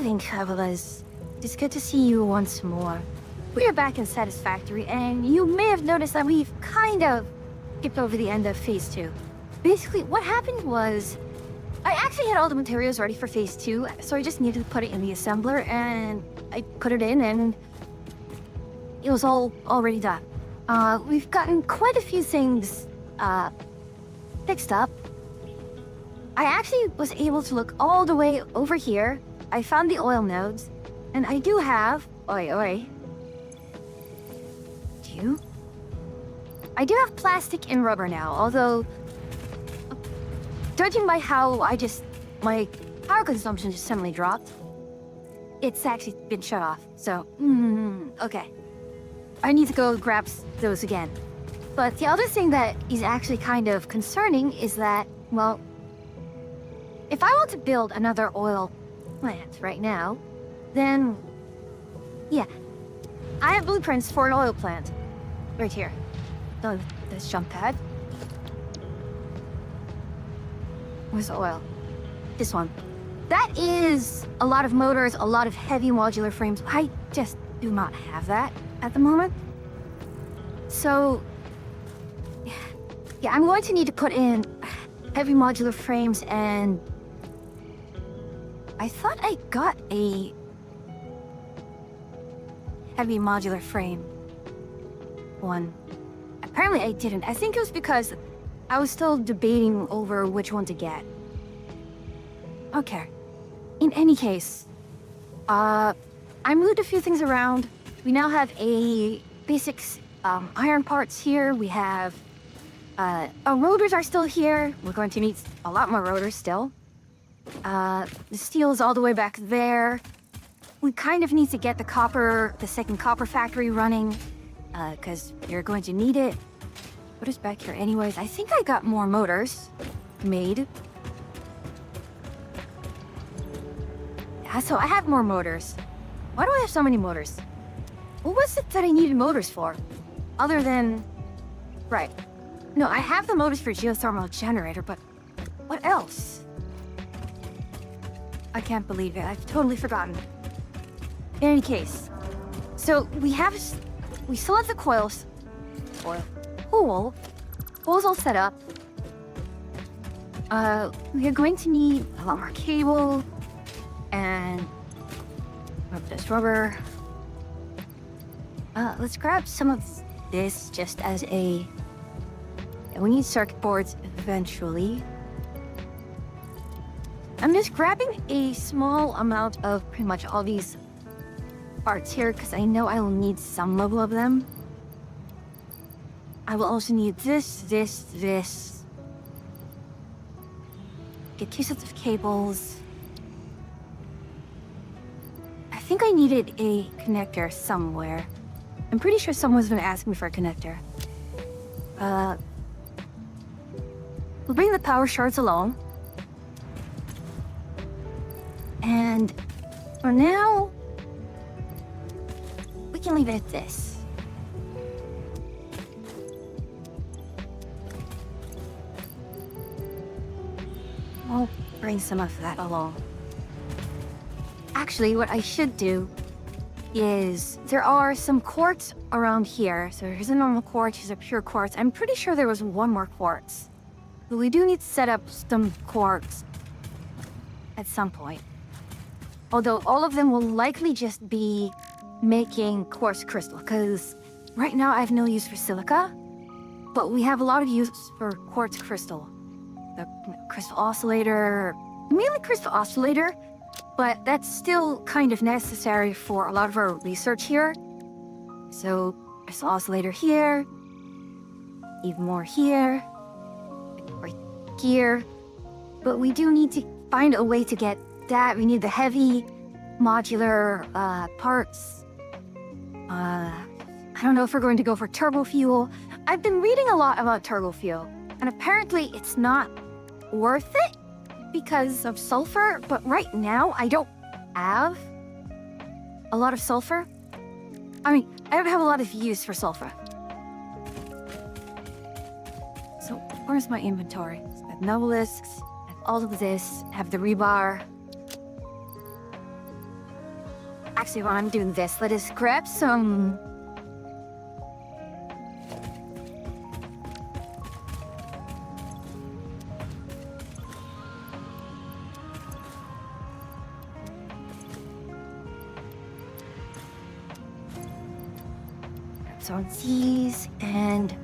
evening, travelers. It's good to see you once more. We are back in Satisfactory, and you may have noticed that we've kind of skipped over the end of Phase 2. Basically, what happened was, I actually had all the materials ready for Phase 2, so I just needed to put it in the assembler, and I put it in, and it was all already done. We've gotten quite a few things, fixed up. I actually was able to look all the way over here. I found the oil nodes, and I do have... I do have plastic and rubber now, although... Judging by how my power consumption just suddenly dropped, it's actually been shut off, so... okay. I need to go grab those again. But the other thing that is actually kind of concerning is that, well... if I want to build another oil plant right now, then... yeah. I have blueprints for an oil plant. Right here. Oh, this jump pad. Where's the oil? This one. That is a lot of motors, a lot of heavy modular frames. I just do not have that at the moment. So... yeah, I'm going to need to put in heavy modular frames, and... I thought I got a heavy modular frame one. Apparently I didn't. I think it was because I was still debating over which one to get. Okay. In any case, I moved a few things around. We now have a basic iron parts here. We have our rotors are still here. We're going to need a lot more rotors still. The steel is all the way back there. We kind of need to get the second copper factory running, because you're going to need it. What is back here anyways? I think I got more motors made. Yeah, so I have more motors. Why do I have so many motors? What was it that I needed motors for? Other than... right. No, I have the motors for geothermal generator, but what else? I can't believe it. I've totally forgotten. In any case, so we still have the coils all set up. We are going to need a lot more cable and this rubber. Let's grab some of this just as a... we need circuit boards eventually. I'm just grabbing a small amount of pretty much all these parts here because I know I will need some level of them. I will also need this. Get 2 sets of cables. I think I needed a connector somewhere. I'm pretty sure someone's gonna ask me for a connector. We'll bring the power shards along. And for now, we can leave it at this. We'll bring some of that along. Actually, what I should do is there are some quartz around here. So here's a normal quartz, here's a pure quartz. I'm pretty sure there was one more quartz. But we do need to set up some quartz at some point. Although all of them will likely just be making quartz crystal, because right now I have no use for silica, but we have a lot of use for quartz crystal. The crystal oscillator, mainly crystal oscillator, but that's still kind of necessary for a lot of our research here. So, crystal oscillator here, even more here, right here, but we do need to find a way to get that. We need the heavy modular parts. I don't know if we're going to go for turbo fuel. I've been reading a lot about turbo fuel, and apparently it's not worth it because of sulfur, but right now I don't have a lot of sulfur. I mean, I don't have a lot of use for sulfur. So where's my inventory? I have Nobelisks, I have all of this, I have the rebar. actually, while I'm doing this, let us grab some... some these, and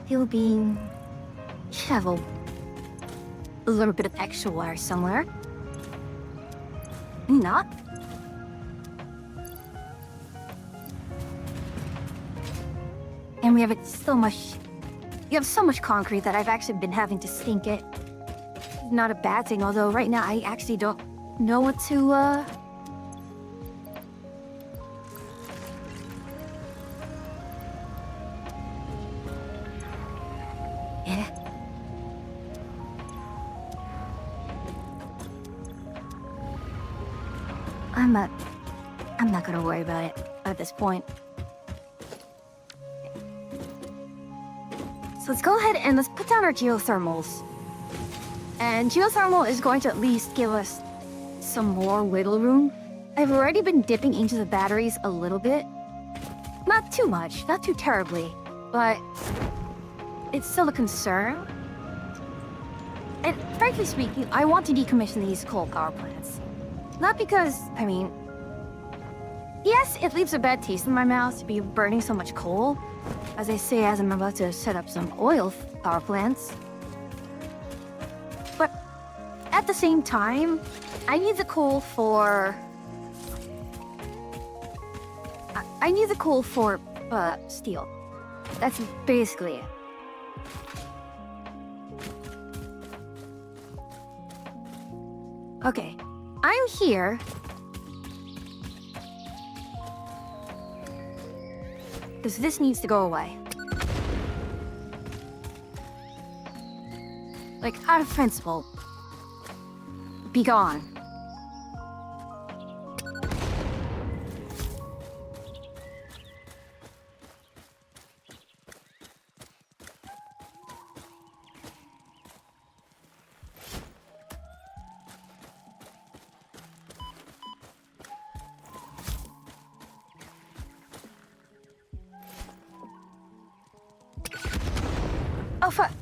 he'll be... Should have a little bit of extra wire somewhere. Not. And we have so much... You have so much concrete that I've actually been having to stink it. Not a bad thing, although right now I actually don't know what to, Yeah. I'm not gonna worry about it at this point. So let's go ahead and let's put down our geothermals. And geothermal is going to at least give us some more wiggle room. I've already been dipping into the batteries a little bit. Not too much, not too terribly, but it's still a concern. And frankly speaking, I want to decommission these coal power plants. Not because, I mean, yes, it leaves a bad taste in my mouth to be burning so much coal, as I say as I'm about to set up some oil power plants. But at the same time, I need the coal for... I need the coal for, steel. That's basically it. Okay, I'm here. Because this needs to go away. Like, out of principle. Be gone. Oh, fuck.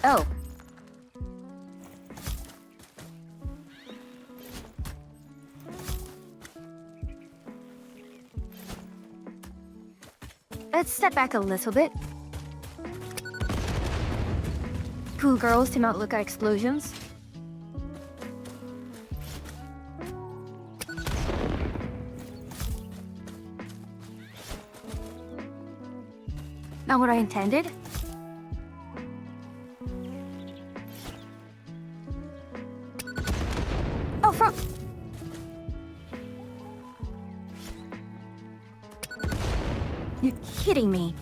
Oh. Let's step back a little bit. Cool girls do not look at explosions. Not what I intended. Oh, fuck! You're kidding me.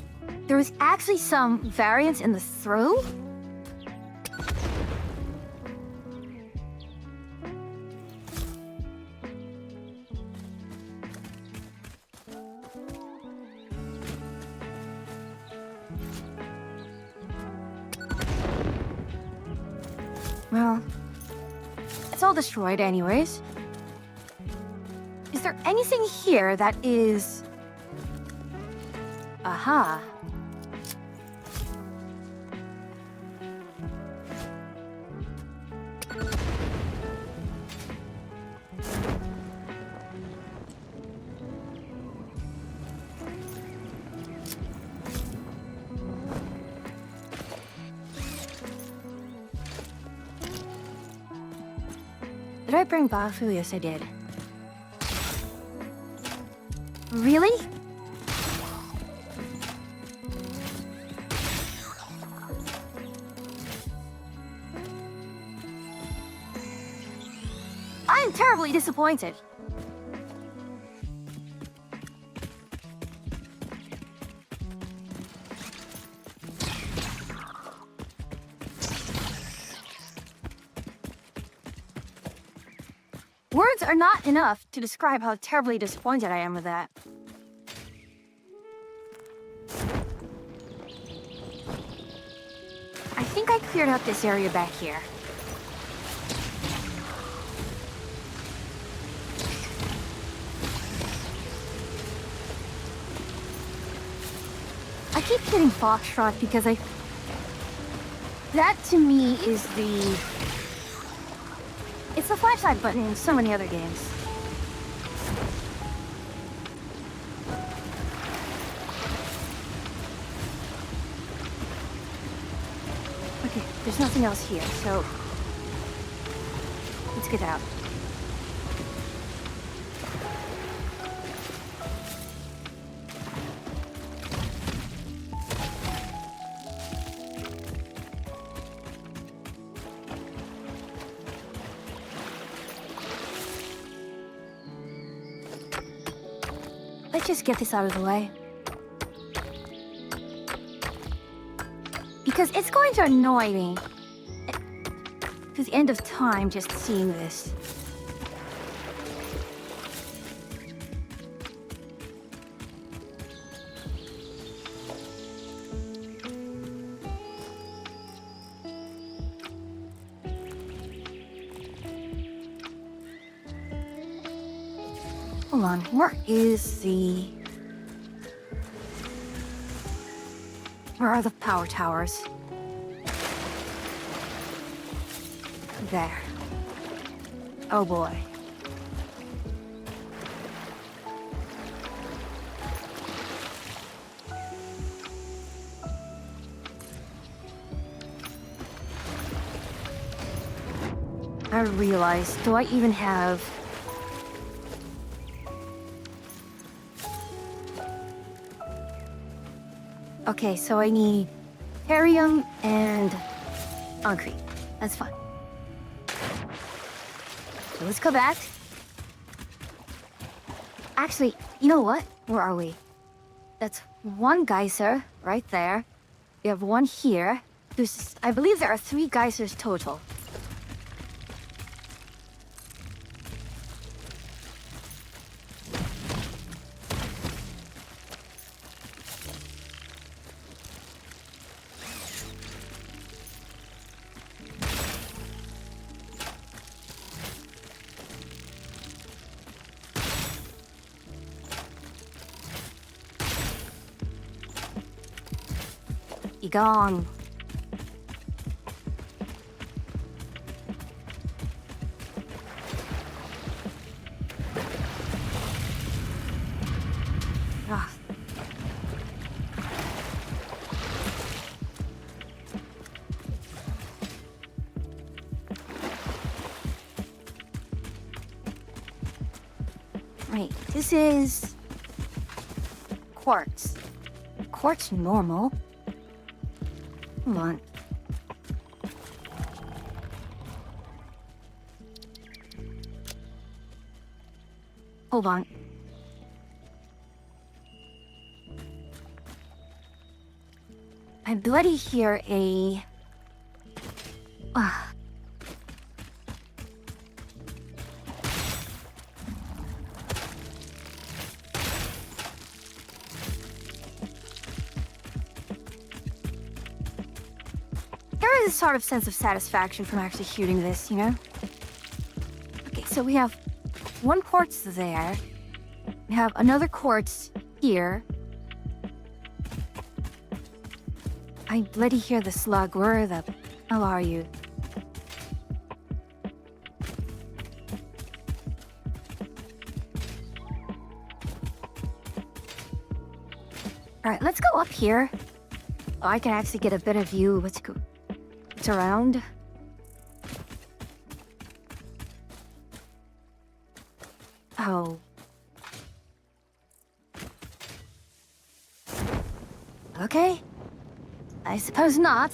There was actually some variance in the throw? Well, it's all destroyed anyways. Is there anything here that is... Aha. Did I bring Bafu? Yes, I did. Really? I'm terribly disappointed. Words are not enough to describe how terribly disappointed I am with that. I think I cleared out this area back here. I keep hitting Foxtrot because that to me is the... It's the flashlight button in so many other games. Okay, there's nothing else here, so... Let's get out. Let's just get this out of the way. Because it's going to annoy me. To the end of time just seeing this. Hold on, where are the power towers? There. Oh boy. I realized, do I even have... Okay, so I need Therium and concrete. That's fine. So let's go back. Actually, you know what? Where are we? That's one geyser right there. We have one here. I believe there are 3 geysers total. Be gone. Ah. Right, this is quartz. Quartz normal. Hold on. Hold on. I bloody hear a... There is a sort of sense of satisfaction from actually shooting this, you know? Okay, so we have one quartz there. We have another quartz here. I bloody hear the slug. Where the hell are you? Alright, let's go up here. Oh, I can actually get a better view of what's around. Oh. Okay. I suppose not.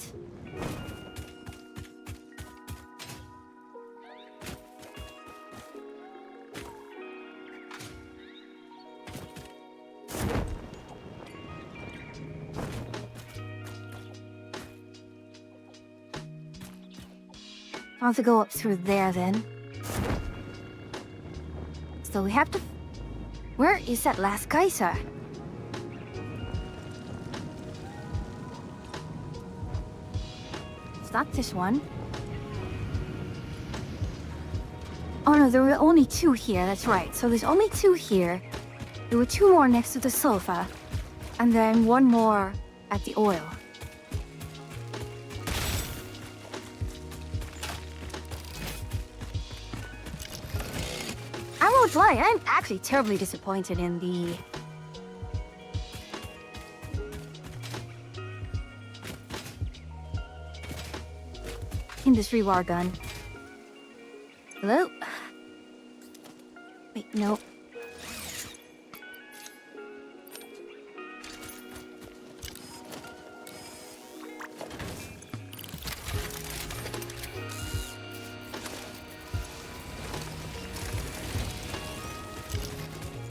I'll have to go up through there then. So we have to... Where is that last geyser? It's not this one. Oh no, there were only 2 here, that's right. So there's only 2 here. There were 2 more next to the sofa. And then 1 more at the oil. I won't lie, I'm actually terribly disappointed in this rewar gun. Hello? Wait, no.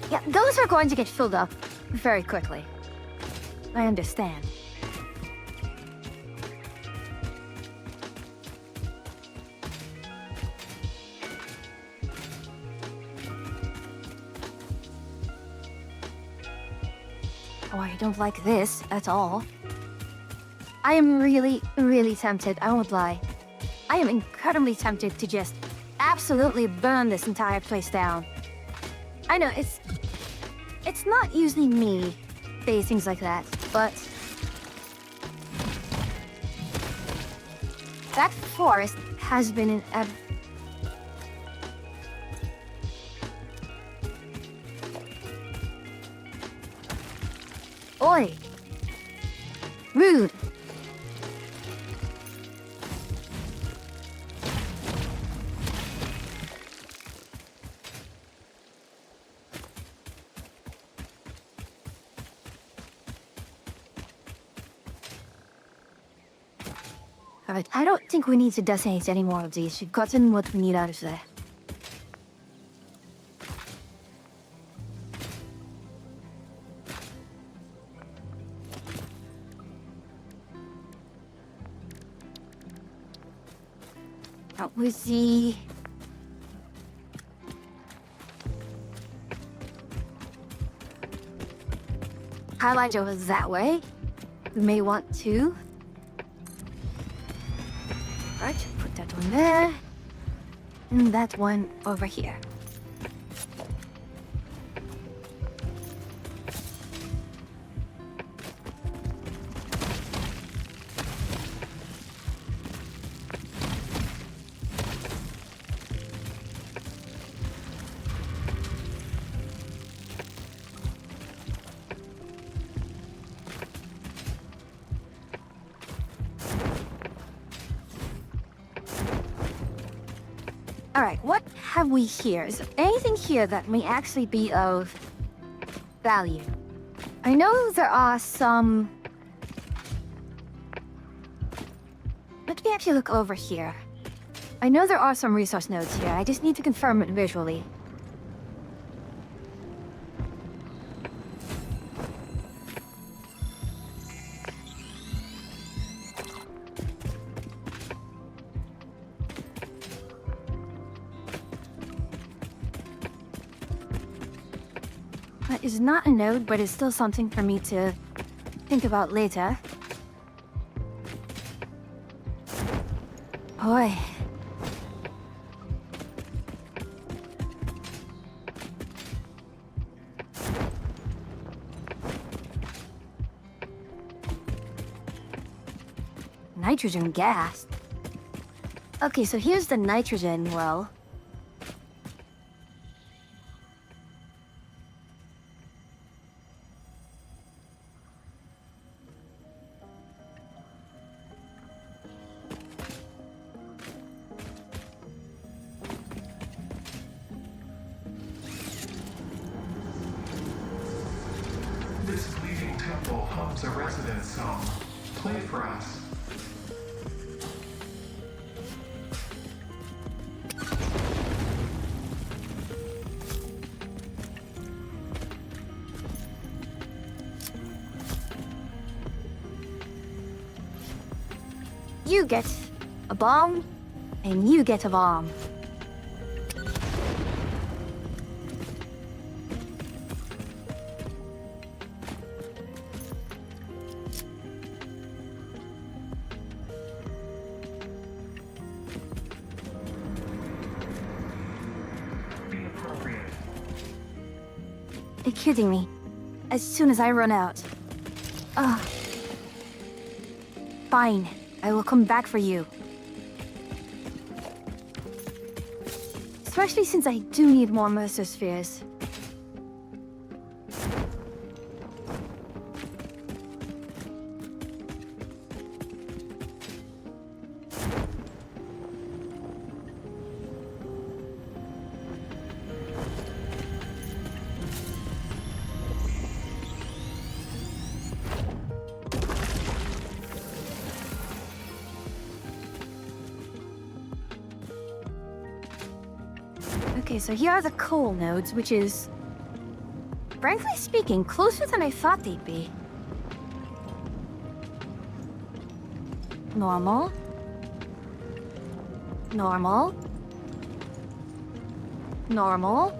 Yeah, those are going to get filled up very quickly. I understand. Oh, I don't like this at all. I am really, really tempted, I won't lie. I am incredibly tempted to just absolutely burn this entire place down. I know, it's not usually me say things like that, but that forest has been an Oi! Rude! Alright, I don't think we need to designate any more of these. We've gotten what we need out of there. Out with the... highlight over that way. We may want to... Right, put that one there. And that one over here. Alright, what have we here? Is there anything here that may actually be of value? I know there are some... Let me actually look over here. I know there are some resource nodes here. I just need to confirm it visually. That is not a node, but it's still something for me to think about later. Boy. Nitrogen gas? Okay, so here's the nitrogen well. This leading temple hubs a residence zone. Play for us. You get a bomb, and you get a bomb. Be appropriate. You're kidding me. As soon as I run out. Ugh. Fine. I will come back for you. Especially since I do need more Mercer Spheres. Okay, so here are the coal nodes, which is, frankly speaking, closer than I thought they'd be. Normal. Normal. Normal.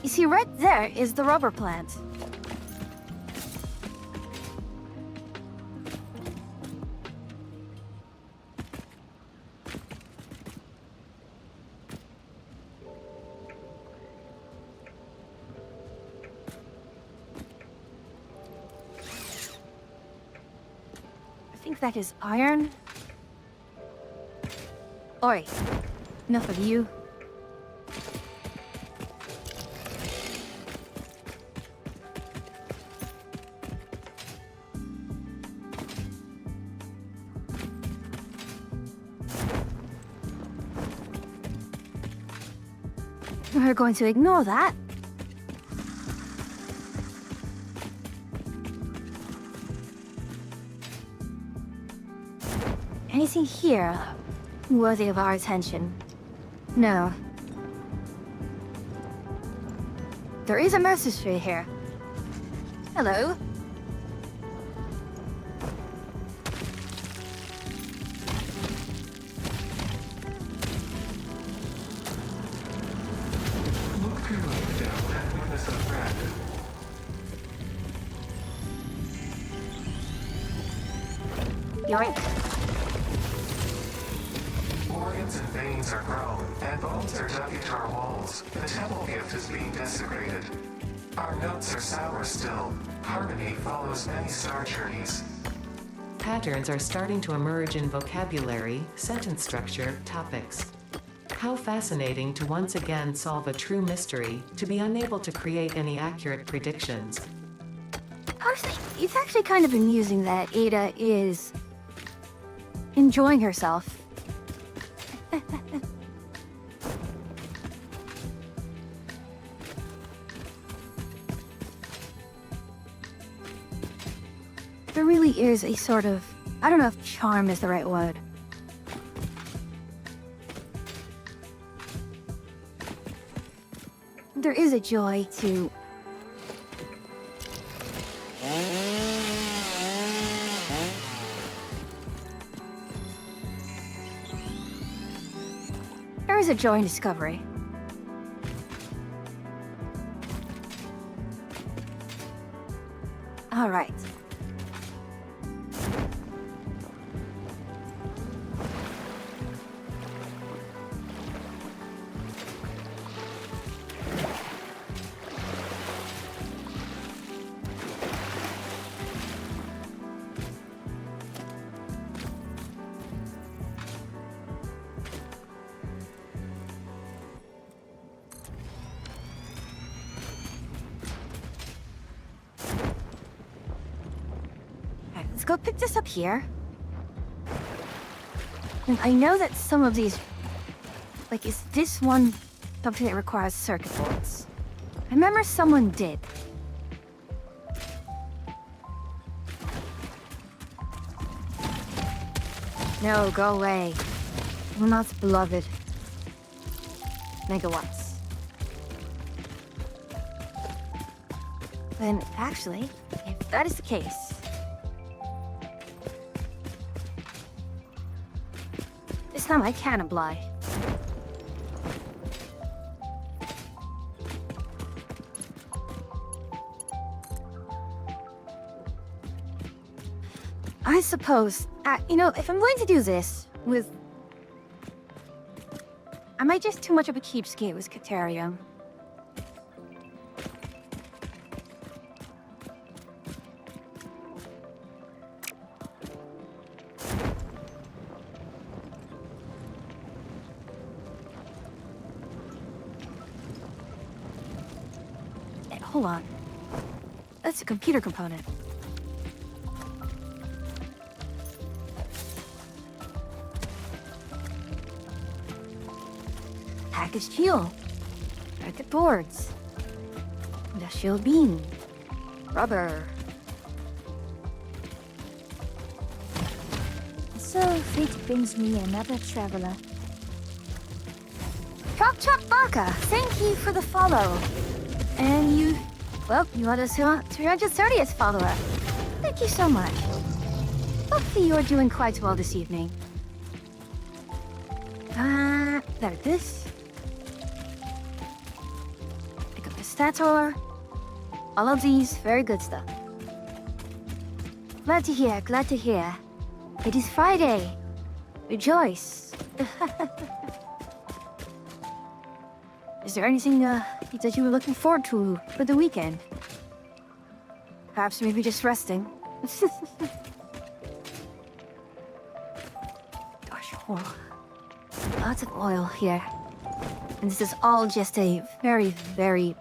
You see, right there is the rubber plant. I think that is iron. Oi, enough of you. We're going to ignore that. Anything here worthy of our attention? No. There is a Mercer Sphere here. Hello. Look through the window and witness a threat. Yoink. Organs and veins are grown, and bones are dug into our walls. The temple gift is being desecrated. Our notes are sour still. Harmony follows many star journeys. Patterns are starting to emerge in vocabulary, sentence structure, topics. How fascinating to once again solve a true mystery, to be unable to create any accurate predictions. Honestly, it's actually kind of amusing that Ada is enjoying herself. There really is a sort of, I don't know if charm is the right word. There is a joy to there is a joy in discovery. All right. Let's go pick this up here. And I know that some of these... Like, is this one something that requires circuit boards? I remember someone did. No, go away. We're not beloved. Megawatts. Then, actually, if that is the case... This time I can oblige. I suppose, you know, if I'm going to do this with Am I just too much of a cheapskate with Caterium? Hey, hold on. That's a computer component. Packaged fuel. Circuit boards. Industrial beam. Rubber. So fate brings me another traveler. Chop Chop Baka, thank you for the follow. And you, well, you are the 330th follower. Thank you so much. Hopefully you're doing quite well this evening. There it is. Pick up the stator. All of these, very good stuff. Glad to hear, glad to hear. It is Friday. Rejoice. Is there anything that you were looking forward to for the weekend? Perhaps maybe just resting. Gosh, oh, lots of oil here. And this is all just a very, very...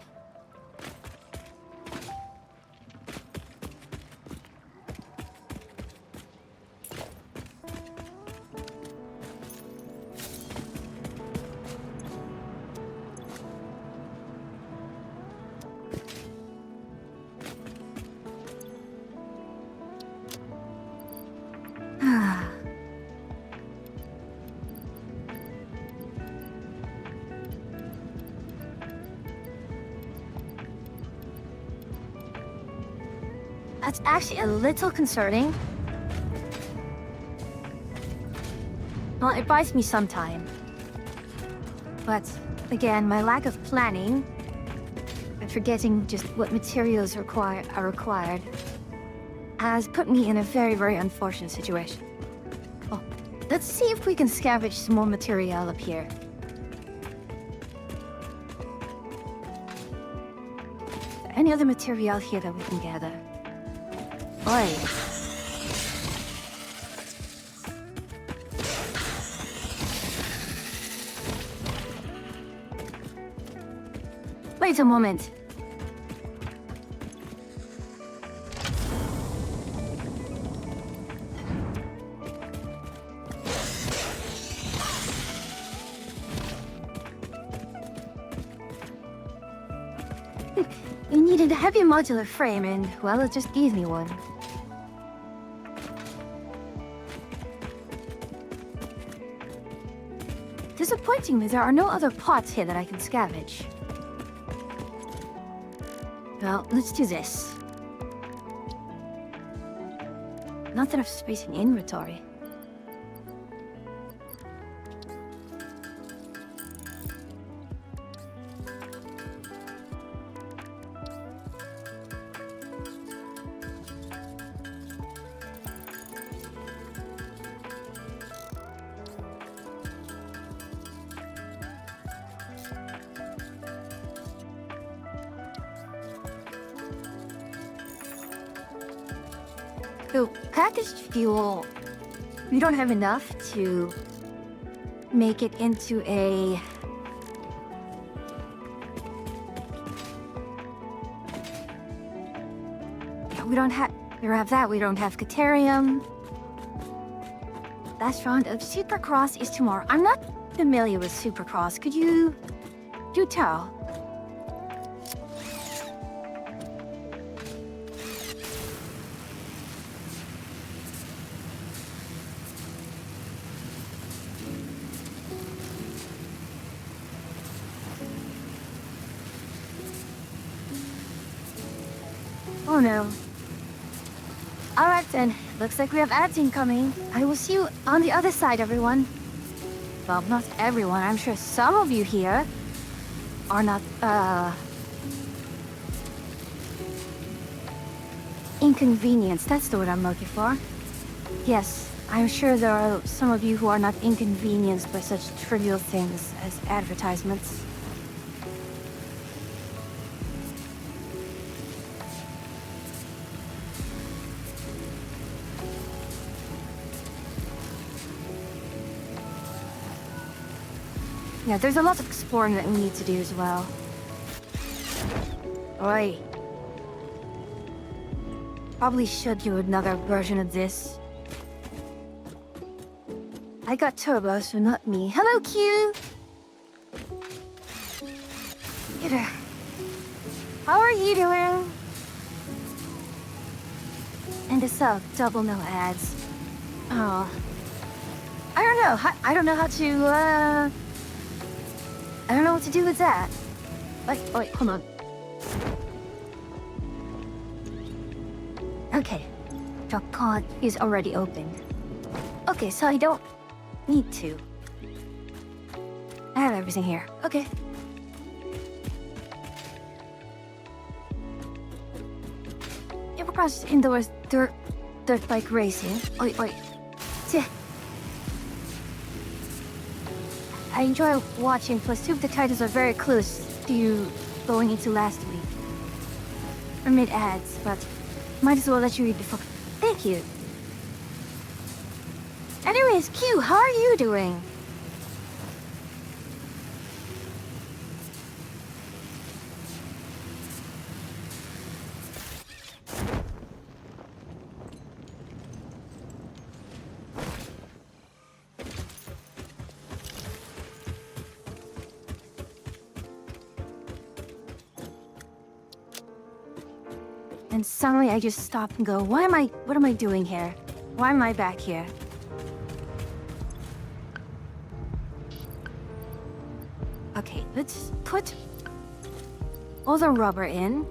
That's actually a little concerning. Well, it buys me some time. But, again, my lack of planning and forgetting just what materials are required has put me in a very, very unfortunate situation. Oh, let's see if we can scavenge some more material up here. Is there any other material here that we can gather? Oi. Wait a moment. You needed a heavy modular frame and, well, it just gave me one. Disappointingly, there are no other pots here that I can scavenge. Well, let's do this. Not enough space in inventory. So, packaged fuel, we don't have enough to make it into a... Yeah, we don't have that, we don't have Caterium. Last round of Supercross is tomorrow. I'm not familiar with Supercross, could you tell? Oh no. Alright then, looks like we have ads incoming. I will see you on the other side, everyone. Well, not everyone, I'm sure some of you here are not, inconvenienced, that's the word I'm looking for. Yes, I'm sure there are some of you who are not inconvenienced by such trivial things as advertisements. Yeah, there's a lot of exploring that we need to do as well. Oi. Probably should do another version of this. I got Turbo, so not me. Hello, Q! Peter. How are you doing? And a sub, double no ads. Oh. I don't know. I don't know how to, I don't know what to do with that. Wait, hold on. Okay. The pod is already open. Okay, so I don't need to. I have everything here. Okay. Yeah, we're across indoors dirt bike racing. Wait. Tch. I enjoy watching, plus two of the titles are very close to you going into last week. Or mid-ads, but might as well let you read before. Thank you. Anyways, Q, how are you doing? And suddenly I just stop and go, what am I doing here? Why am I back here? Okay, let's put all the rubber in.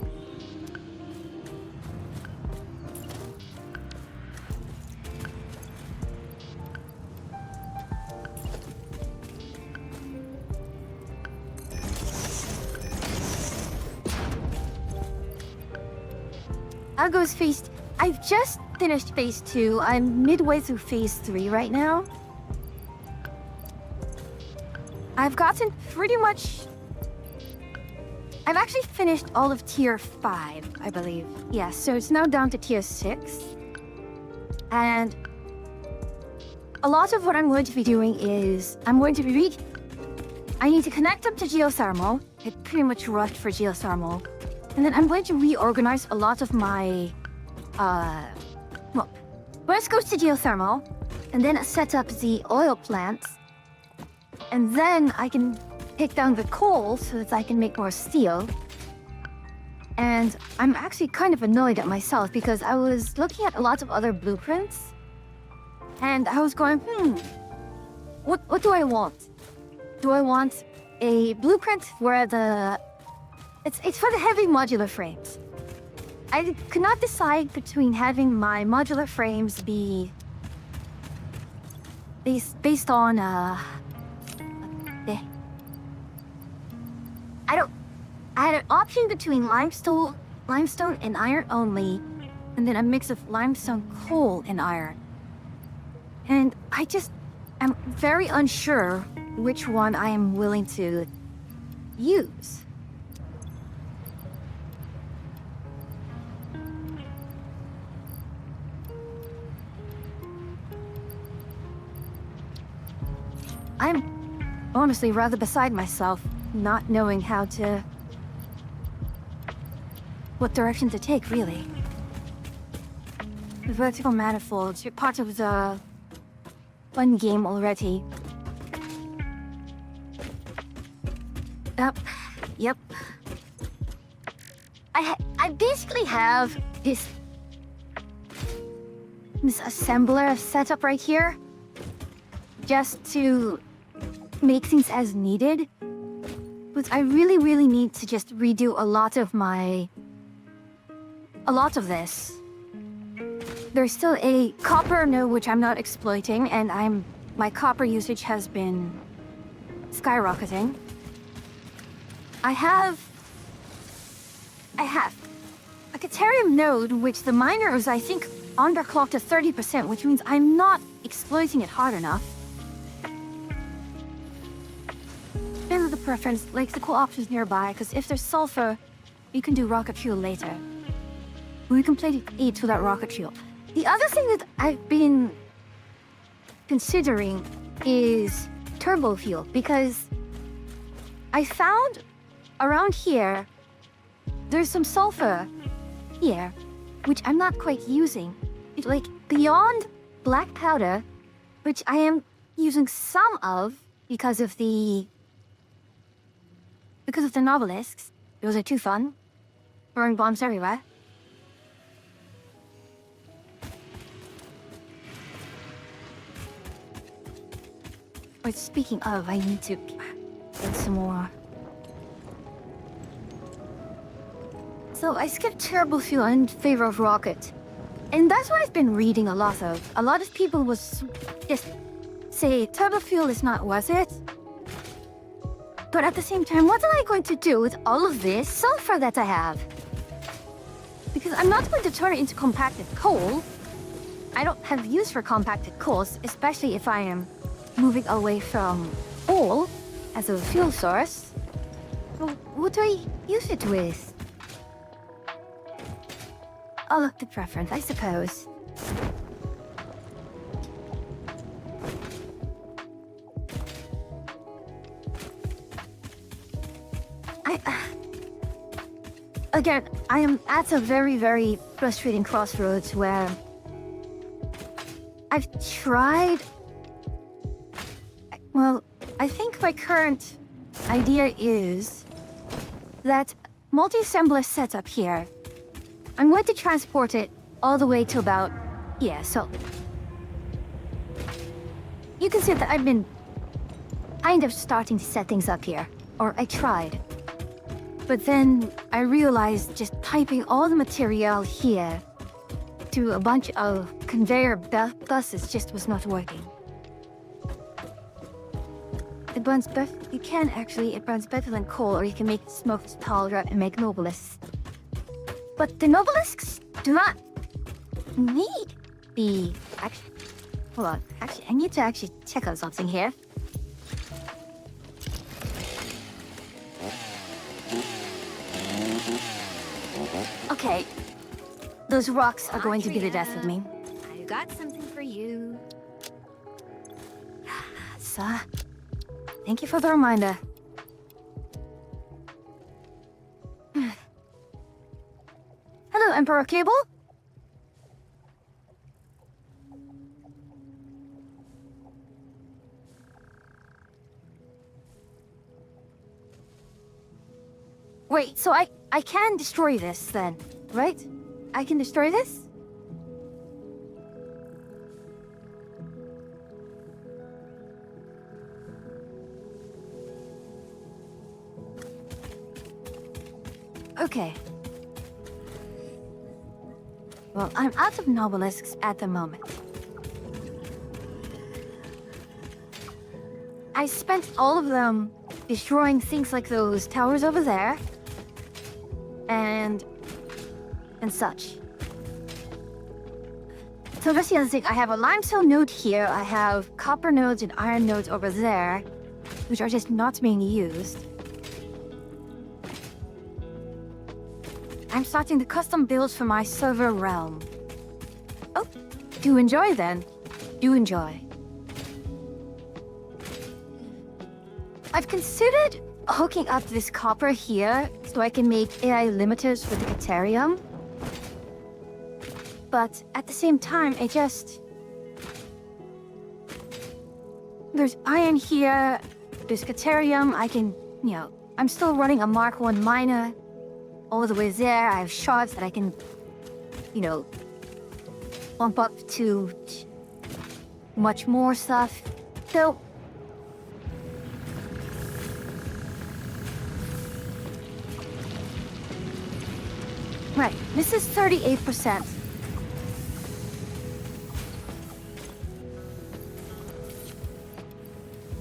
I'll go phase. I've just finished phase 2. I'm midway through phase 3 right now. I've gotten pretty much. I've actually finished all of tier 5, I believe. Yeah, so it's now down to tier 6. And a lot of what I'm going to be doing is I need to connect up to geothermal. I pretty much rushed for geothermal. And then I'm going to reorganize a lot of my, well, first goes to geothermal, and then set up the oil plants, and then I can take down the coal so that I can make more steel. And I'm actually kind of annoyed at myself because I was looking at a lot of other blueprints, and I was going, what do I want? Do I want a blueprint where it's for the heavy modular frames. I could not decide between having my modular frames be based on I had an option between limestone and iron only, and then a mix of limestone, coal, and iron. And I'm very unsure which one I am willing to use. I'm honestly rather beside myself, not knowing what direction to take, really. The vertical manifolds, you're part of the fun game already. Yep. I basically have this assembler set up right here, just to make things as needed. But I really need to just redo a lot of this. There's still a copper node which I'm not exploiting, and my copper usage has been skyrocketing. I have a Caterium node which the miner is, I think, underclocked to 30%, which means I'm not exploiting it hard enough. And the preference, like the cool options nearby, because if there's sulfur, you can do rocket fuel later. We can play it to that rocket fuel. The other thing that I've been considering is turbo fuel, because I found around here there's some sulfur here, which I'm not quite using. It's like beyond black powder, which I am using some of because of the nobelisks. Those are too fun. Throwing bombs everywhere. But speaking of, I need to get some more. So I skipped turbo fuel in favor of rocket. And that's what I've been reading a lot of. A lot of people was just say turbo fuel is not worth it. But at the same time, what am I going to do with all of this sulfur that I have? Because I'm not going to turn it into compacted coal. I don't have use for compacted coals, especially if I am moving away from coal as a fuel source. So what do I use it with? Oh, look, the preference, I suppose. Again, I am at a very, very frustrating crossroads where I've tried. Well, I think my current idea is that multi-assembler setup here. I'm going to transport it all the way to about here, so you can see that I've been kind of starting to set things up here, or I tried. But then I realized just typing all the material here to a bunch of conveyor buses just was not working. It burns better. You can actually, it burns better than coal, or you can make it smoked tolerant and make nobelisks. But the nobelisks do not need the. Actually, hold on. Actually, I need to actually check out something here. Okay, those rocks are going to be the death of me. I've got something for you. Sir, thank you for the reminder. Hello, Emperor Cable. Wait, so I can destroy this then, right? I can destroy this? Okay. Well, I'm out of nobelisks at the moment. I spent all of them destroying things like those towers over there. And such. So that's the other thing. I have a limestone node here. I have copper nodes and iron nodes over there, which are just not being used. I'm starting the custom builds for my server realm. Oh, do enjoy then. Do enjoy. I've considered hooking up this copper here so I can make AI limiters with the Caterium. But at the same time, there's iron here, there's Caterium, I can, I'm still running a Mark 1 miner all the way there. I have shards that I can, bump up to much more stuff. So, right, this is 38%.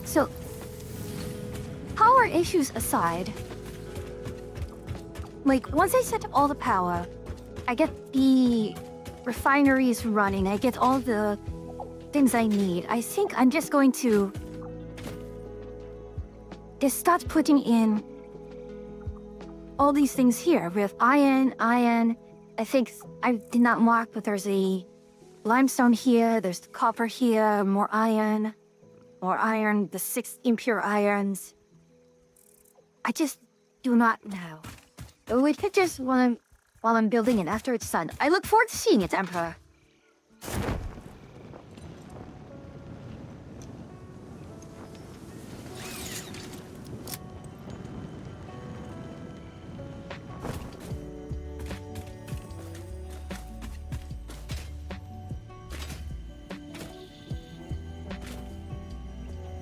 So, power issues aside, like, once I set up all the power, I get the refineries running, I get all the things I need. I think I'm just going to just start putting in all these things here. We have iron. I think I did not mark, but there's a limestone here, there's copper here, more iron, the 6 impure irons. I just do not know. We could just while I'm building it after it's done. I look forward to seeing it, Emperor.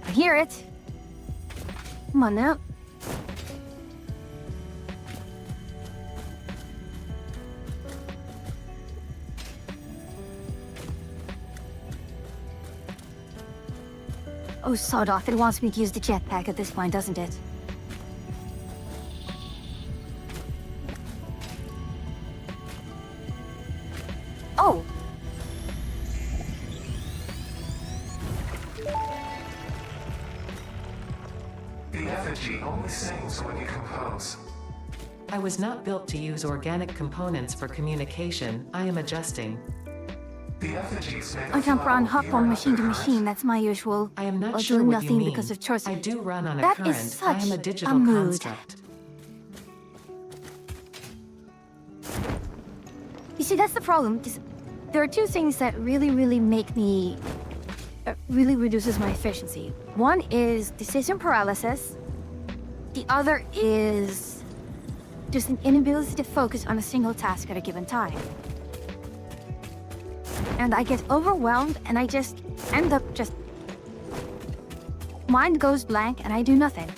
I hear it. Come on now. Oh, sod off. It wants me to use the jetpack at this point, doesn't it? Oh! The effigy only sings when you compose. I was not built to use organic components for communication. I am adjusting. The effigies make I a jump flow. around, hop You from are machine to the machine. current. That's my usual. I am not I'll sure do what nothing you mean. because of choice. I do run on a That current. is I am such a a digital mood. construct. You see, that's the problem. There are two things that really make me... really reduces my efficiency. One is decision paralysis. The other is just an inability to focus on a single task at a given time. And I get overwhelmed and I just end up just... mind goes blank and I do nothing.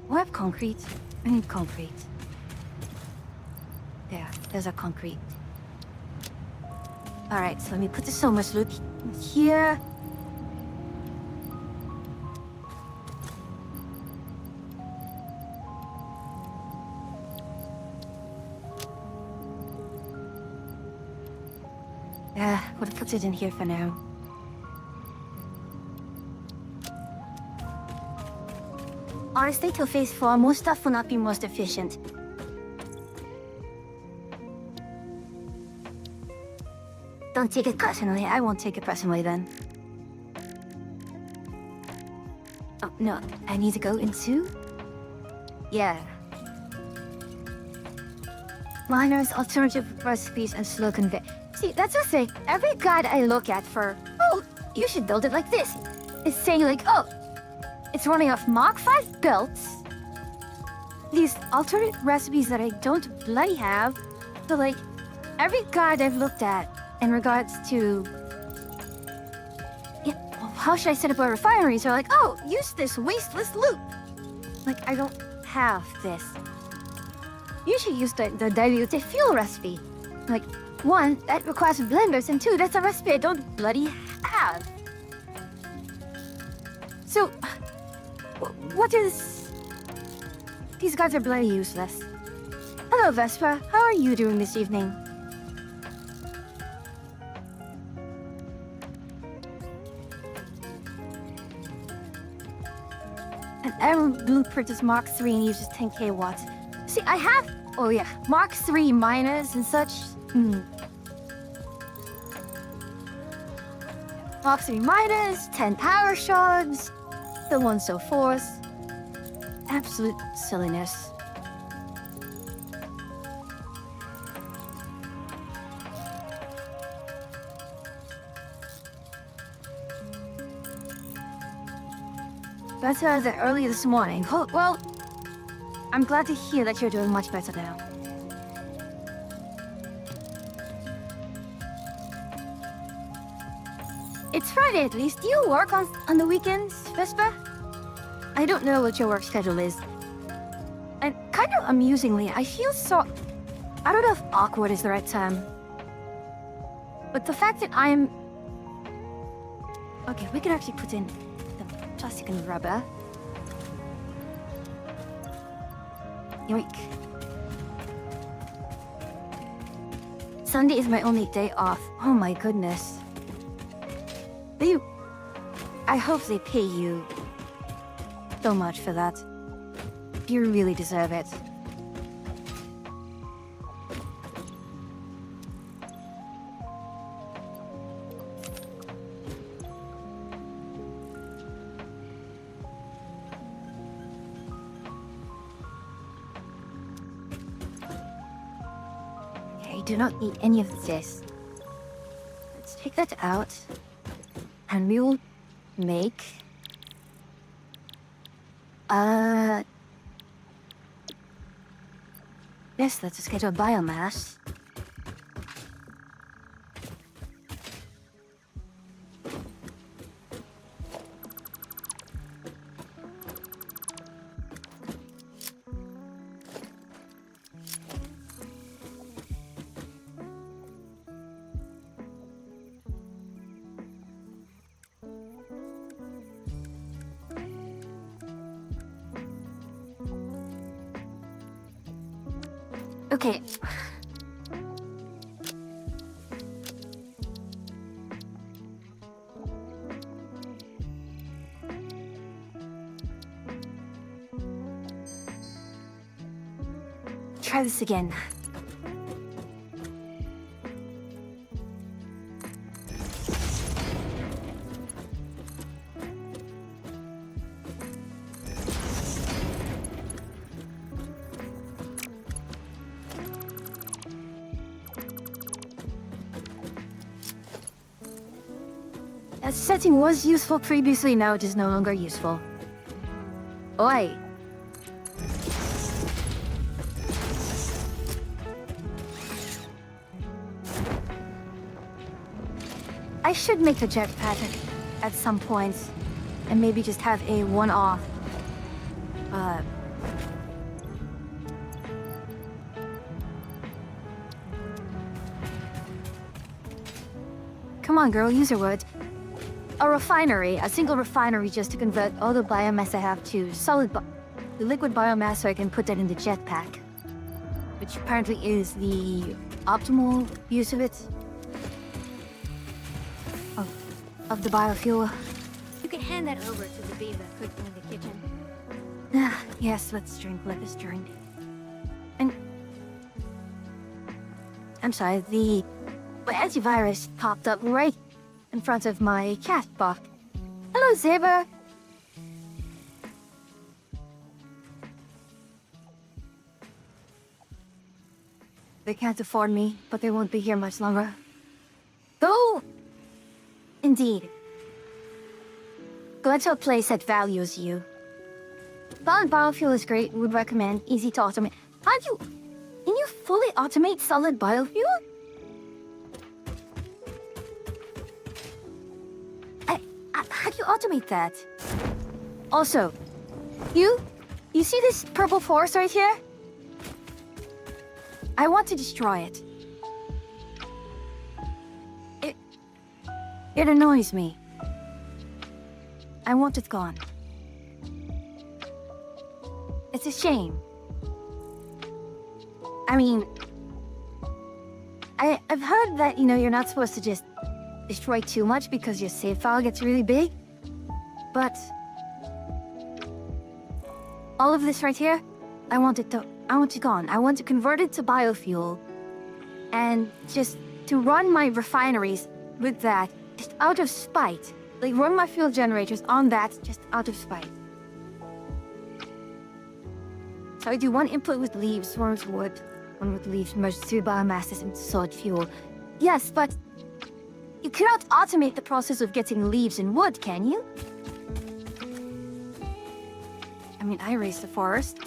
I have concrete. I need concrete. There's a concrete. Alright, so let me put the so much loot here. We'll put it in here for now. Honestly, till phase 4, most stuff will not be most efficient. Don't take it personally. I won't take it personally then. Oh, no. I need to go into... Yeah. Miners, alternative recipes, and slow convey. See, that's the thing. Every guide I look at for, oh, you should build it like this, is saying like, oh, it's running off Mach 5 belts. These alternate recipes that I don't bloody have. So like, every guide I've looked at in regards to, yeah, well, how should I set up a refinery? So like, oh, use this wasteless loot. Like, I don't have this. You should use the diluted fuel recipe. Like, 1, that requires blenders, and 2, that's a recipe I don't bloody have. So, what is... These guys are bloody useless. Hello, Vespa. How are you doing this evening? An Aero blueprint is Mark 3 and uses 10k watts. See, I have... Oh yeah, Mark 3 miners and such. Mark 3 miners, 10 power shards, so on and so forth. Absolute silliness. Better than early this morning. Oh, well, I'm glad to hear that you're doing much better now. It's Friday at least. Do you work on the weekends, Vespa? I don't know what your work schedule is. And kind of amusingly, I feel so... I don't know if awkward is the right term. But the fact that I'm Okay, we can actually put in the plastic and rubber. Yoink. Sunday is my only day off. Oh my goodness. I hope they pay you so much for that. You really deserve it. Okay, do not eat any of this. Let's take that out. And we will make... Yes, let's just get a biomass. Okay. Try this again. That setting was useful previously, now it is no longer useful. Oi! I should make a jetpack at some point, and maybe just have a one-off. Come on, girl, use your words. A refinery, a single refinery just to convert all the biomass I have to the liquid biomass so I can put that in the jetpack. Which apparently is the optimal use of it. Of the biofuel. You can hand that over to the beaver cooking in the kitchen. Yes, let's drink, let us drink. And... I'm sorry, the antivirus popped up right in front of my cat box. Hello, Zebra! They can't afford me, but they won't be here much longer. Go! Indeed. Go to a place that values you. Solid biofuel is great, would recommend, easy to automate. Can you fully automate solid biofuel? How do you automate that? Also, you see this purple forest right here? I want to destroy it. It annoys me. I want it gone. It's a shame. I mean, I've heard that, you're not supposed to just destroy too much because your save file gets really big. But all of this right here, I want it gone. I want to convert it to biofuel and just to run my refineries with that, just out of spite. Like, run my fuel generators on that, just out of spite. So I do one input with leaves, one with wood, one with leaves, merge two biomasses into solid fuel. Yes, but you cannot automate the process of getting leaves and wood, can you? I mean, I raised the forest.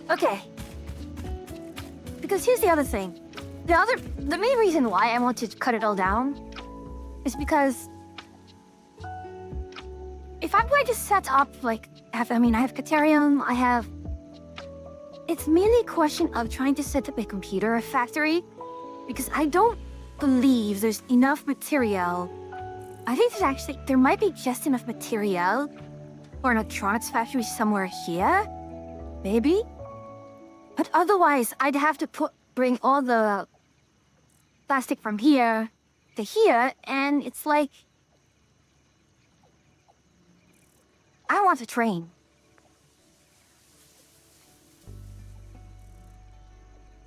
Okay. Because here's the other thing. The main reason why I want to cut it all down is because how do I just set up, like, I have Caterium, I have... It's mainly a question of trying to set up a computer factory, because I don't believe there's enough material. I think there might be just enough material for an electronics factory somewhere here, maybe? But otherwise, I'd have to bring all the plastic from here to here, and it's like... I want a train.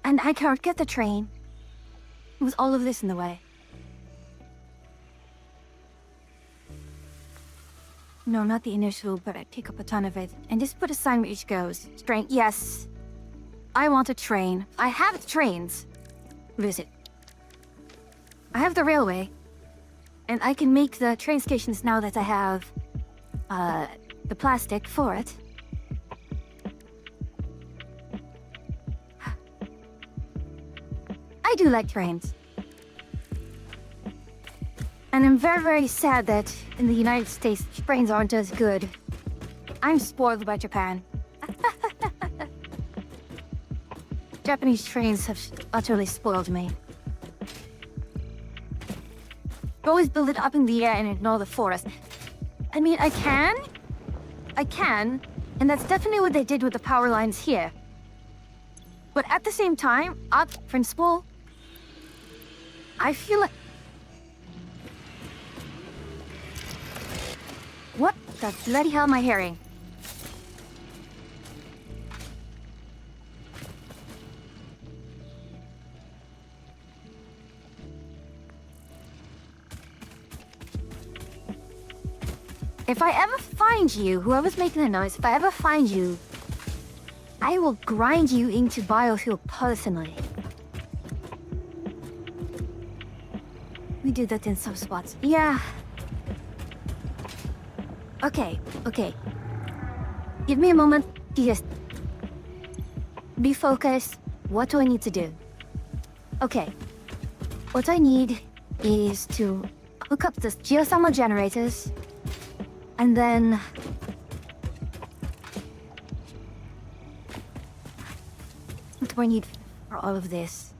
And I can't get the train with all of this in the way. No, not the initial, but I pick up a ton of it. And just put a sign where each goes. Train, yes. I want a train. I have trains. Visit. I have the railway. And I can make the train stations now that I have, the plastic for it. I do like trains. And I'm very, very sad that in the United States, trains aren't as good. I'm spoiled by Japan. Japanese trains have utterly spoiled me. You always build it up in the air and ignore the forest. I mean, I can, and that's definitely what they did with the power lines here. But at the same time, principle, I feel like... What the bloody hell am I hearing? If I ever find you, whoever's making the noise, if I ever find you, I will grind you into biofuel personally. We do that in some spots. Yeah. Okay. Give me a moment to just be focused. What do I need to do? Okay. What I need is to hook up the geothermal generators, and then what do I need for all of this?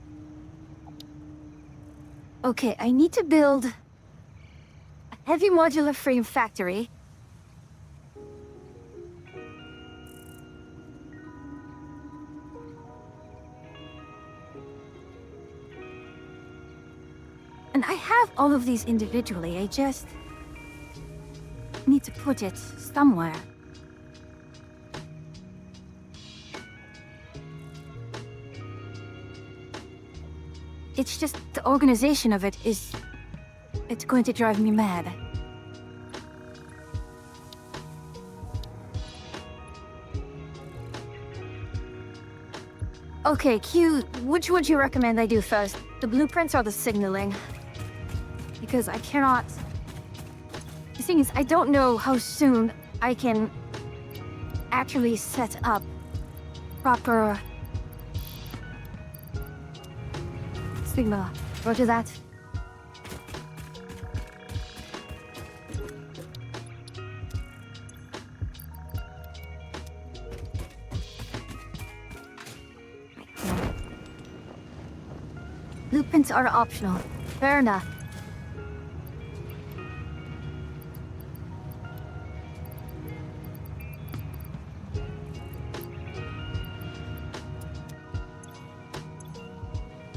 Okay, I need to build a heavy modular frame factory. And I have all of these individually, I just need to put it somewhere. It's just the organization of it is... It's going to drive me mad. Okay, Q, which would you recommend I do first? The blueprints or the signaling? Because I cannot... The thing is, I don't know how soon I can actually set up proper signal. Roger that. Blueprints are optional. Fair enough.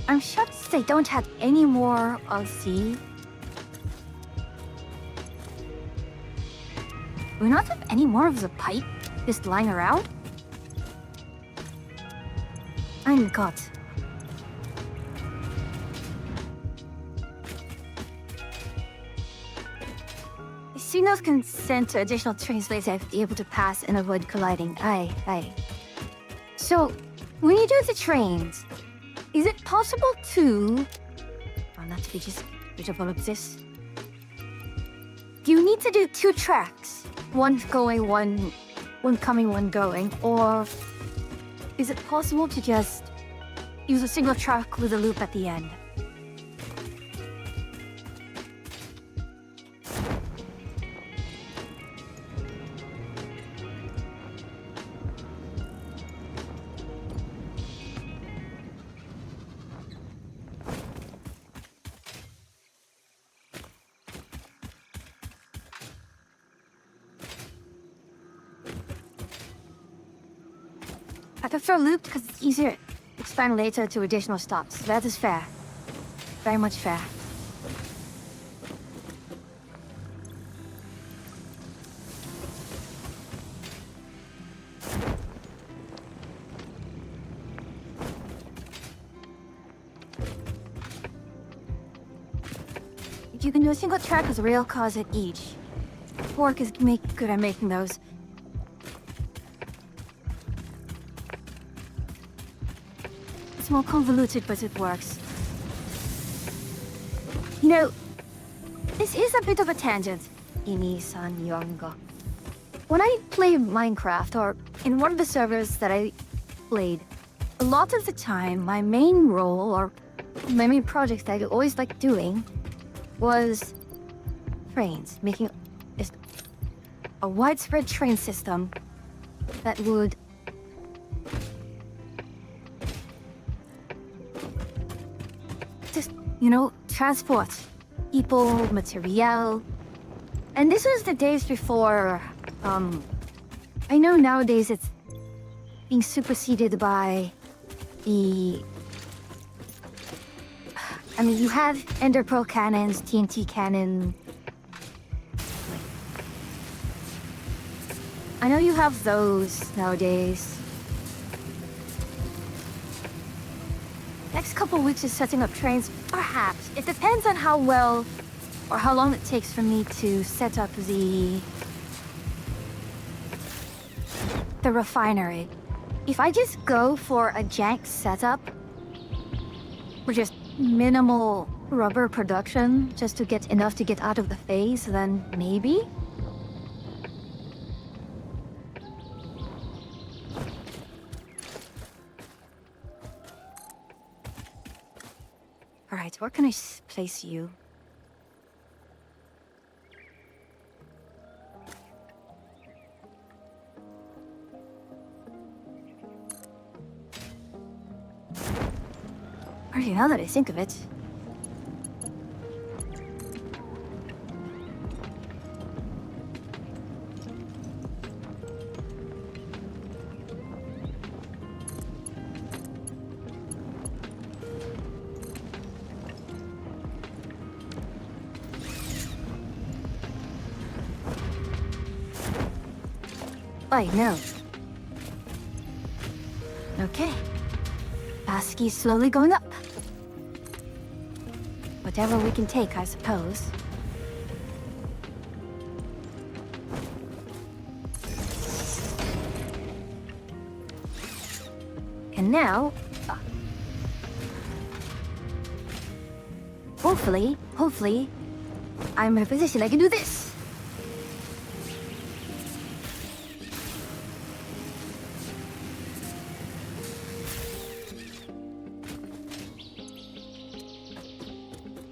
I'm shocked they don't have any more of the... Do we not have any more of the pipe just lying around? I'm got. Signals can send to additional trains later to be able to pass and avoid colliding. Aye. So, when you do the trains, is it possible to... Oh, not to be just beautiful of this. Do you need to do 2 tracks? One going, one coming, one going? Or is it possible to just use a single track with a loop at the end? I prefer looped because it's easier to expand later to additional stops. That is fair. Very much fair. You can do a single track with rail cars at each. Fork is good at making those. It's more convoluted, but it works. You know, this is a bit of a tangent. Ini-san Yongo. When I play Minecraft, or in one of the servers that I played, a lot of the time, my main role, or my main project that I always liked doing, was trains, making a widespread train system that would just, you know, transport people, material. And this was the days before, I know nowadays it's being superseded by the I mean, you have Ender Pearl cannons, TNT cannon. I know you have those nowadays. Next couple weeks is setting up trains, perhaps. It depends on how well or how long it takes for me to set up the refinery. If I just go for a jank setup, we're just minimal rubber production just to get enough to get out of the phase, then maybe? Alright, where can I place you? Alright, now that I think of it. I know. Okay. Passkey's slowly going up. Whatever we can take, I suppose. And now... hopefully, I'm in a position I can do this.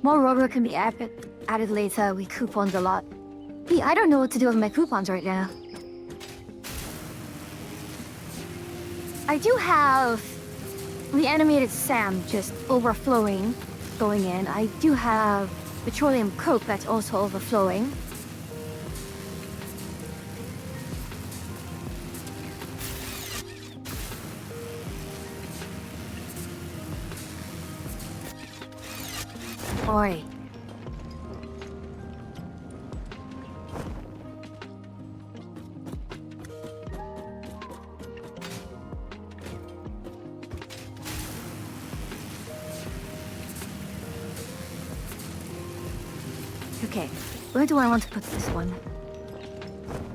More rubber can be added later. We coupons a lot. Yeah, I don't know what to do with my coupons right now. I do have the animated Sam just overflowing, going in. I do have petroleum coke that's also overflowing. Oi. Okay, where do I want to put this one?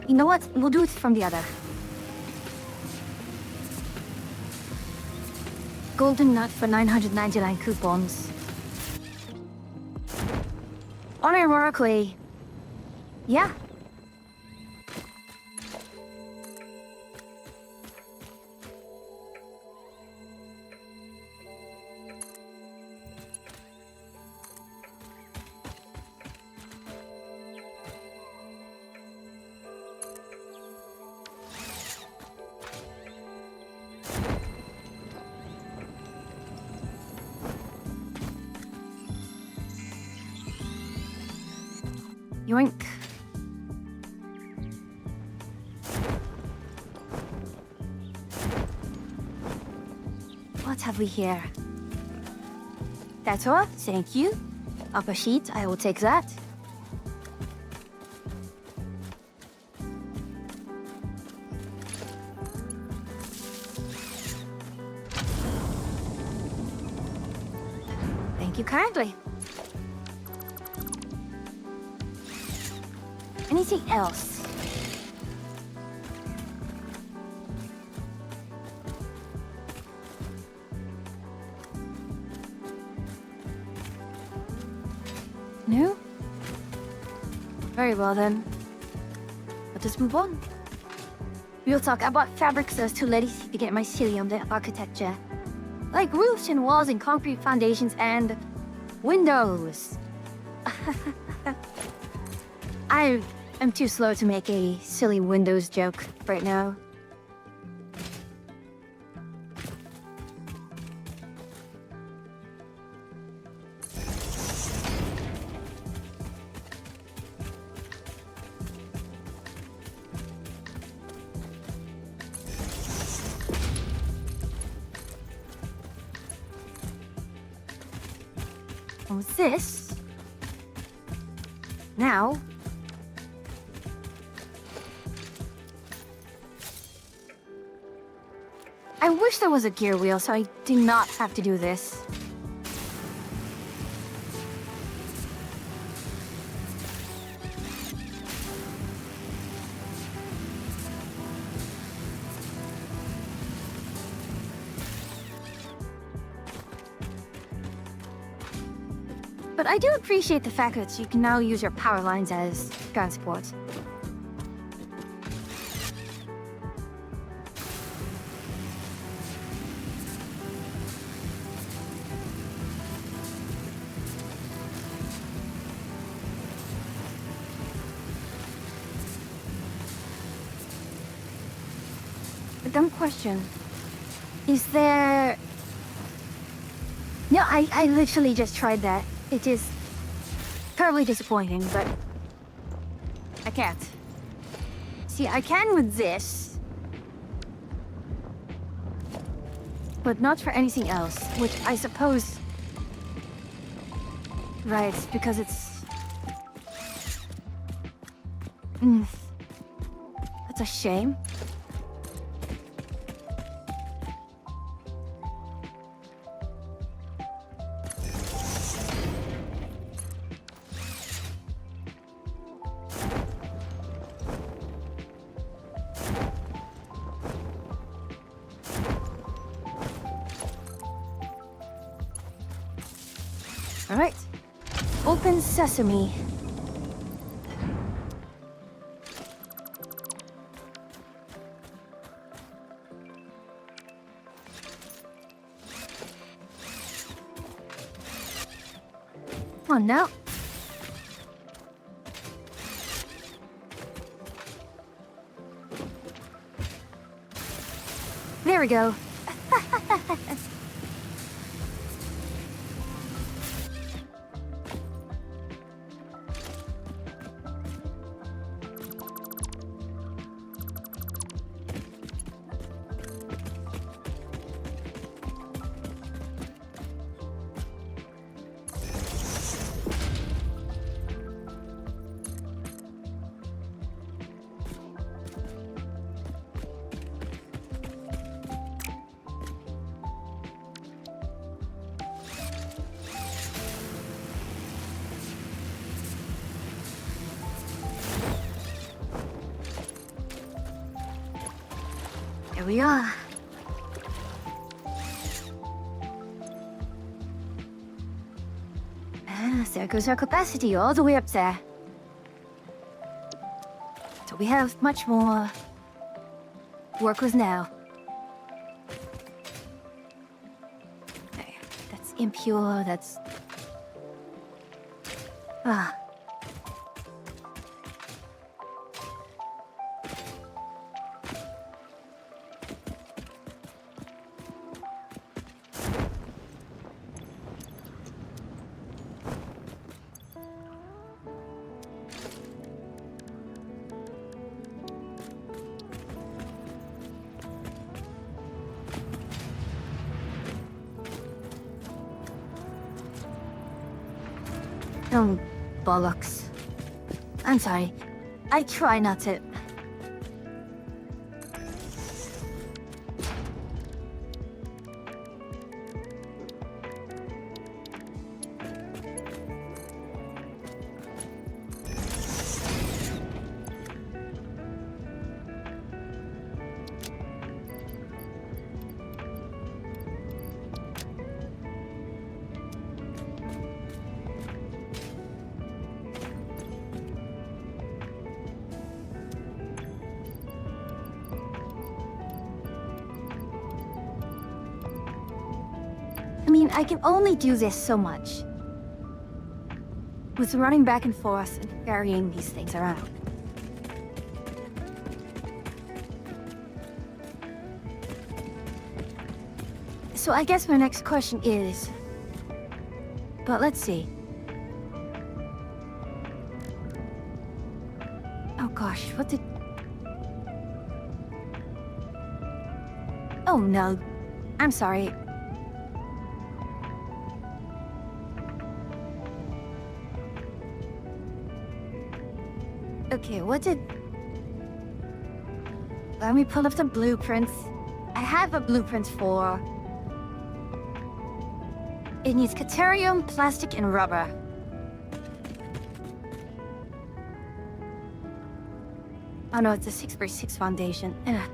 You know what? We'll do it from the other. Golden nut for 999 coupons. Unironically, yeah. Yoink. What have we here? That's all, thank you. Upper sheet, I will take that. Thank you kindly. Anything else? No? Very well then. Let us move on. Real talk, I bought fabric so as to let easy to get my silly on the architecture. Like roofs and walls and concrete foundations and windows. I'm too slow to make a silly windows joke right now. What's this? Now, I wish there was a gear wheel so I do not have to do this. But I do appreciate the fact that you can now use your power lines as transport. A dumb question. Is there... No, I literally just tried that. It is terribly disappointing, but I can't. See, I can with this, but not for anything else, which I suppose... Right, because it's... That's a shame. All right, open sesame. Come on now. There we go. Here we are. There goes our capacity all the way up there. So we have much more to work with now. Okay, that's impure, that's... Ah. Oh, bollocks. I'm sorry. I try not to. I mean, I can only do this so much. With running back and forth and carrying these things around. So I guess my next question is... But let's see. Oh gosh, what did... Oh no. I'm sorry. Okay, what did... Let me pull up the blueprints. I have a blueprint for... It needs Caterium, plastic, and rubber. Oh no, it's a 6x6 foundation. Ugh.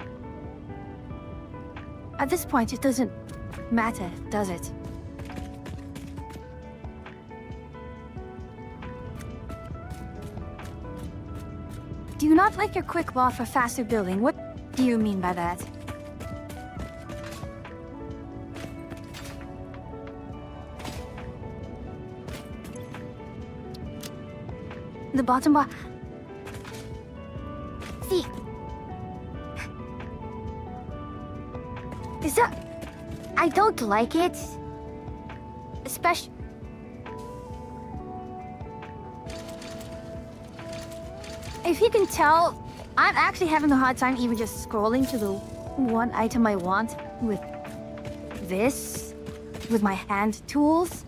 At this point, it doesn't matter, does it? Do you not like your quick ball for faster building? What do you mean by that? The bottom bar... See... Is that... I don't like it. Especially... If you can tell, I'm actually having a hard time even just scrolling to the one item I want with this, with my hand tools.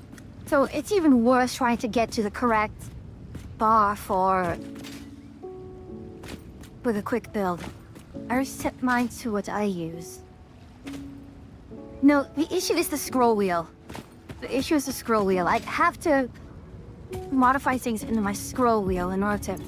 So it's even worse trying to get to the correct bar for with a quick build. I reset mine to what I use. No, the issue is the scroll wheel. The issue is the scroll wheel. I have to modify things into my scroll wheel in order to...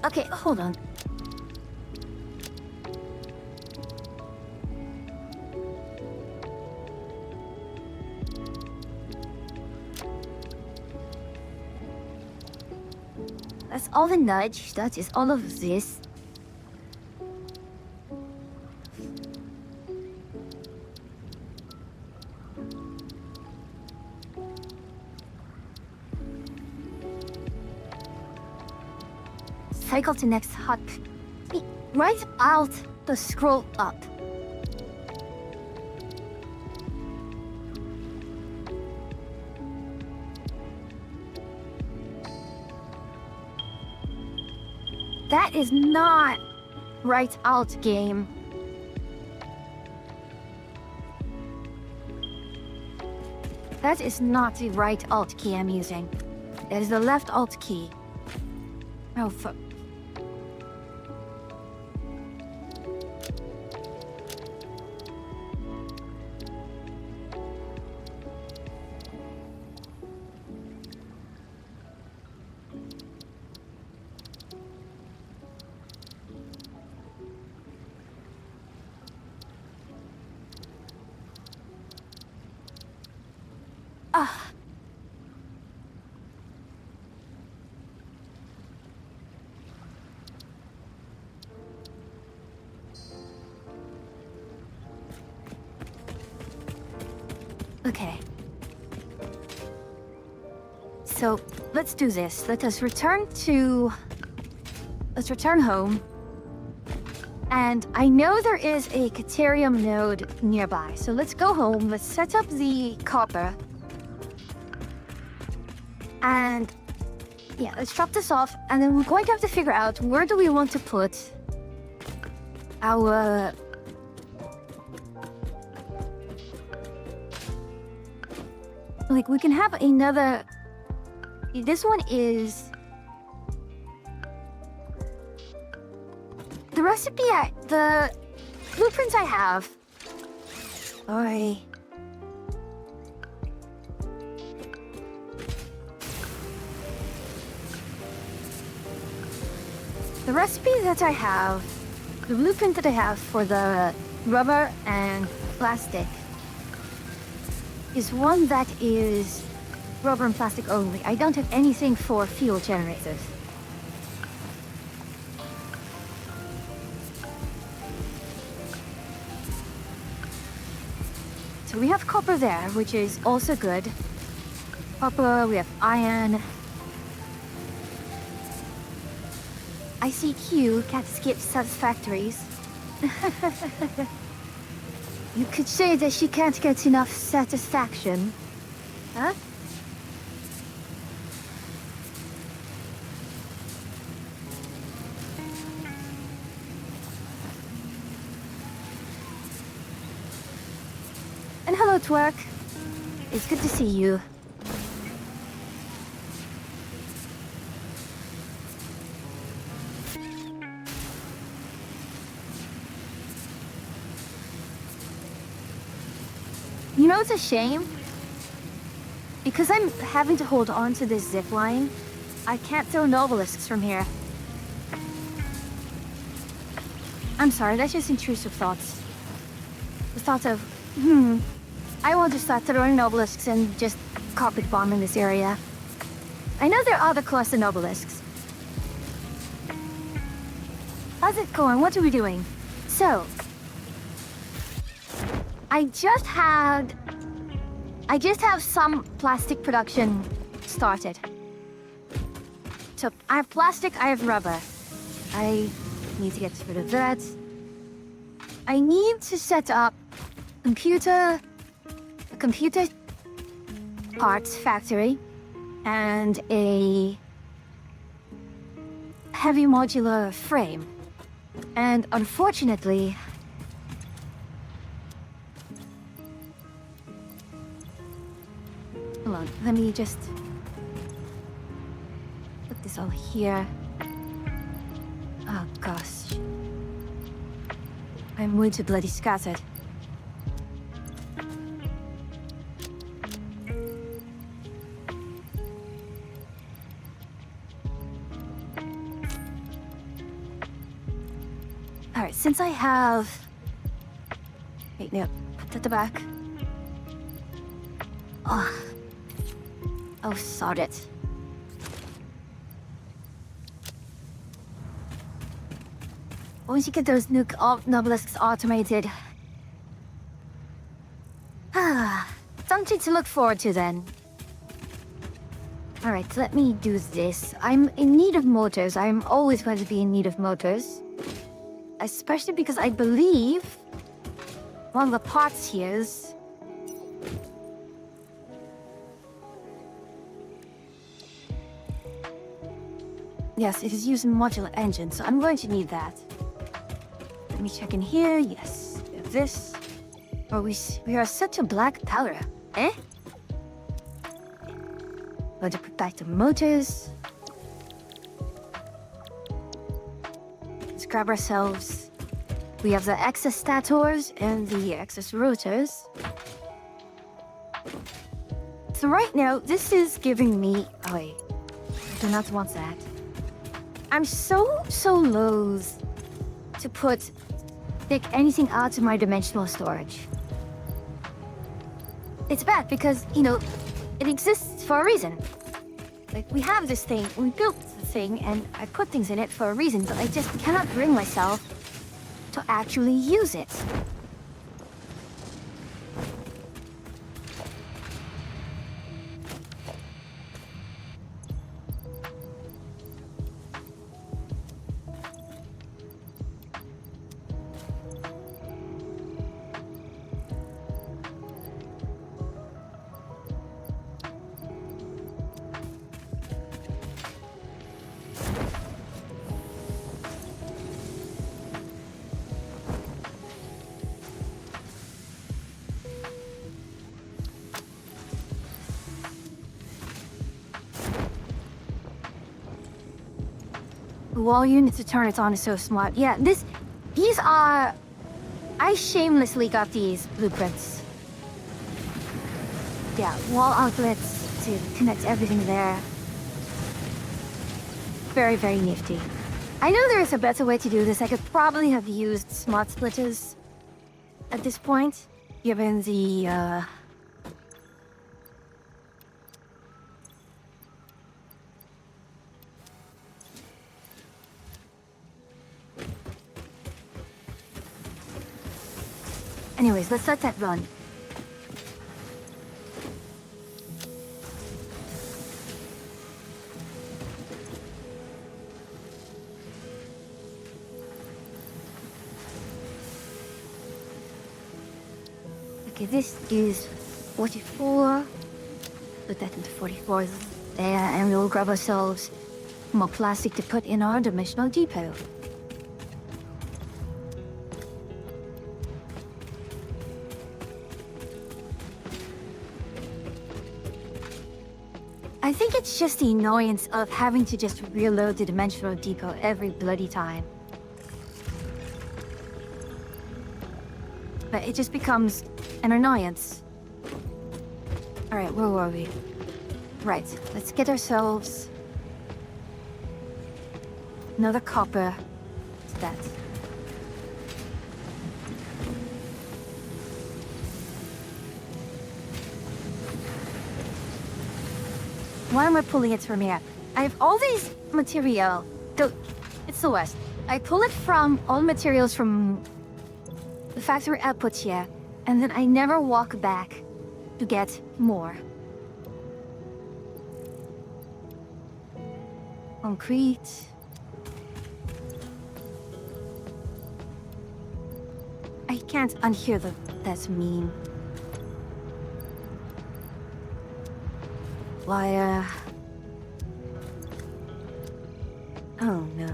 Okay, hold on. That's all the nudge, that is all of this. Cycle to next hut. Right out the scroll up. That is not right out, game. That is not the right alt key I'm using. That is the left alt key. Oh, fuck. Ah. Okay. So, let's do this. Let's return home. And I know there is a Caterium node nearby, so let's go home. Let's set up the copper. And yeah, let's drop this off, and then we're going to have to figure out where do we want to put our... Like, we can have another... This one is... The recipe, the blueprints I have... Sorry. The recipe that I have, the blueprint that I have for the rubber and plastic is one that is rubber and plastic only. I don't have anything for fuel generators. So we have copper there, which is also good. Copper, we have iron. ICQ can't skip satisfactories. You could say that she can't get enough satisfaction. Huh? And hello, Twerk. It's good to see you. You know, it's a shame. Because I'm having to hold on to this zip line, I can't throw Nobelisks from here. I'm sorry, that's just intrusive thoughts. The thought of, I will just start throwing Nobelisks and just carpet bomb in this area. I know there are other cluster Nobelisks. How's it going? What are we doing? So, I just have some plastic production started. So I have plastic, I have rubber. I need to get rid of that. I need to set up a computer parts factory and a heavy modular frame. And unfortunately, hold on, let me just put this all here. Oh gosh. I'm way too bloody scattered. Alright, since I have... Wait, no, put that at the back. Oh, sod it. Once you get those Nobelisks automated... something to look forward to then. Alright, let me do this. I'm in need of motors. I'm always going to be in need of motors. Especially because I believe one of the parts here is... Yes, it is using modular engine, so I'm going to need that. Let me check in here. Yes, we have this. Oh, we are set to black powder. Eh? Going to put back the motors. Let's grab ourselves. We have the excess stators and the excess rotors. So right now, this is giving me... Oh wait, I do not want that. I'm so loath to take anything out of my dimensional storage. It's bad because, you know, it exists for a reason. Like, we have this thing, we built the thing, and I put things in it for a reason, but I just cannot bring myself to actually use it. The wall unit to turn it on is so smart. Yeah, these are... I shamelessly got these blueprints. Yeah, wall outlets to connect everything there. Very, very nifty. I know there is a better way to do this. I could probably have used smart splitters at this point, given the, Anyways, let's let that run. Okay, this is 44. Put that into 44 there, and we'll grab ourselves more plastic to put in our dimensional depot. I think it's just the annoyance of having to just reload the dimensional depot every bloody time. But it just becomes an annoyance. Alright, where were we? Right, let's get ourselves another copper. What's that? Why am I pulling it from here? I have all these material. It's the West. I pull it from all materials from the factory output here, and then I never walk back to get more. Concrete. I can't unhear that's mean. Wire. Oh no.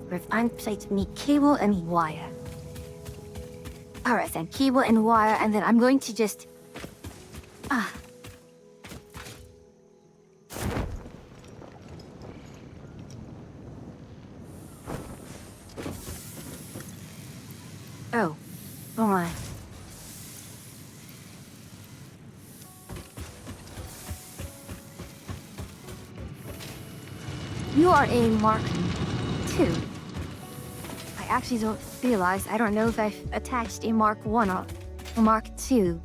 Refined plates need cable and wire. Alright then, cable and wire, and then I'm going to just... Oh, wrong line. You are a Mark II. I actually don't realize, I don't know if I've attached a Mark I or a Mark II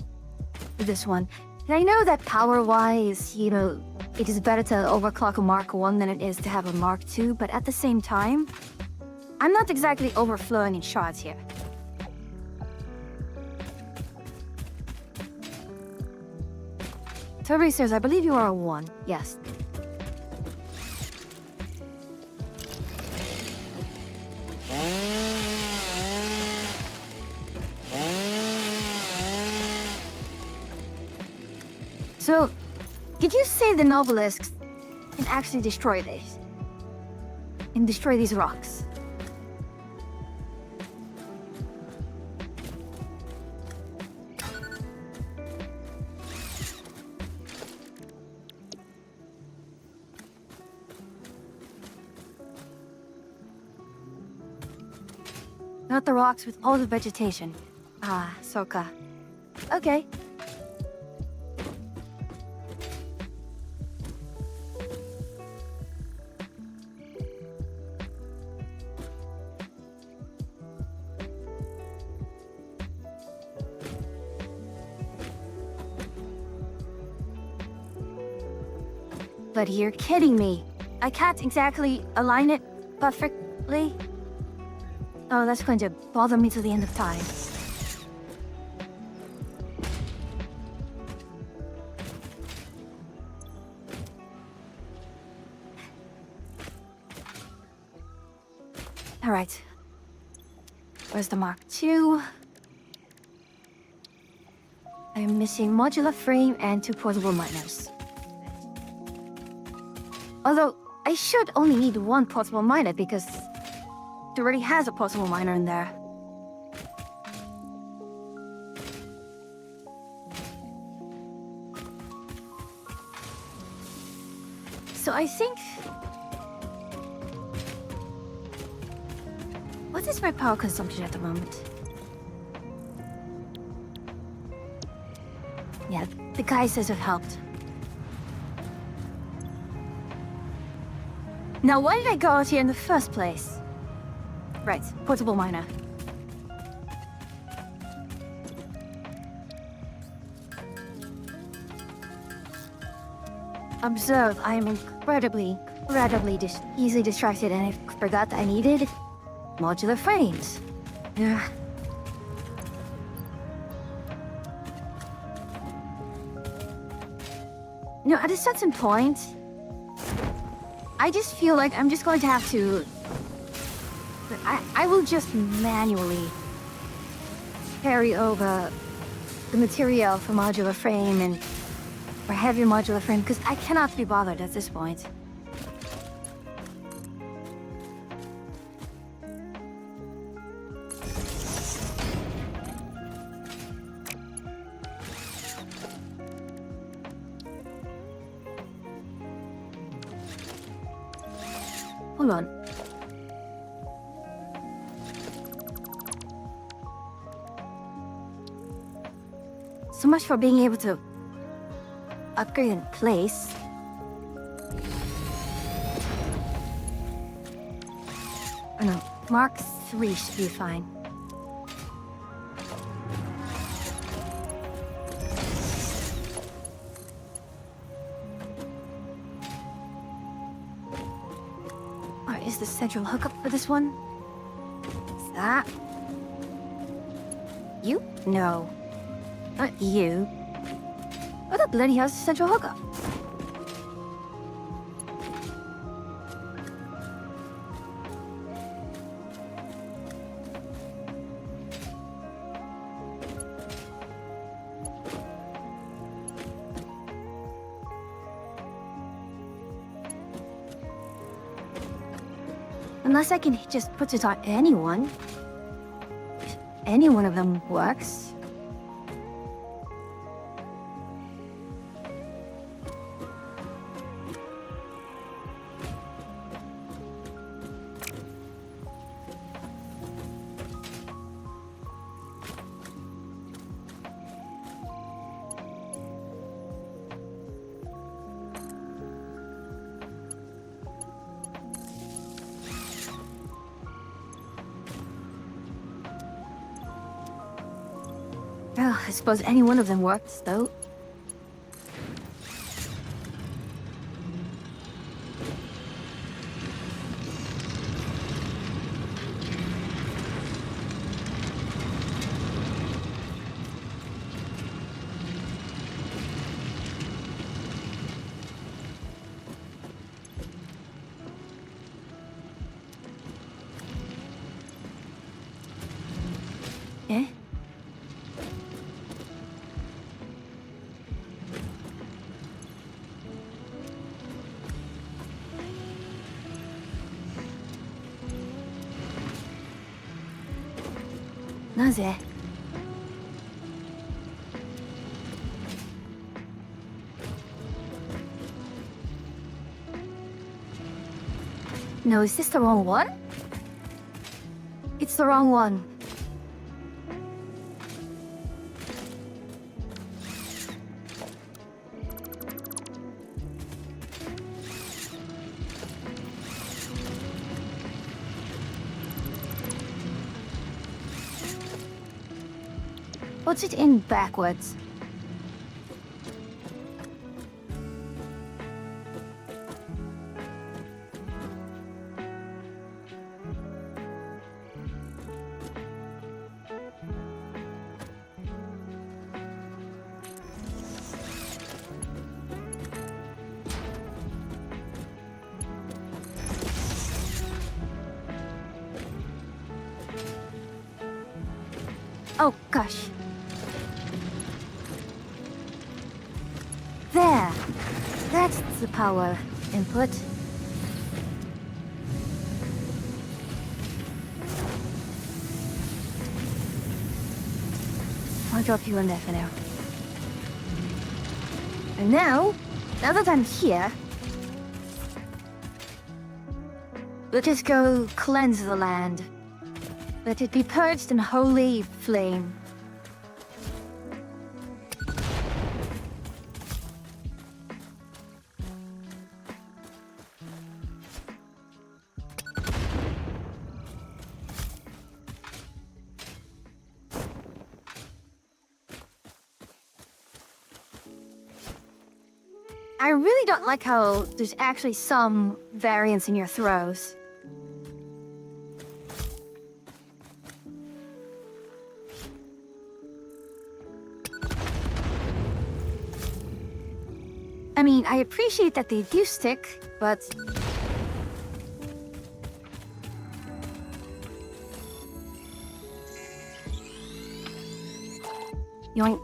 to this one. And I know that power-wise, you know, it is better to overclock a Mark I than it is to have a Mark II, but at the same time, I'm not exactly overflowing in shards here. Toby says, I believe you are a 1. Yes. So, did you say the Nobelisks can actually destroy these? And destroy these rocks? Not the rocks with all the vegetation. Ah, Soka. Okay. But you're kidding me. I can't exactly align it perfectly. Oh, that's going to bother me to the end of time. All right. Where's the Mark II? I'm missing modular frame and 2 portable miners. Although, I should only need one portable miner because it already has a portable miner in there. So I think... What is my power consumption at the moment? Yeah, the guy says it helped. Now, why did I go out here in the first place? Right, portable miner. Observe, I am incredibly easily distracted, and I forgot that I needed modular frames. Yeah. No, at a certain point, I just feel like I'm just going to have to... I will just manually carry over the material for modular frame and for heavy modular frame, because I cannot be bothered at this point. Hold on. So much for being able to upgrade in place. Oh no, Mark 3 should be fine. Alright, is the central hookup for this one? Is that? You? No. Not you. What the bloody hell's the central hookup? Unless I can just put it on anyone. If any one of them works. Well, I suppose any one of them works, though. Eh? 나제? No, is this the wrong one? It's the wrong one. Puts it in backwards. Oh, gosh. There. That's the power input. I'll drop you in there for now. And now that I'm here, let us go cleanse the land. Let it be purged in holy flame. I really don't like how there's actually some variance in your throws. I mean, I appreciate that they do stick, but... Yoink.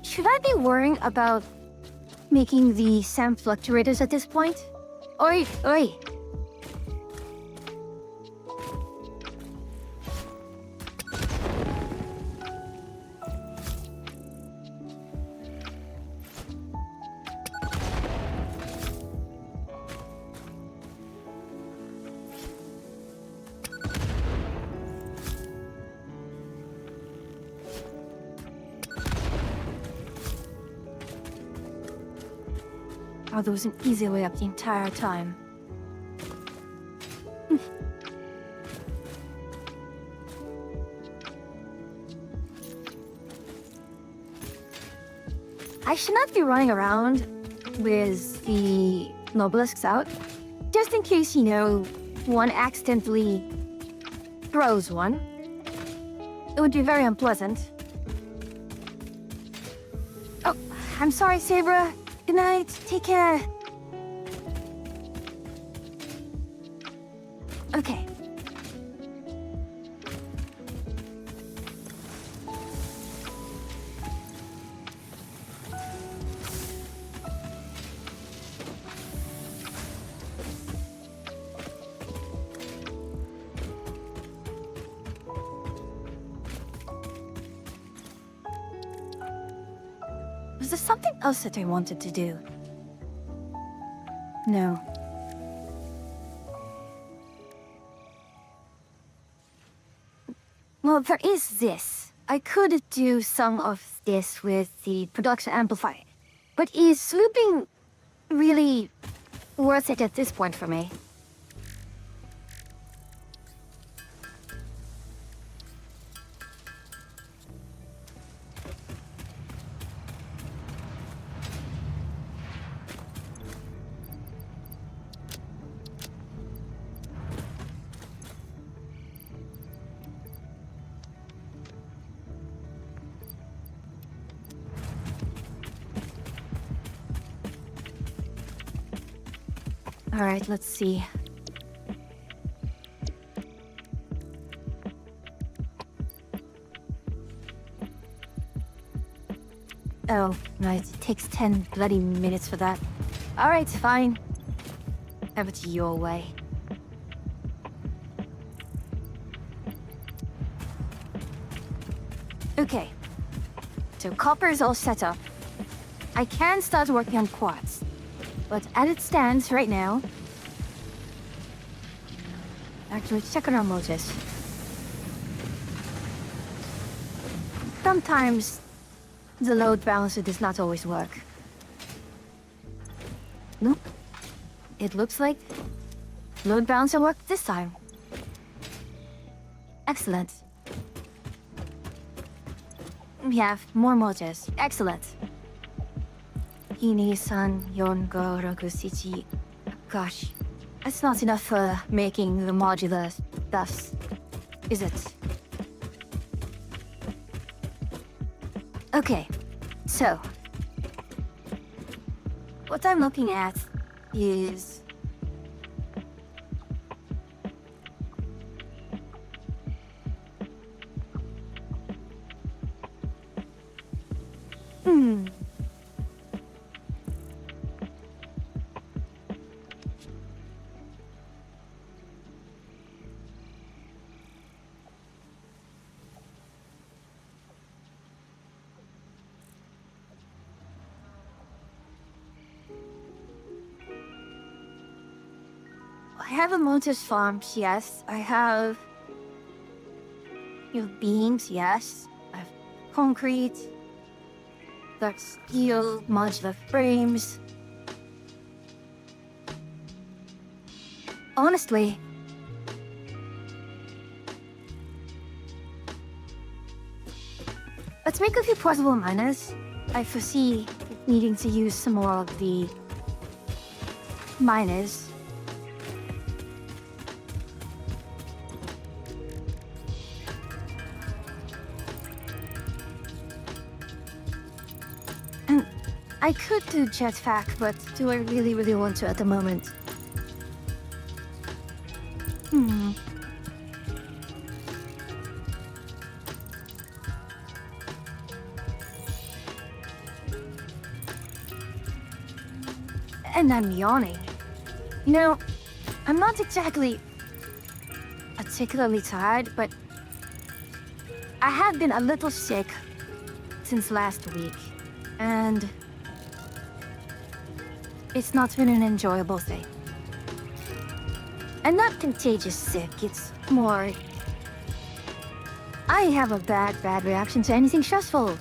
Should I be worrying about making the SAM fluctuators at this point? Oi, oi! Oh, there was an easy way up the entire time. I should not be running around with the Nobelisks out, just in case, you know, one accidentally throws one. It would be very unpleasant. Oh, I'm sorry, Sabra. Good night. Take care. Okay. Was there something else that I wanted to do? No. Well, there is this. I could do some of this with the production amplifier. But is looping really worth it at this point for me? All right, let's see. Oh, right, it takes 10 bloody minutes for that. All right, fine. Have it your way. Okay. So copper is all set up. I can start working on quartz. But as it stands right now... Actually, check on our motors. Sometimes the load balancer does not always work. Nope. It looks like load balancer worked this time. Excellent. We have more motors. Excellent. Ini-san, Yongo, Rokusichi. Gosh, that's not enough for making the modular stuffs, is it? Okay, so what I'm looking at is I have a Montes Farms, yes. I have... beams, yes. I have concrete. Dark steel, modular frames. Honestly... let's make a few portable miners. I foresee needing to use some more of the miners. And I could do jetpack, but do I really want to at the moment? And I'm yawning. You know, I'm not exactly particularly tired, but I have been a little sick since last week, and it's not been an enjoyable thing. I'm not contagious sick, it's more... I have a bad reaction to anything stressful.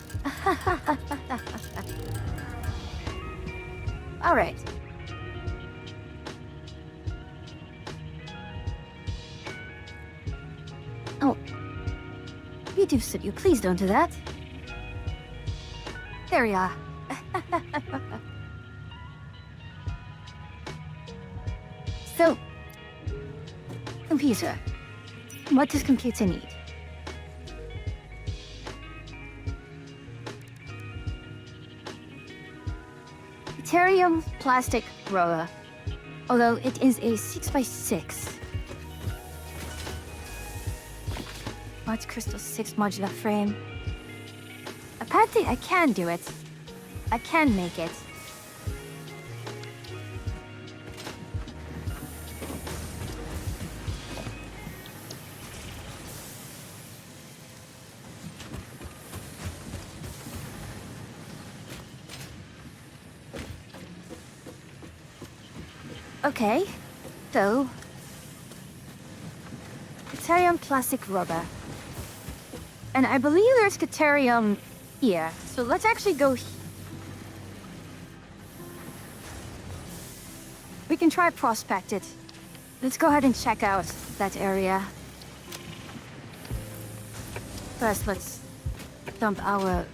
Alright. Oh. You please don't do that. There we are. So, computer. What does computer need? Deuterium plastic roller, although it is a 6x6. Quartz crystal 6 modular frame. Apparently I can do it. I can make it. Okay, so... Deuterium plastic rubber. And I believe there's Deuterium here, so let's actually go we can try prospect it. Let's go ahead and check out that area. First, let's dump our...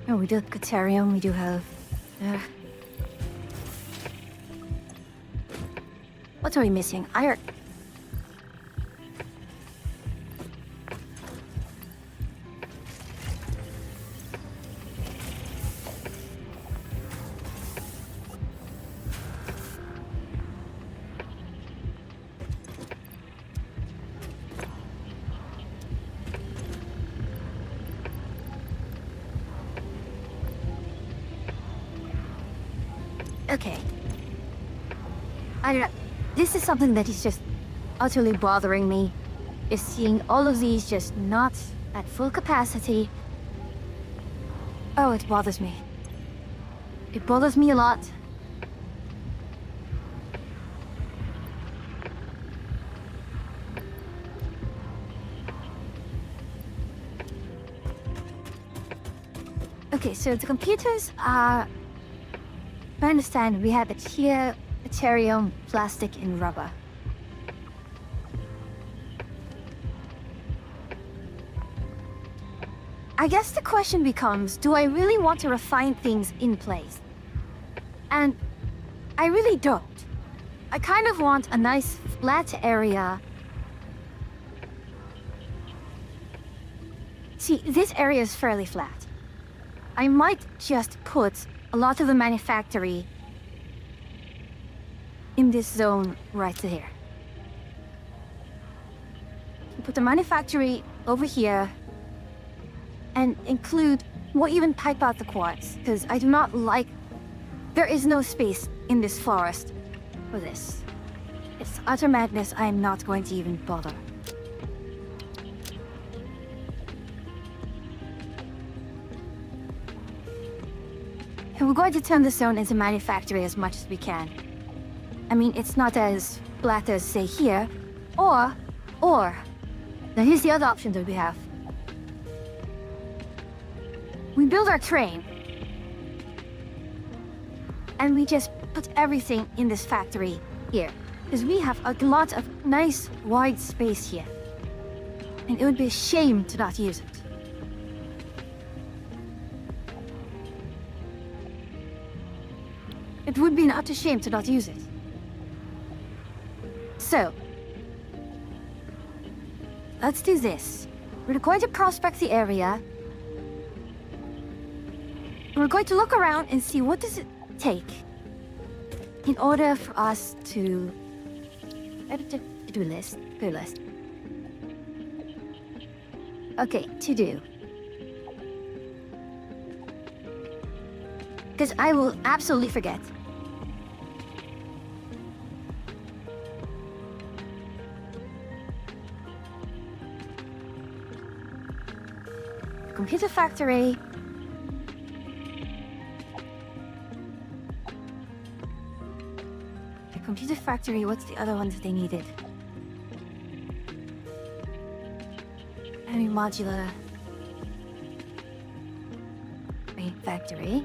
Oh, we do have Deuterium, we do have... What are we missing? Iron. Okay. I don't know. This is something that is just utterly bothering me. Is seeing all of these just not at full capacity. Oh, it bothers me. It bothers me a lot. Okay, so the computers are... I understand we have it here, Deuterium, plastic, and rubber. I guess the question becomes, do I really want to refine things in place? And I really don't. I kind of want a nice flat area. See, this area is fairly flat. I might just put a lot of the manufactory in this zone right here. Put the manufactory over here and include, or even pipe out the quartz, because I do not like... There is no space in this forest for this. It's utter madness. I am not going to even bother. And we're going to turn the zone into manufacturing as much as we can. I mean, it's not as flat as, say, here. Or... Now here's the other option that we have. We build our train. And we just put everything in this factory here. Because we have a lot of nice, wide space here. And it would be a shame to not use it. It would be an utter shame to not use it. So, let's do this. We're going to prospect the area. We're going to look around and see what does it take in order for us to do list. Go list. Okay, to do. Because I will absolutely forget. Computer factory. The computer factory, what's the other one that they needed? Any modular main factory.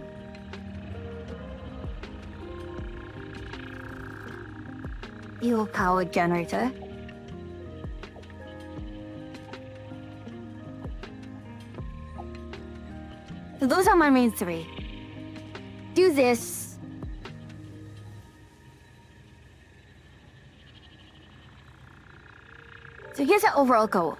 Fuel powered generator. So those are my main three. Do this. So here's our overall goal.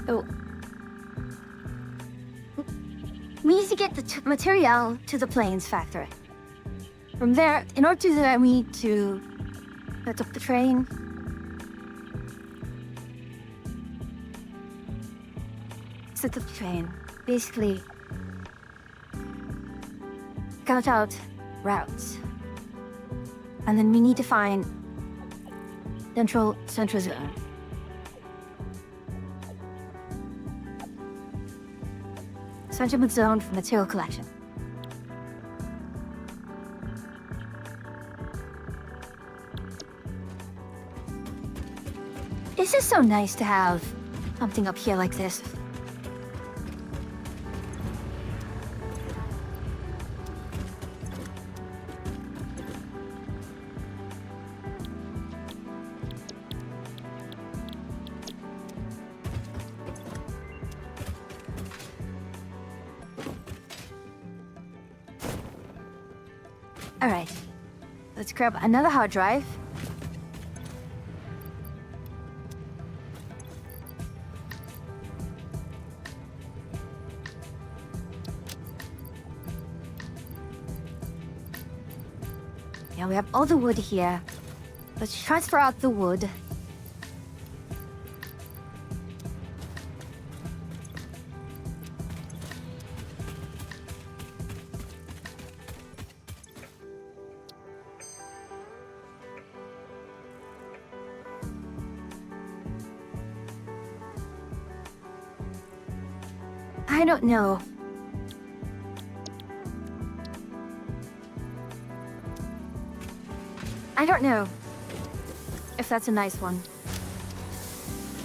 So, we need to get the material to the planes factory. From there, in order to do that, we need to set up the train. Set up the train. Basically, count out routes. And then we need to find central zone. Central zone for material collection. It's just so nice to have something up here like this. All right, let's grab another hard drive. Yeah, we have all the wood here. Let's transfer out the wood. I don't know. I don't know if that's a nice one.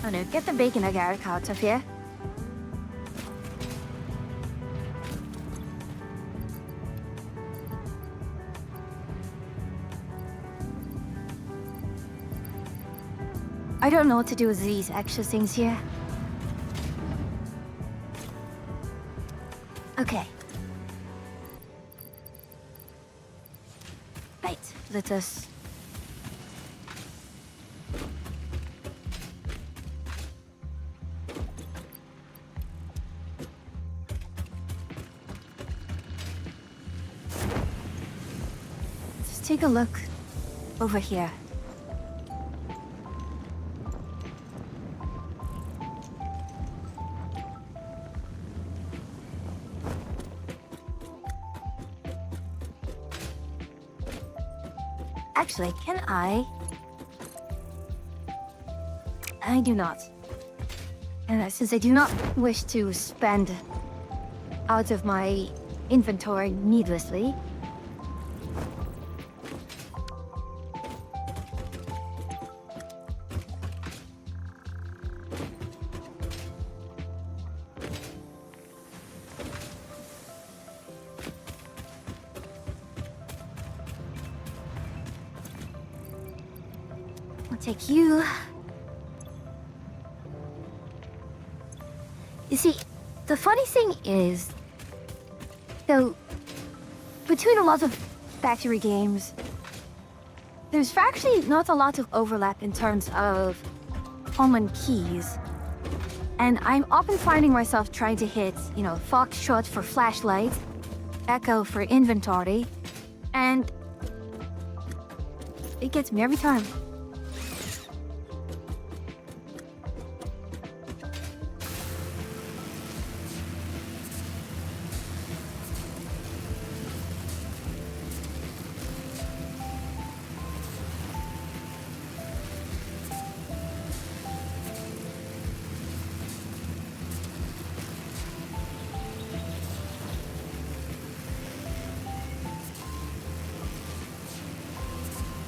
Oh no, get the bacon agar out of here. I don't know what to do with these extra things here. Okay. Right, let us... Let's take a look over here. Actually, can I? I do not. And since I do not wish to spend out of my inventory needlessly, I'll take you. You see, the funny thing is, though, between a lot of factory games, there's actually not a lot of overlap in terms of common keys. And I'm often finding myself trying to hit, Foxtrot for flashlight, Echo for inventory, and it gets me every time.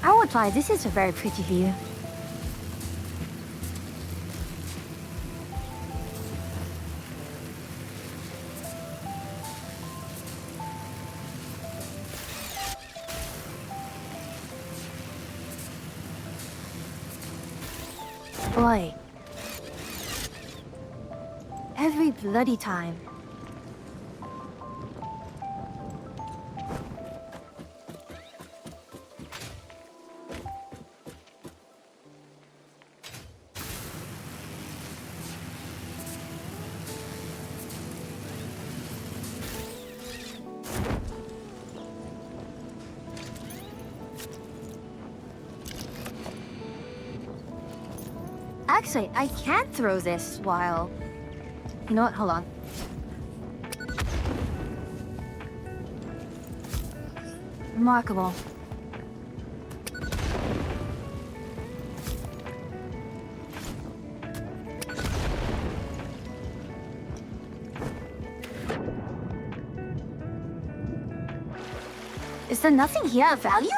I won't lie, this is a very pretty view. Boy. Every bloody time. Actually, I can't throw this while... You know what? Hold on. Remarkable. Is there nothing here of value?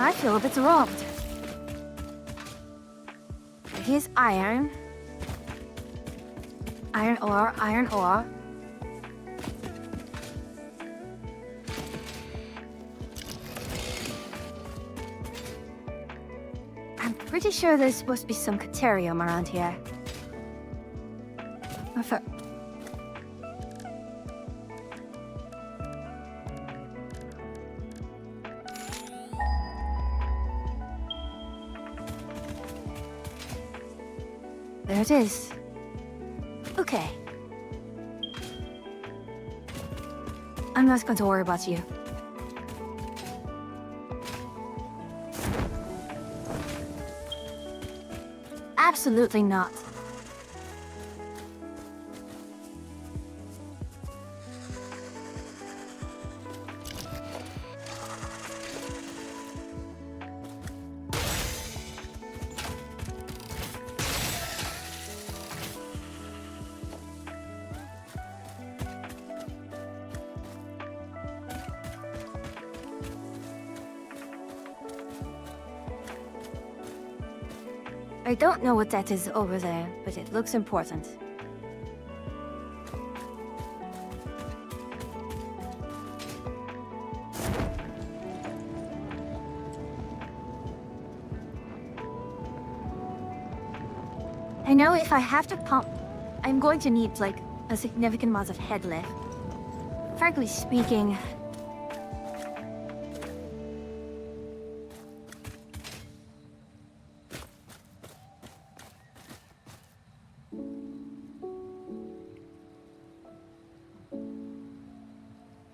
I feel a bit robbed. Here's iron. Iron ore, iron ore. I'm pretty sure there's supposed to be some Caterium around here. There it is. Okay. I'm not going to worry about you. Absolutely not. I don't know what that is over there, but it looks important. I know if I have to pump, I'm going to need, like, a significant amount of head lift. Frankly speaking,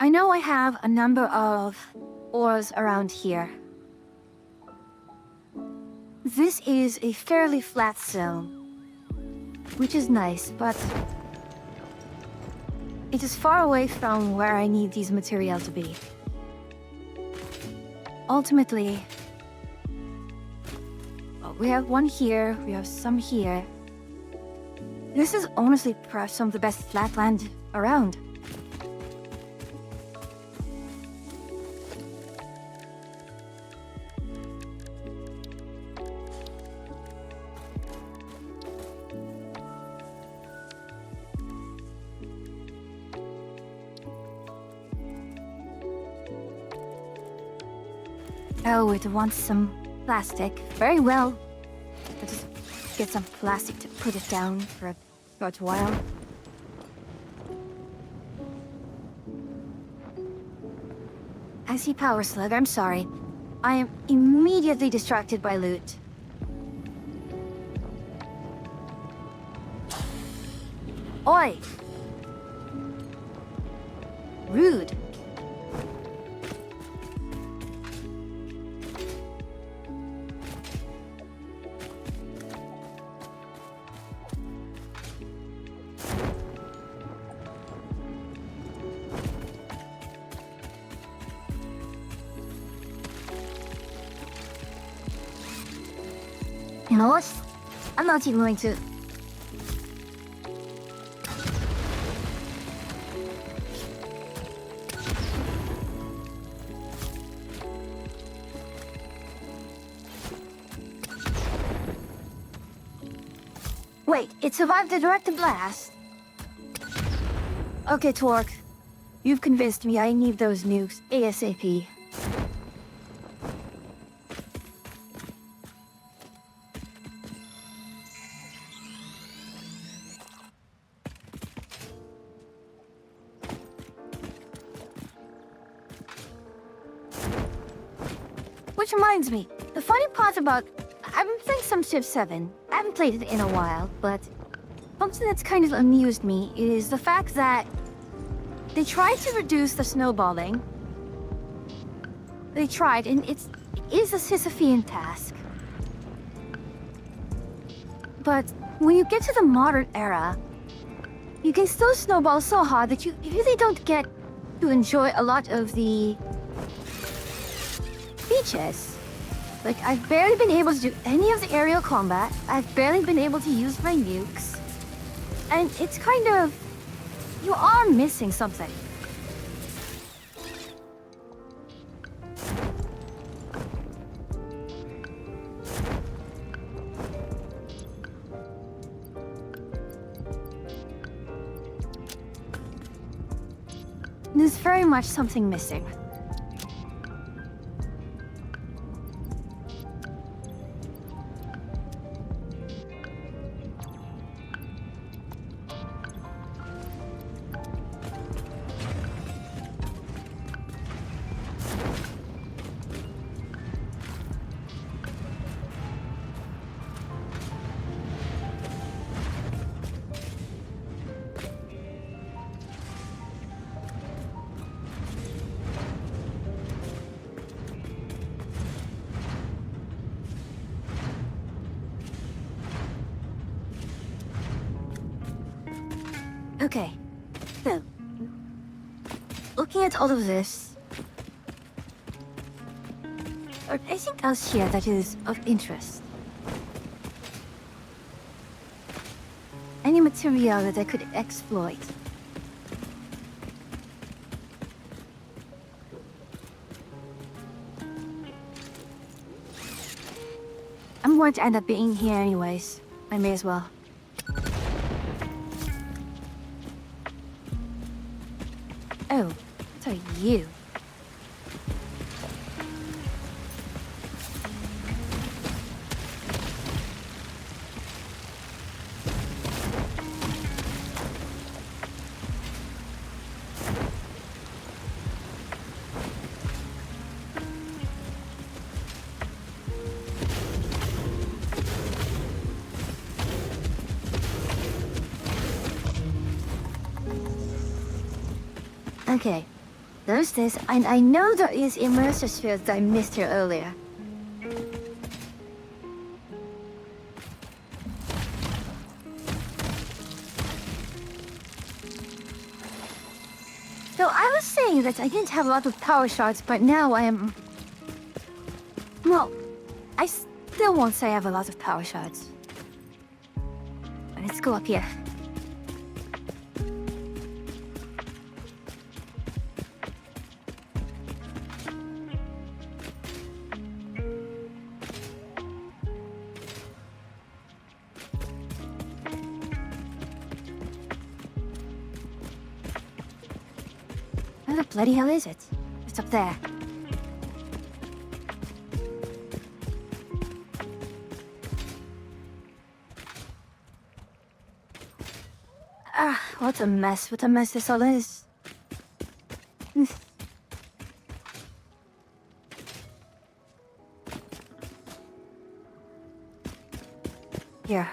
I know I have a number of ores around here. This is a fairly flat zone, which is nice, but it is far away from where I need these materials to be. Ultimately, we have one here, we have some here. This is honestly perhaps some of the best flatland around. Oh, it wants some plastic. Very well. I'll just get some plastic to put it down for a short while. I see Power Slug, I'm sorry. I am immediately distracted by loot. Oi! Rude. You know what? I'm not even going to. Wait, it survived the direct blast? Okay, Torque. You've convinced me I need those nukes ASAP. Which reminds me, the funny part about... I've been playing some Civ 7. I haven't played it in a while, but something that's kind of amused me is the fact that they tried to reduce the snowballing. They tried, and it is a Sisyphean task. But when you get to the modern era, you can still snowball so hard that you really don't get to enjoy a lot of the beaches. Like, I've barely been able to do any of the aerial combat. I've barely been able to use my nukes. And it's kind of... you are missing something. There's very much something missing. Okay, so, looking at all of this, or anything else here that is of interest? Any material that I could exploit? I'm going to end up being here anyways. I may as well. Oh, what are you? Okay, There's this, and I know there is immersive spheres that I missed here earlier. So I was saying that I didn't have a lot of power shards, but now I am... Well, I still won't say I have a lot of power shards. Let's go up here. Where the bloody hell is it? It's up there. Ah, what a mess this all is. Here.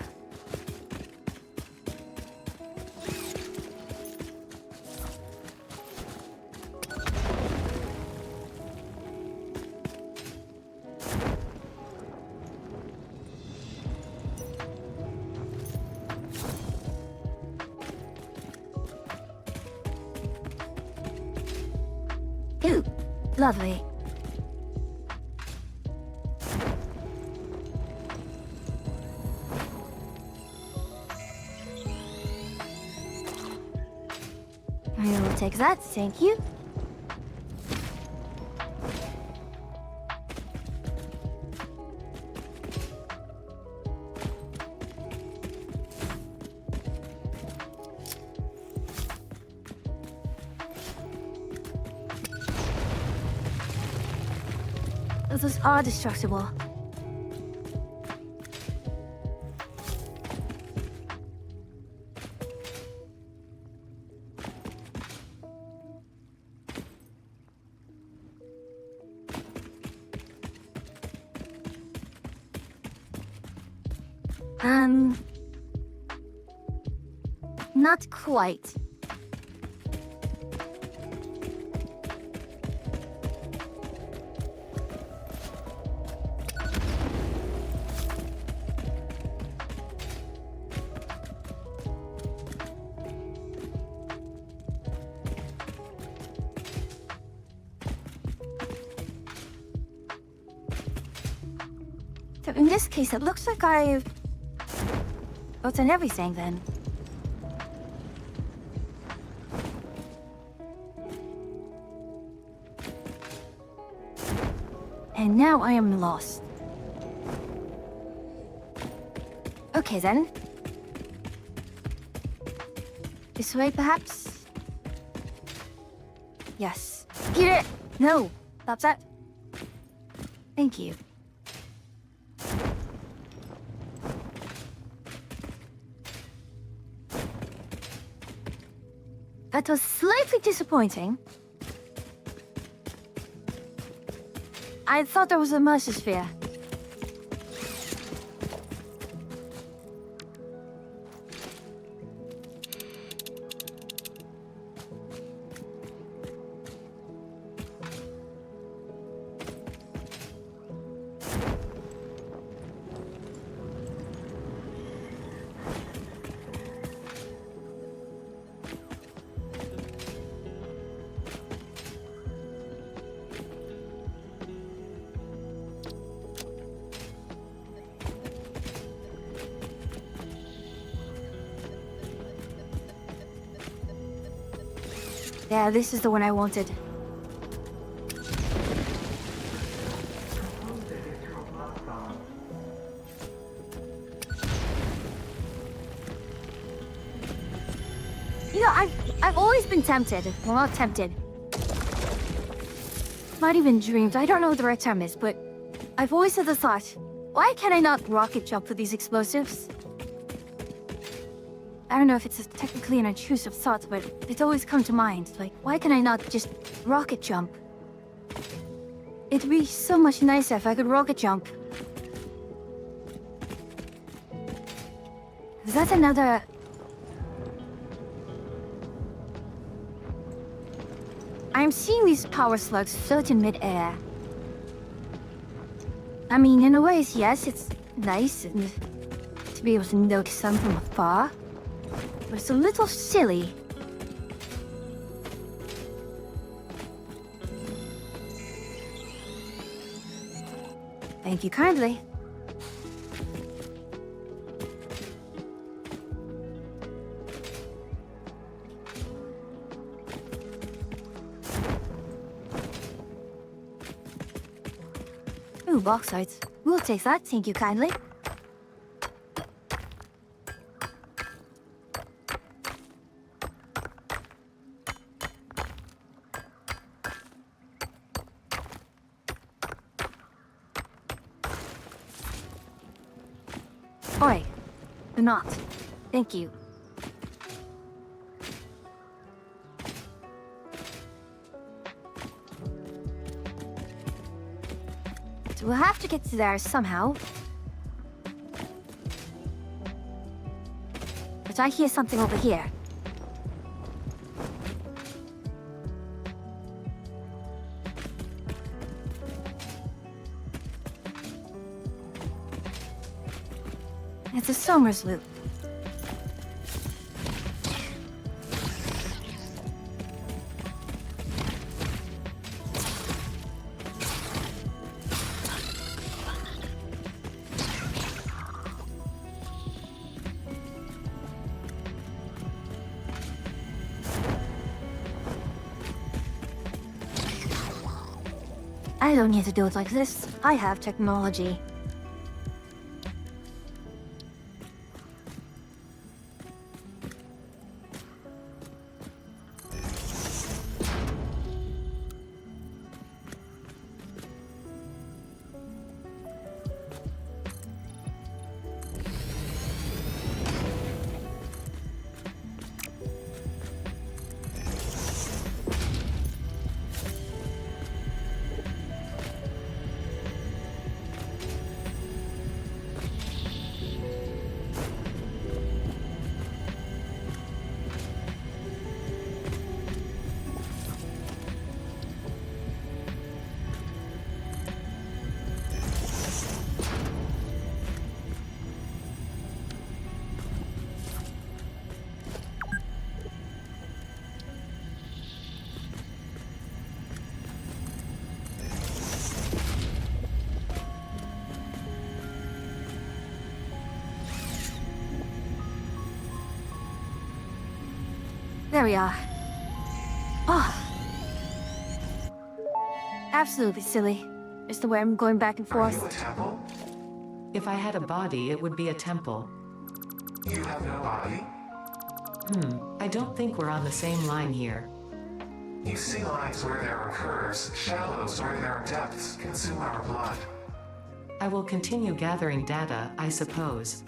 Ooh, lovely. I will take that, thank you. Those are destructible. Not quite. So in this case, it looks like I've gotten everything then. And now I am lost. Okay then. This way perhaps? Yes. Get it! No! Stop that. Thank you. That was slightly disappointing. I thought there was a immersive sphere. Yeah, this is the one I wanted. You know, I've always been tempted. Well, not tempted. Not even dreamed. I don't know what the right term is, but I've always had the thought, why can I not rocket jump for these explosives? I don't know if it's technically an intrusive thought, but it's always come to mind. Like, why can I not just rocket jump? It'd be so much nicer if I could rocket jump. Is that another... I'm seeing these power slugs float in midair. I mean, in a way, yes, it's nice and to be able to notice them from afar. But it's a little silly. Thank you kindly. Ooh, bauxite. We'll take that, thank you kindly. Oi, the knot. Thank you. So we'll have to get to there somehow. But I hear something over here. It's a Somers loop. I don't need to do it like this. I have technology. There we are. Oh. Absolutely silly. Just the way I'm going back and Are you forth. a temple? If I had a body, it would be a temple. You have no body? I don't think we're on the same line here. You see lines where there are curves, shallows where there are depths consume our blood. I will continue gathering data, I suppose.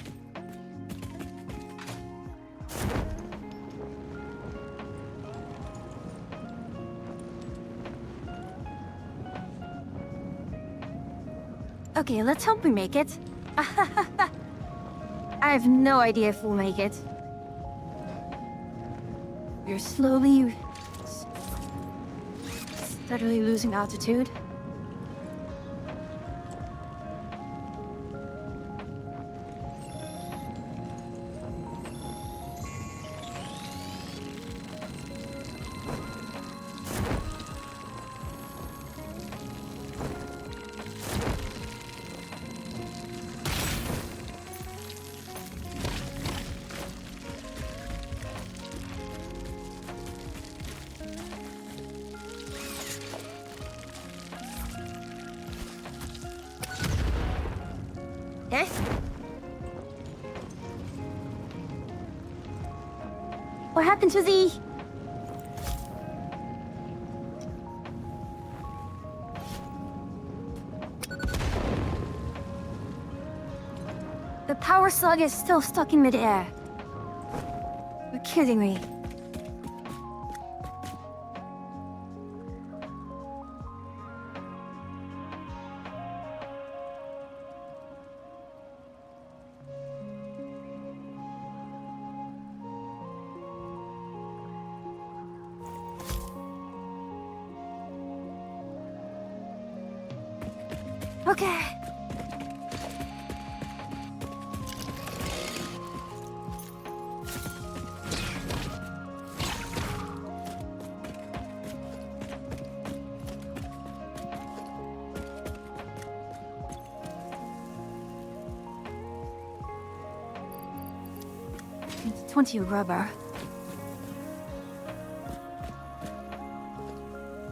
Okay, let's hope we make it. I have no idea if we'll make it. We're slowly, steadily losing altitude. Eh? What happened to the... The power slug is still stuck in midair. You're kidding me. Okay. It's 20 rubber.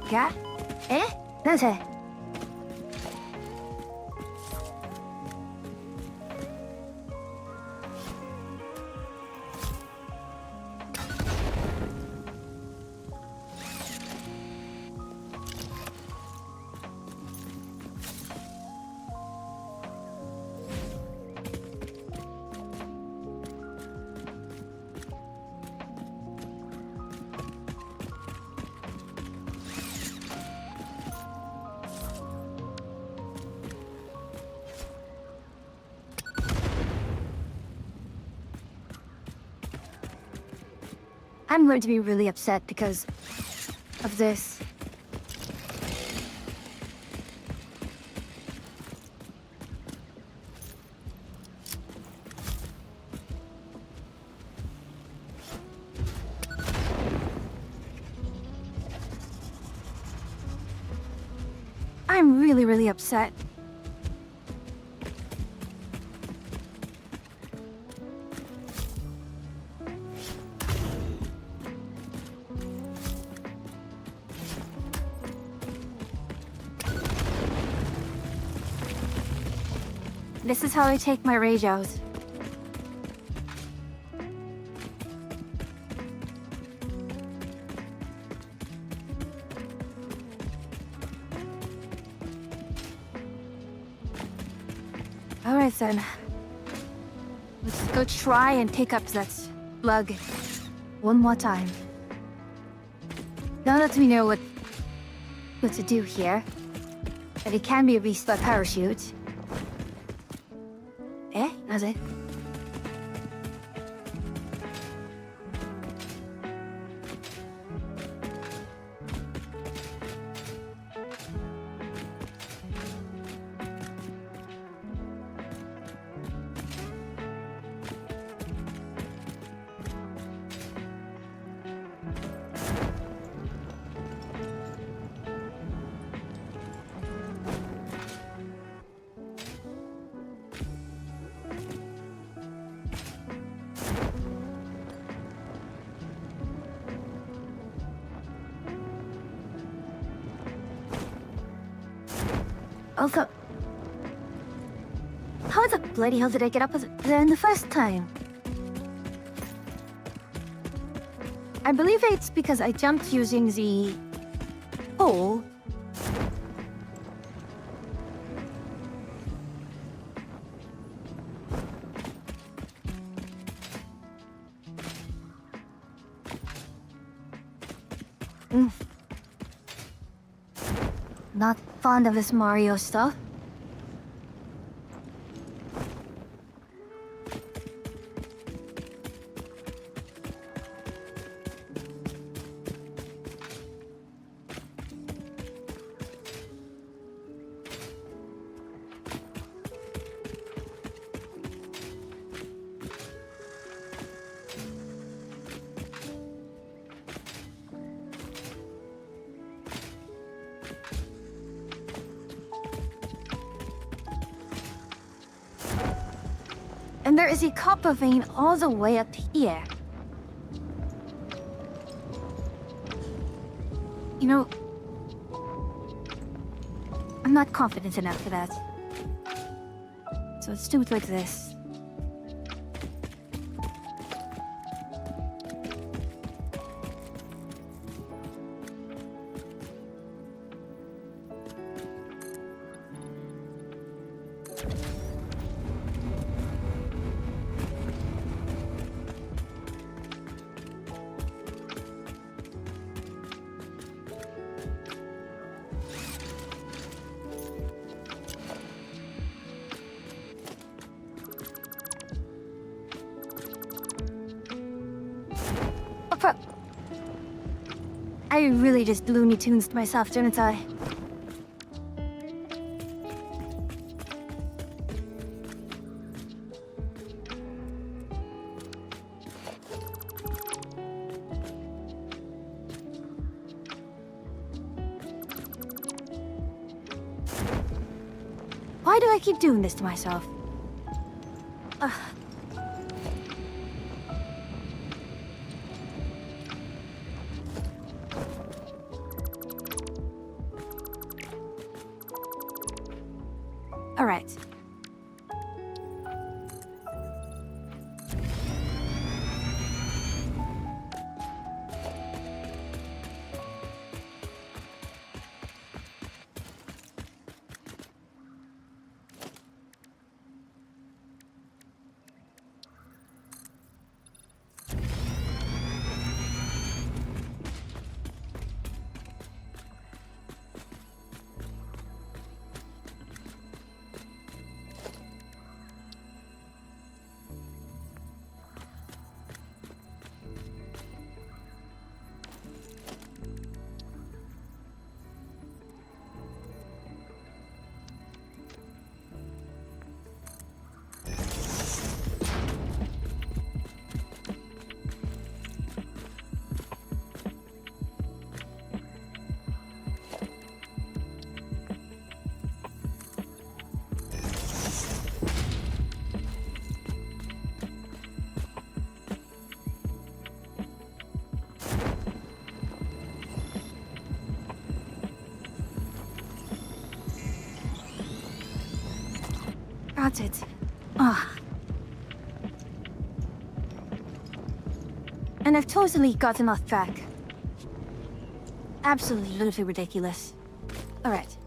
Yeah? Eh? That's it. I'm going to be really upset because of this. I'm really, really upset. This is how I take my rage out. Alright then. Let's go try and pick up that slug one more time. Now that we know what to do here, and it can be reached by parachute. Eh? That's it. Also, how the bloody hell did I get up there in the first time? I believe it's because I jumped using the pole. Not fond of this Mario stuff. And there is a copper vein all the way up here. You know, I'm not confident enough for that. So let's do it like this. I really just Looney Tunes myself, didn't I? Why do I keep doing this to myself? Ugh. All right. Got it. Ah. And I've totally gotten off track. Absolutely ridiculous. Alright.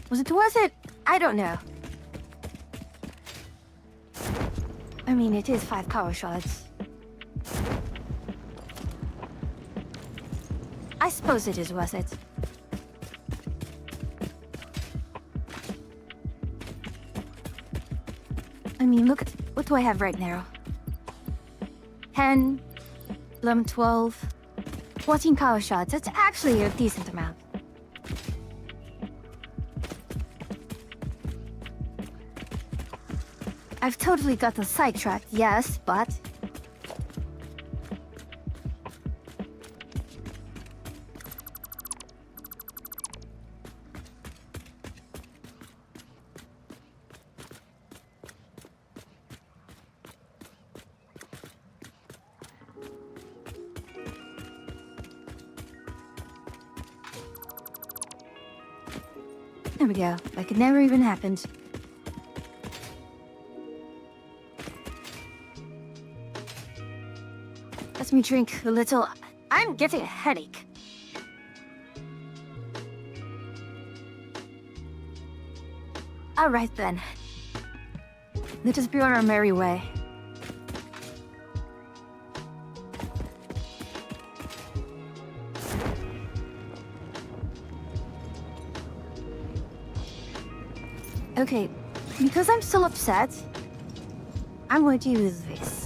Was it worth it? I don't know. I mean, it is 5 power shots. I suppose it is worth it. I mean, look at what do I have right now? 10, 11, 12, 14 power shots. That's actually a decent amount. I've totally gotten sidetracked, yes, but... There we go. Like it never even happened. Let me drink a little. I'm getting a headache. All right then. Let us be on our merry way. Okay, because I'm still upset, I'm going to use this.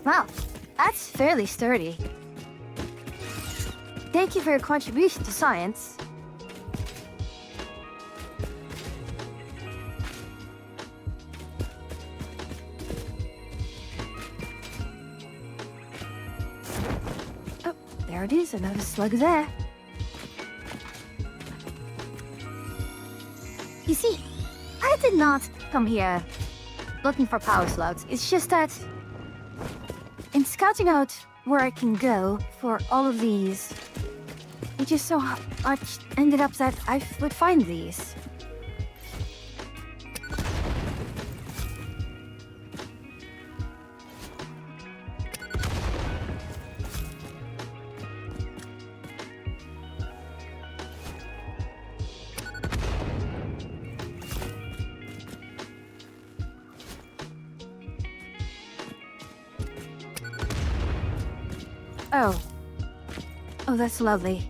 Wow, that's fairly sturdy. Thank you for your contribution to science. Oh, there it is, another slug there. You see, I did not come here looking for power slugs. It's just that in scouting out where I can go for all of these, it just so much ended up that I would find these. Oh. Oh, that's lovely.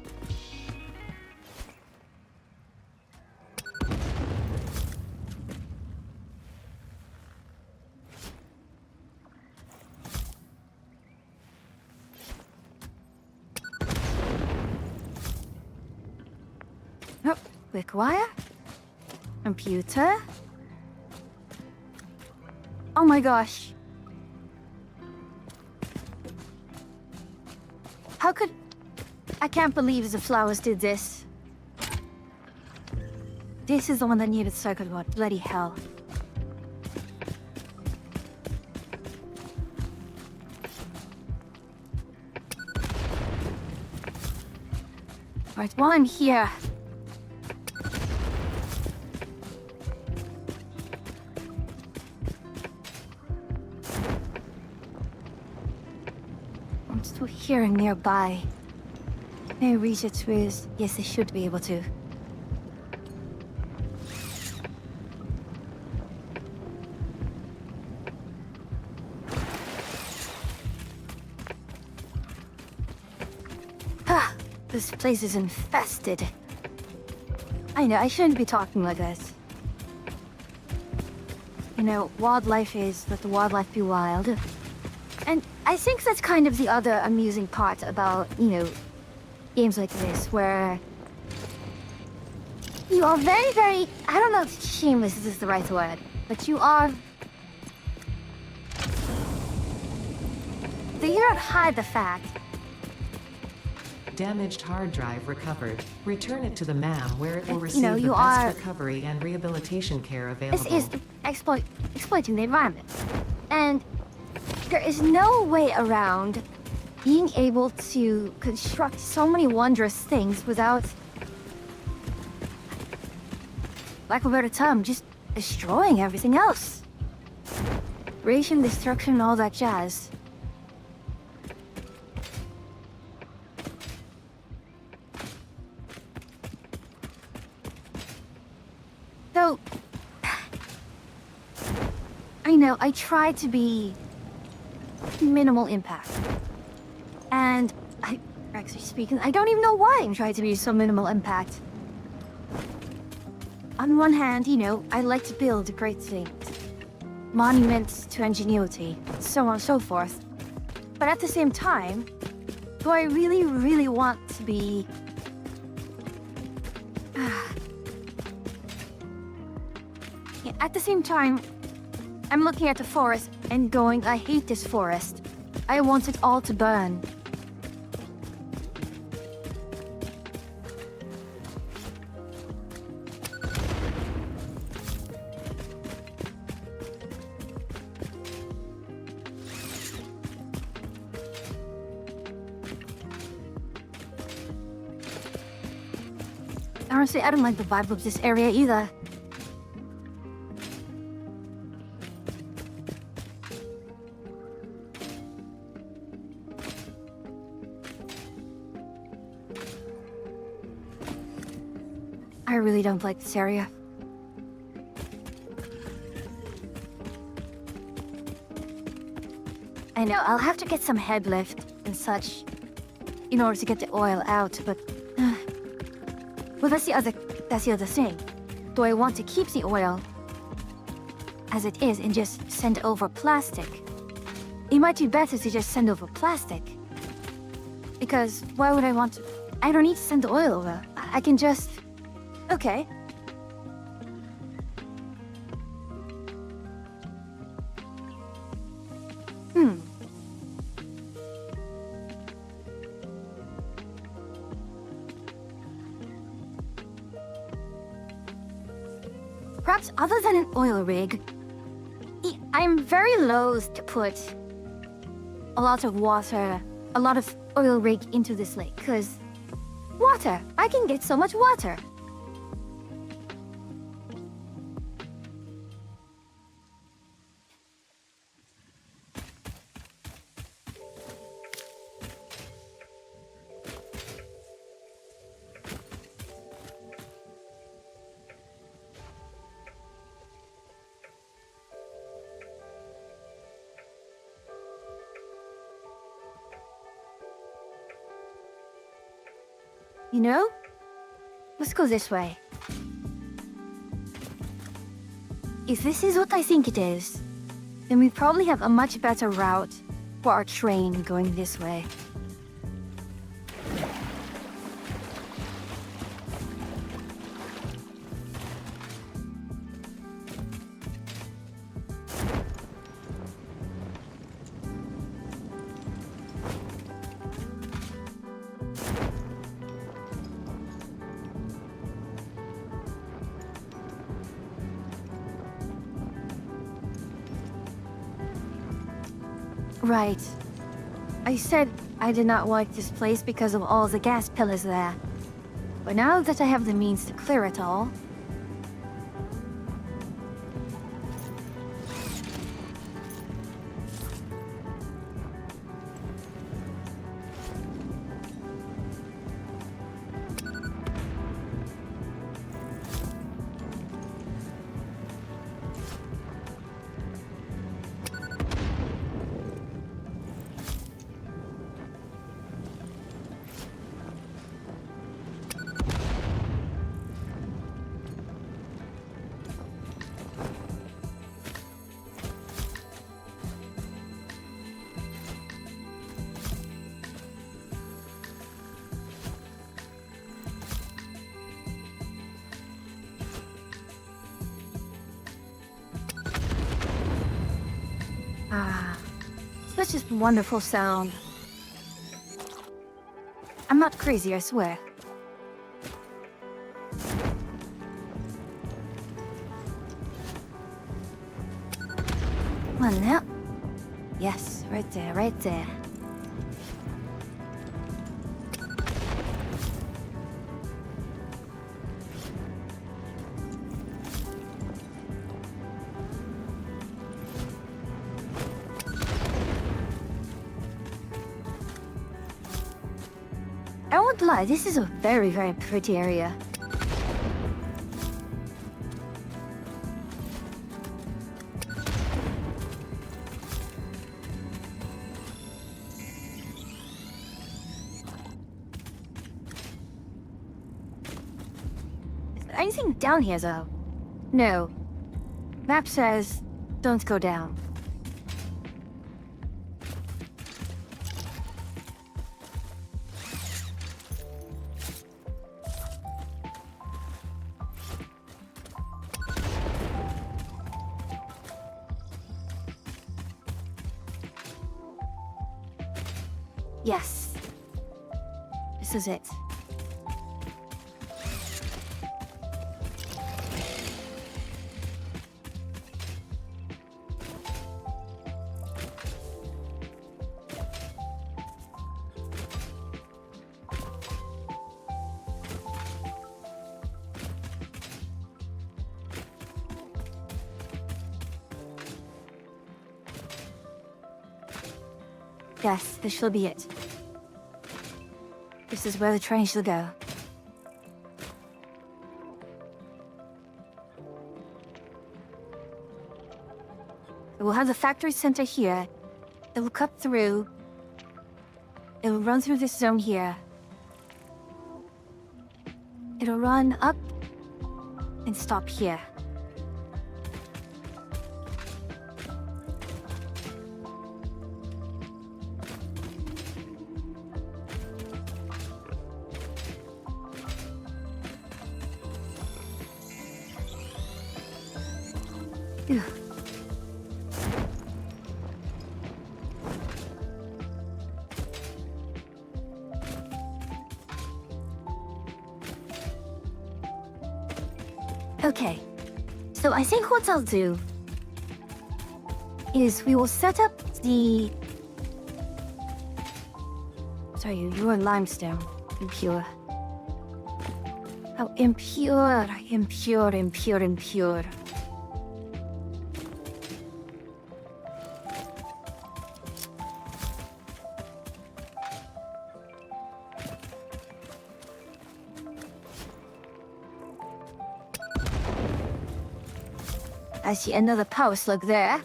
Oh, quick wire. Computer. Oh my gosh. How could... I can't believe the flowers did this. This is the one that needed circuit board. Bloody hell. Right, while I'm here... I'm still hearing nearby. May I reach it with... Yes, I should be able to. Ah, this place is infested. I know, I shouldn't be talking like this. You know, wildlife is, let the wildlife be wild. And I think that's kind of the other amusing part about, you know, games like this, where you are very, very, I don't know if shameless is the right word, but you do not hide the fact. Damaged hard drive recovered. Return it to the MAM where it will You receive know, the you best are- recovery and rehabilitation care available. This is exploiting the environment. And there is no way around being able to construct so many wondrous things without, lack of a better term, just destroying everything else. Creation, destruction, all that jazz. So, I know, I try to be minimal impact. And actually speaking, I don't even know why I'm trying to be so minimal impact. On one hand, you know, I like to build great things. Monuments to ingenuity, so on and so forth. But at the same time, do I really, really want to be... Yeah, at the same time, I'm looking at the forest and going, I hate this forest. I want it all to burn. Honestly, I don't like the vibe of this area either. I really don't like this area. I know, I'll have to get some head lift and such in order to get the oil out, but... well, that's the other thing. Do I want to keep the oil as it is and just send over plastic? It might be better to just send over plastic. Because why would I want to... I don't need to send the oil over. I can just... Okay. Perhaps other than an oil rig, I'm very loath to put a lot of oil rig into this lake, because water, I can get so much water. You know? Let's go this way. If this is what I think it is, then we probably have a much better route for our train going this way. Right. I said I did not like this place because of all the gas pillars there. But now that I have the means to clear it all... Ah, such a wonderful sound. I'm not crazy, I swear. One now. Yes, right there, right there. I won't lie, this is a very, very pretty area. Is there anything down here, though? No. Map says, don't go down. Yes. This is it. Yes, this shall be it. This is where the train shall go. We'll have the factory center here. It will cut through. It will run through this zone here. It'll run up and stop here. Phew. Okay, so I think what I'll do is we will set up the... Sorry, you are limestone. Impure. How impure, impure, impure, impure. I see another power slug there.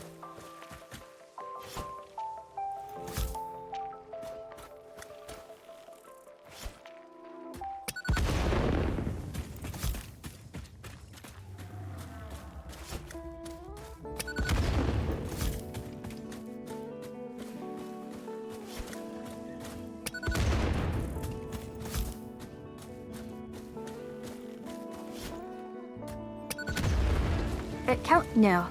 Count? No.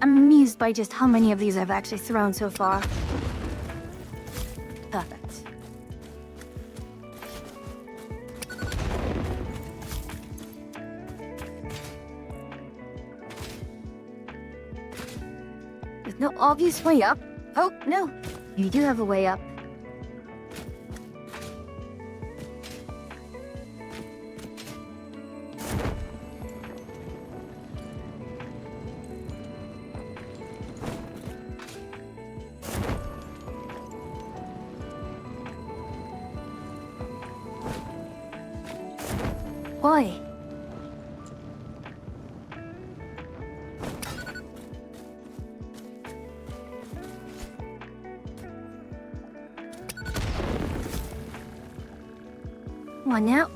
I'm amused by just how many of these I've actually thrown so far. Perfect. There's no obvious way up. Oh, no. You do have a way up. Why? One now.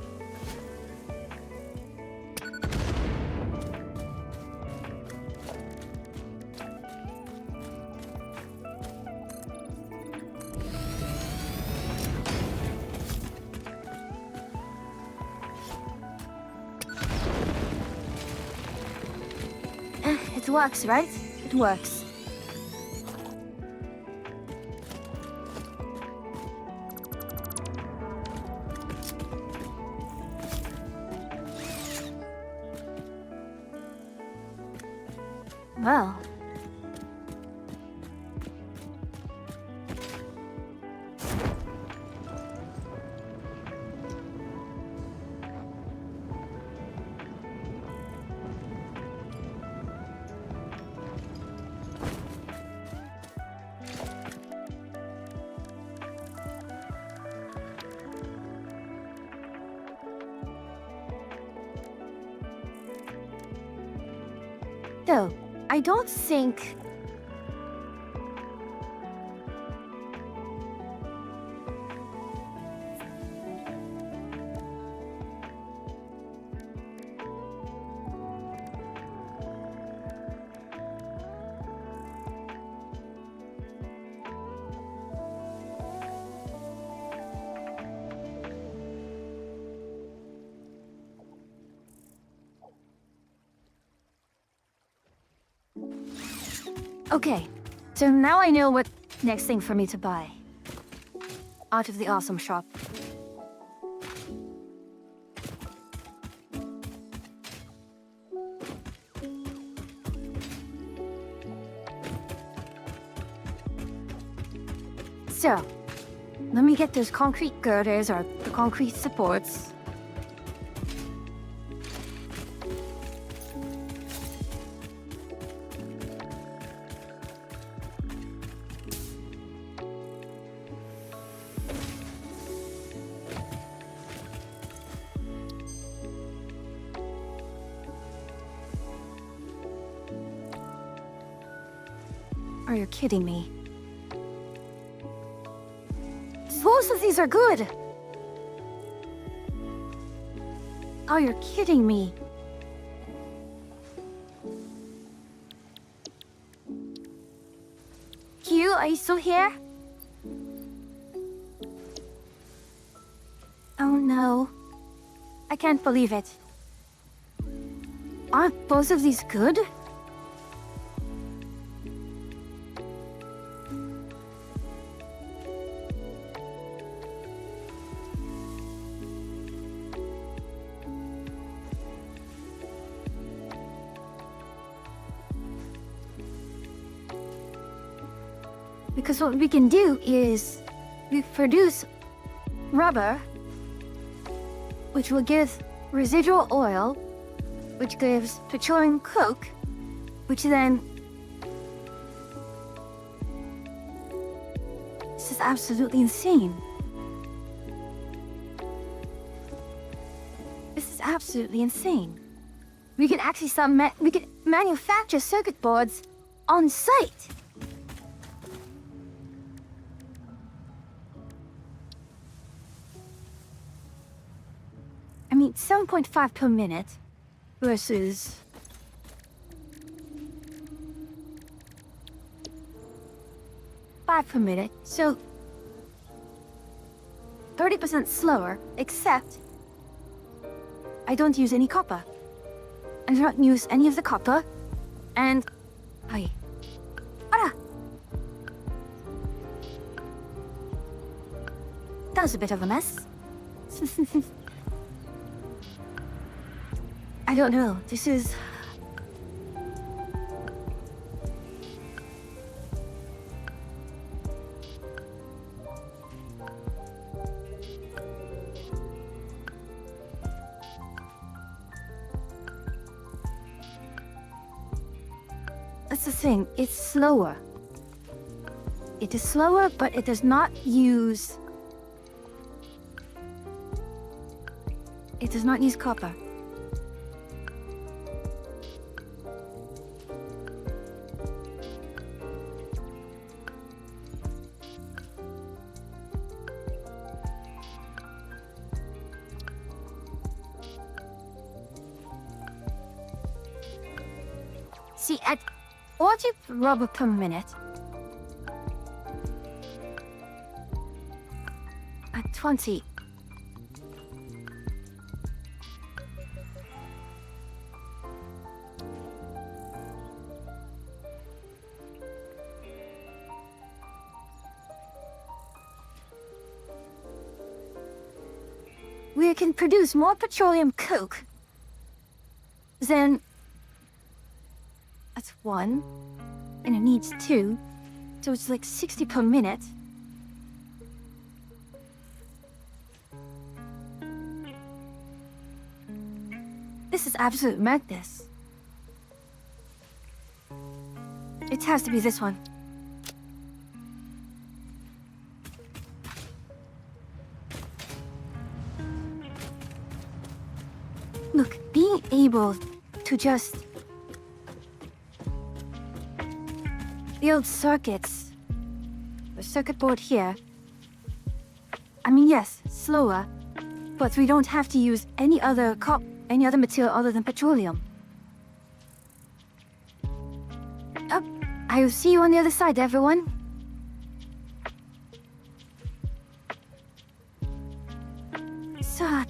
It works, right? It works. Well. So, I don't think... Okay, so now I know what next thing for me to buy. Out of the awesome shop. So, let me get those concrete girders or the concrete supports. Are you kidding me? Most of these are good! Oh, you're kidding me. Q, are you still here? Oh no. I can't believe it. Aren't both of these good? Because what we can do is we produce rubber, which will give residual oil, which gives petroleum coke, which then... This is absolutely insane. This is absolutely insane. We can actually we can manufacture circuit boards on site. I mean, 7.5 per minute versus 5 per minute, so 30% slower, except I don't use any copper. I do not use any of the copper. And... Ay. Ara! That was a bit of a mess. I don't know. This is... That's the thing, it's slower. It is slower, but it does not use... It does not use copper. See, at 40 rubber per minute, at 20, we can produce more petroleum coke than... That's 1, and it needs 2, so it's like 60 per minute. This is absolute madness. It has to be this one. Look, being able to just... The old circuits. The circuit board here. I mean, yes, slower, but we don't have to use any other material other than petroleum. I will see you on the other side, everyone. So,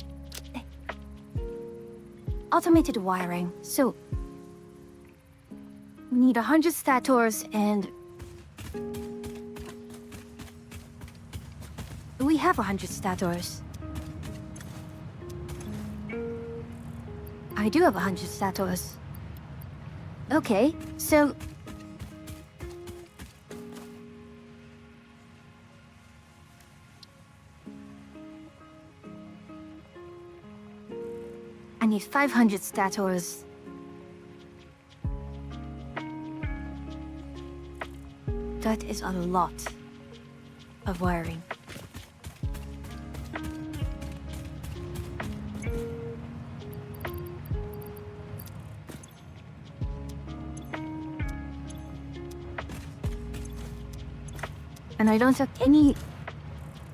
automated wiring. So, we need 100 stators and... We have 100 stators. I do have 100 stators. Okay, so... I need 500 stators. That is a lot of wiring. And I don't have any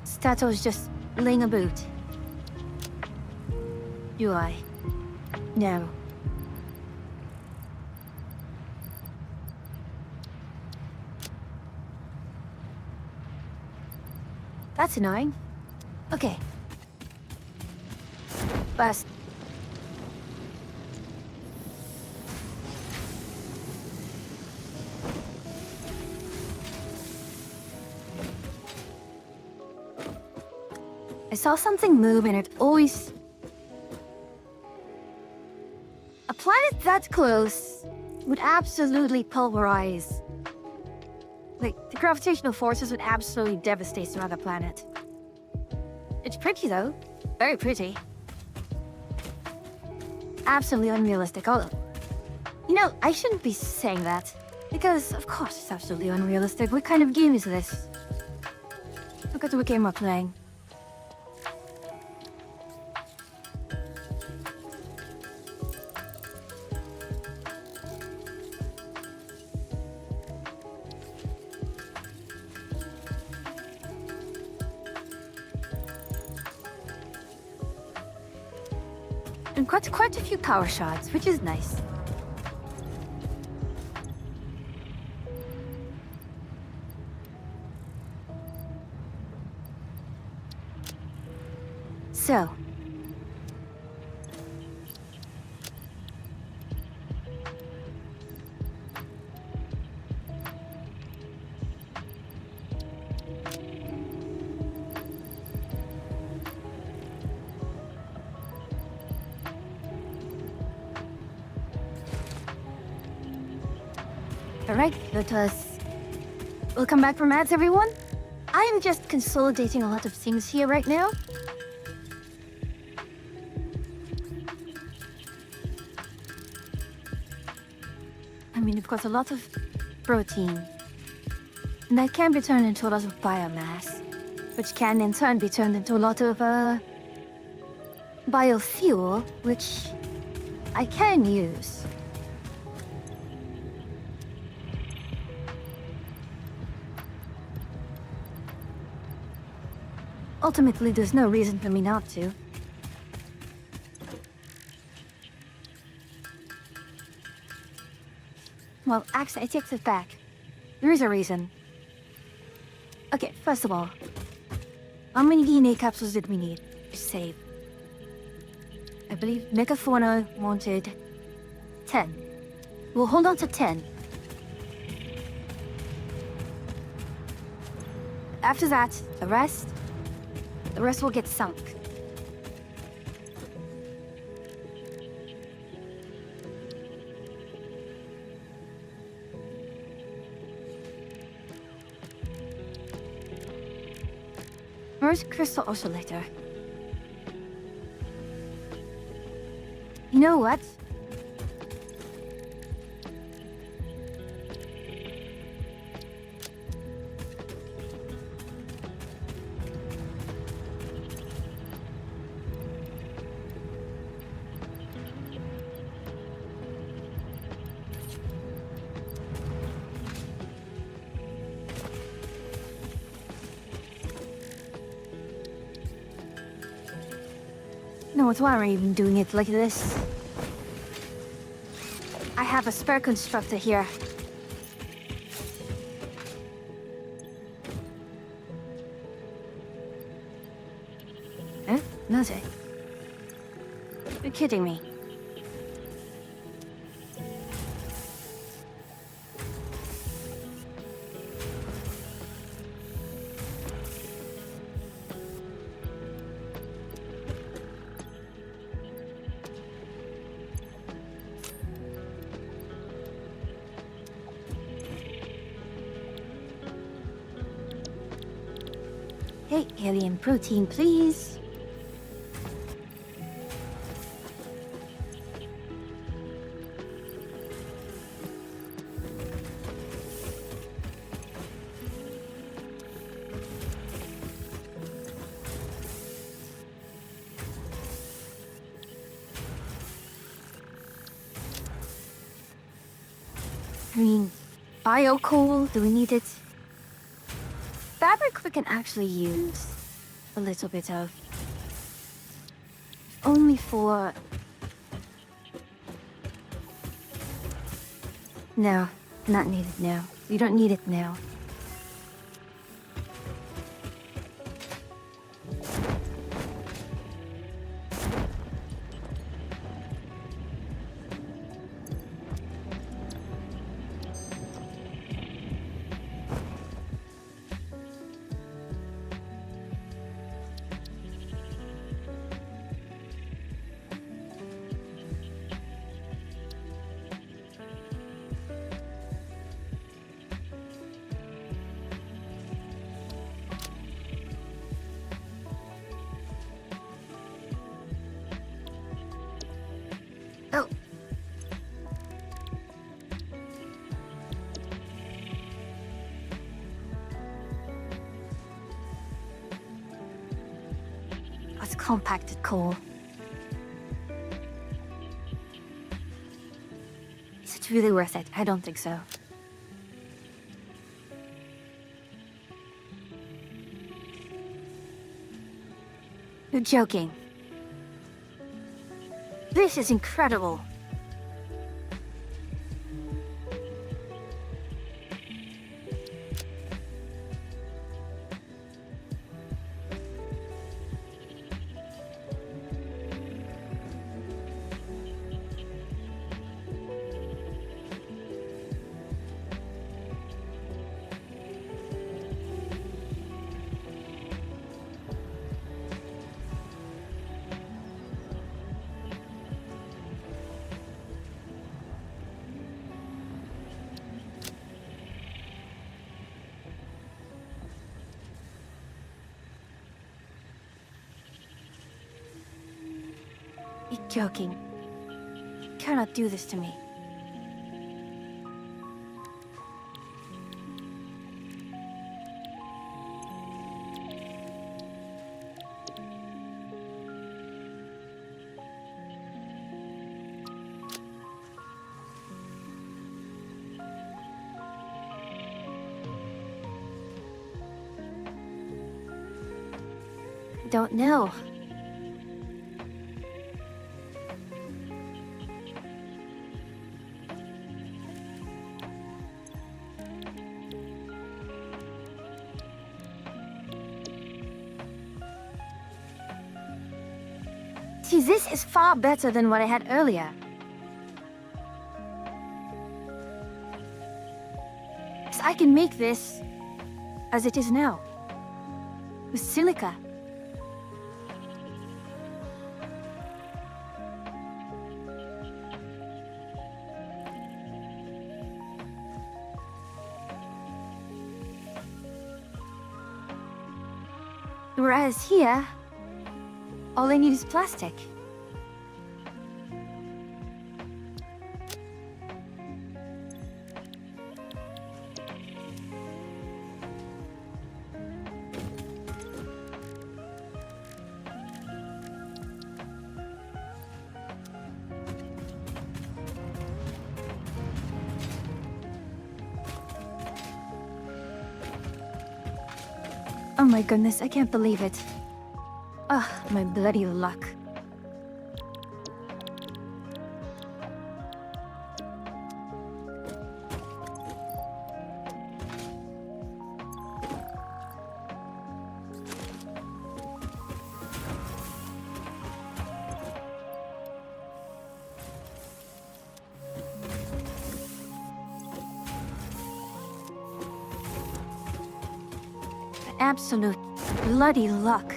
stators just laying about. Do I? No. That's annoying. Okay. Bust. I saw something move and it always... A planet that close would absolutely pulverize. Like, the gravitational forces would absolutely devastate some other planet. It's pretty, though. Very pretty. Absolutely unrealistic. Oh, you know, I shouldn't be saying that. Because, of course, it's absolutely unrealistic. What kind of game is this? Look at what game we're playing. And quite a few power shots, which is nice. So, Alright, let us... Welcome back from ads, everyone. I am just consolidating a lot of things here right now. I mean, we've got a lot of protein. And that can be turned into a lot of biomass, which can in turn be turned into a lot of, biofuel, which I can use. Ultimately, there's no reason for me not to. Well, actually, I take this back. There is a reason. Okay, first of all, how many DNA capsules did we need to save? I believe Megafauna wanted 10. We'll hold on to 10. After that, the rest will get sunk. Where's Crystal Oscillator? You know what? No, it's why we're even doing it like this. I have a spare constructor here. Huh? Nothing. You're kidding me. Hey, alien protein, please. I mean, bio coal, do we need it? Fabric we can actually use a little bit of. Only for... No, not needed now. We don't need it now. Oh. That's compacted coal. Is it really worth it? I don't think so. You're joking. This is incredible. You're joking. You cannot do this to me. Don't know. See, this is far better than what I had earlier. So I can make this as it is now, with silica. Whereas here, all I need is plastic. Oh my goodness, I can't believe it. Ah, my bloody luck. Absolute bloody luck.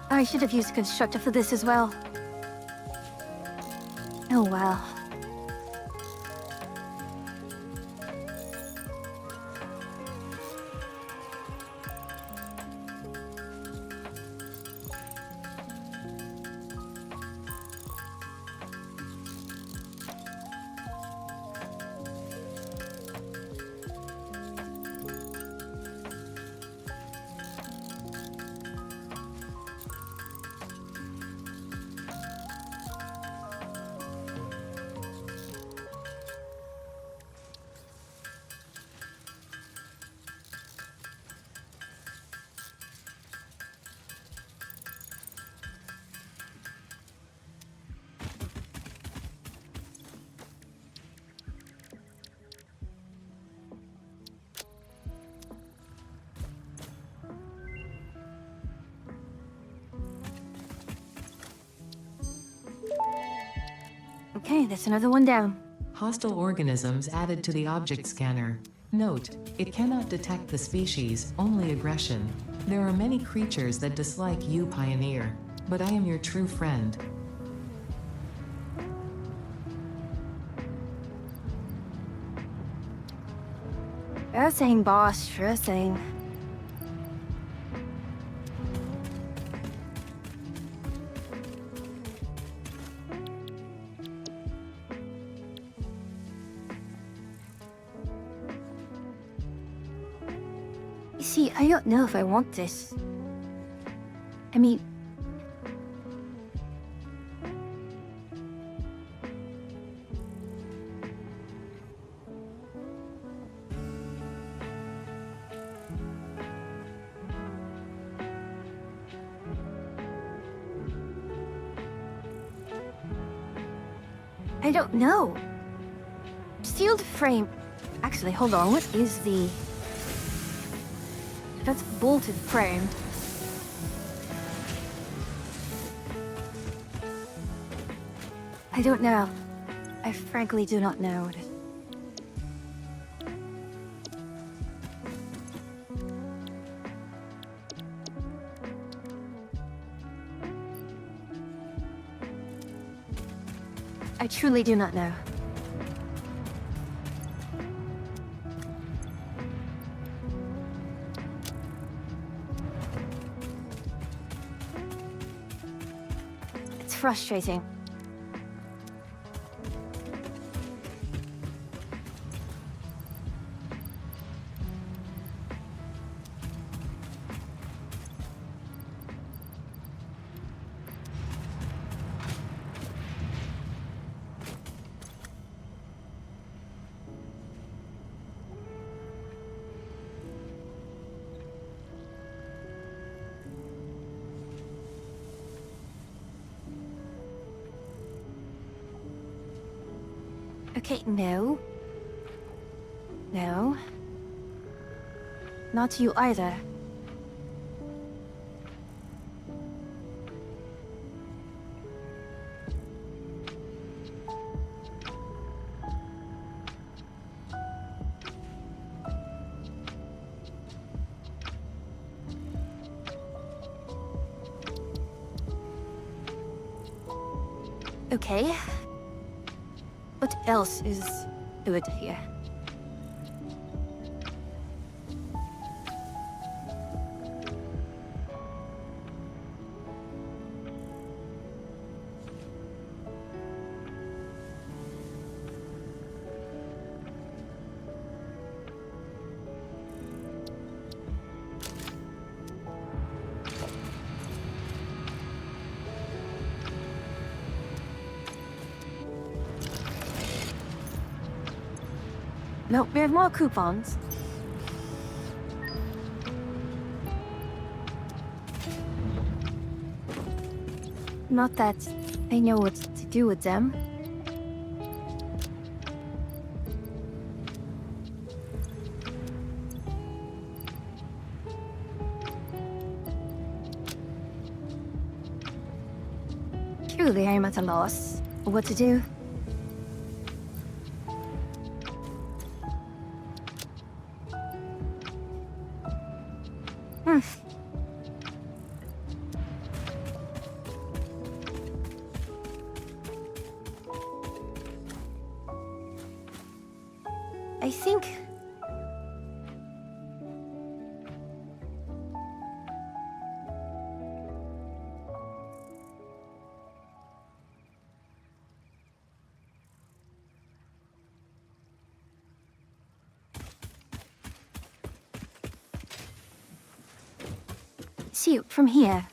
I should have used a constructor for this as well. Oh well. Okay, that's another one down. Hostile organisms added to the object scanner. Note, it cannot detect the species, only aggression. There are many creatures that dislike you, Pioneer, but I am your true friend. Sure thing, boss, sure thing. You see, I don't know if I want this. I mean... I don't know. Sealed frame. Actually, hold on. What is the... That's bolted frame. I don't know. I frankly do not know. I truly do not know. It's frustrating. Okay, no. No. Not you either. Okay. What else is good here? No, we have more coupons. Not that I know what to do with them. Truly, I am at a loss. What to do? I think... See, from here.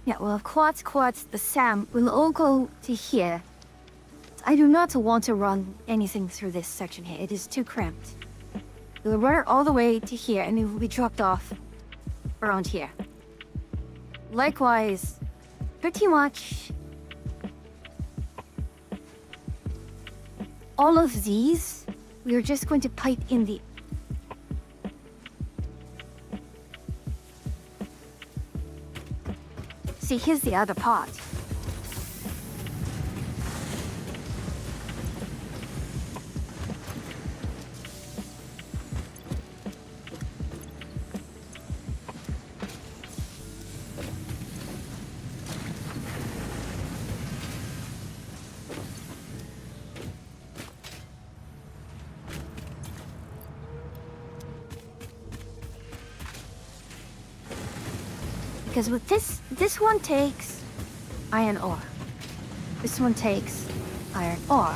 Yeah, well, Quartz, the Sam will all go to here. I do not want to run anything through this section here. It is too cramped. We'll run it all the way to here, and it will be dropped off around here. Likewise, pretty much all of these, we are just going to pipe in the... See, here's the other part. Because with this one takes iron ore. This one takes iron ore.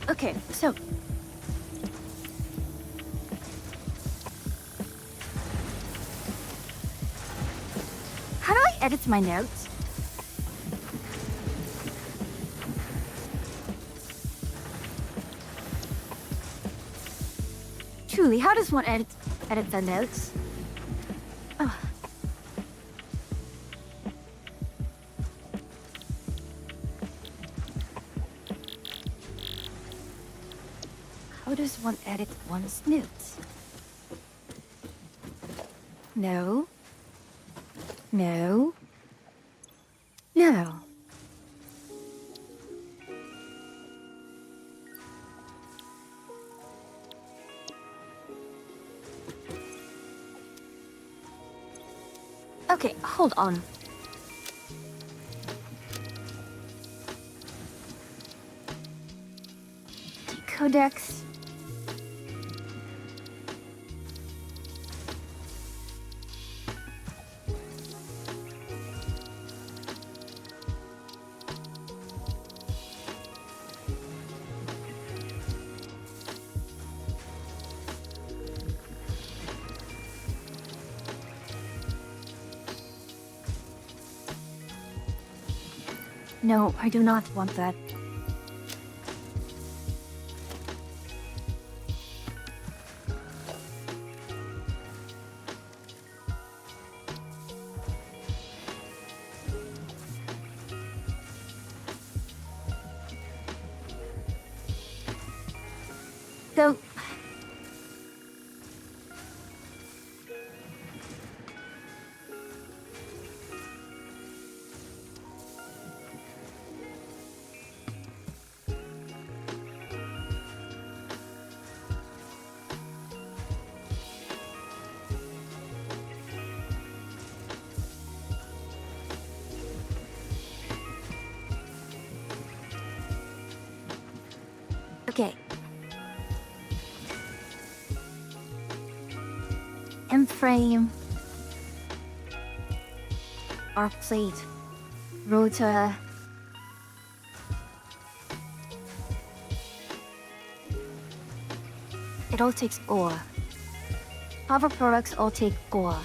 Okay, so... How do I edit my notes? Truly, how does one edit the notes? How does one edit one's notes? No. No. No. Okay, hold on. Codex. No, I do not want that. So... Okay. M-frame. Arc plate. Rotor. It all takes ore. Power products all take ore.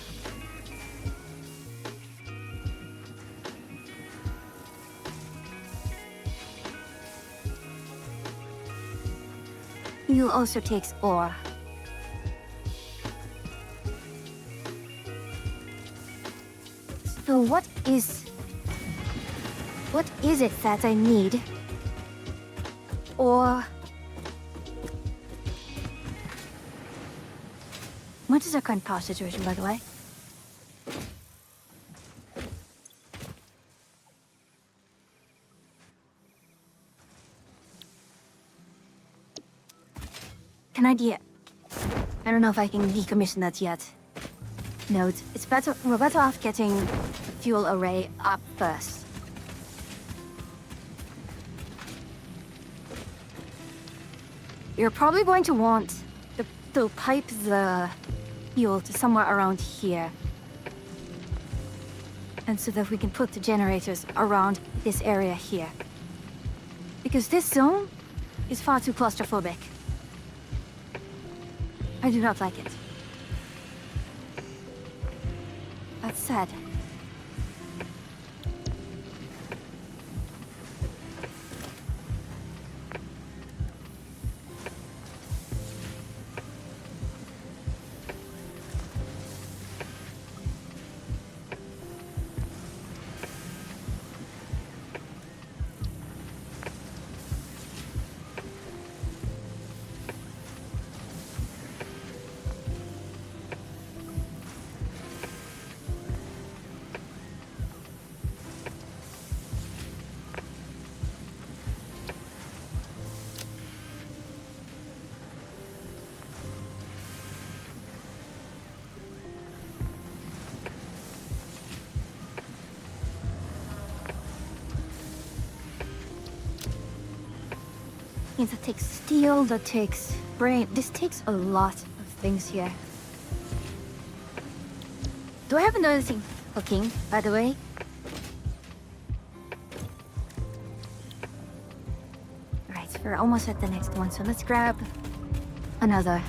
Fuel also takes ore. So what is it that I need? Or what is our current power situation, by the way? An idea. I don't know if I can decommission that yet. Note, we're better off getting the fuel array up first. You're probably going to want to pipe the fuel to somewhere around here. And so that we can put the generators around this area here. Because this zone is far too claustrophobic. I do not like it. That said, that takes steel, that takes brain. This takes a lot of things here. Do I have another thing cooking, by the way? Alright, so we're almost at the next one, so let's grab another.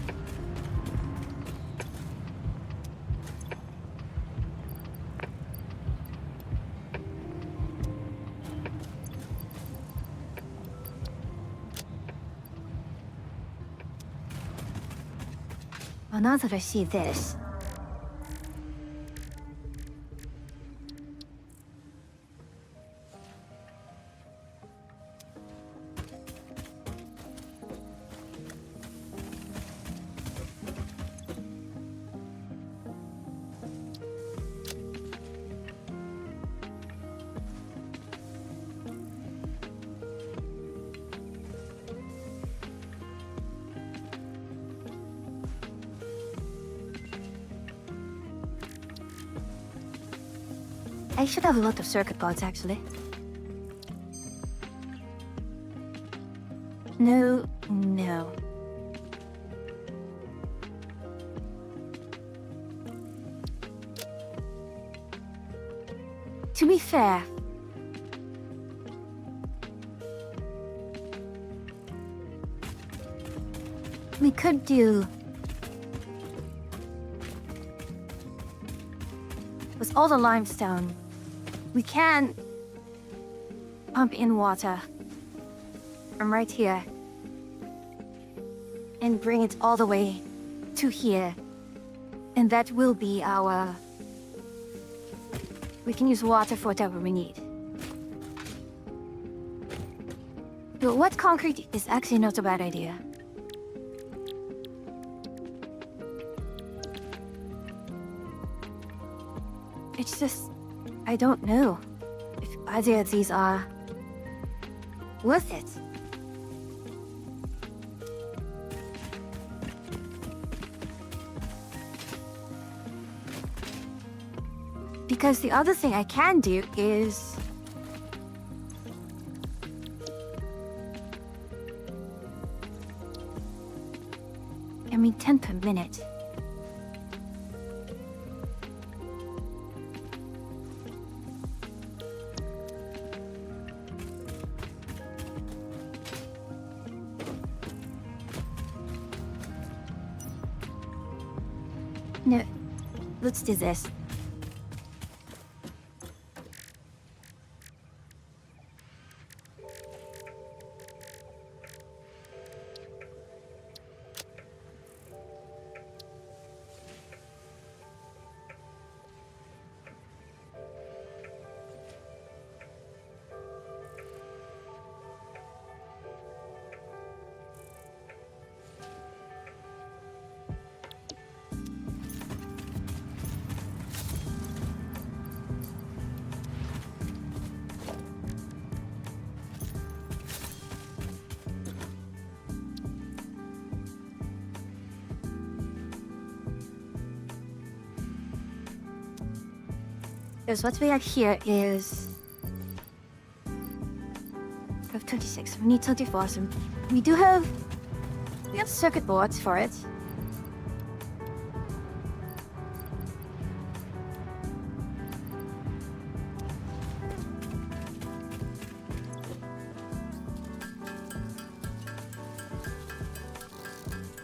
Well, now that I see this... I should have a lot of circuit boards, actually. No, no. To be fair, we could do with all the limestone. We can pump in water from right here and bring it all the way to here, and that will be our. We can use water for whatever we need. But wet concrete is actually not a bad idea. It's just, I don't know if either of these are worth it. Because the other thing I can do is... I mean, 10 per minute. No, let's do this. Because what we have here is... We have 26, we need 24, so we do have... We have circuit boards for it.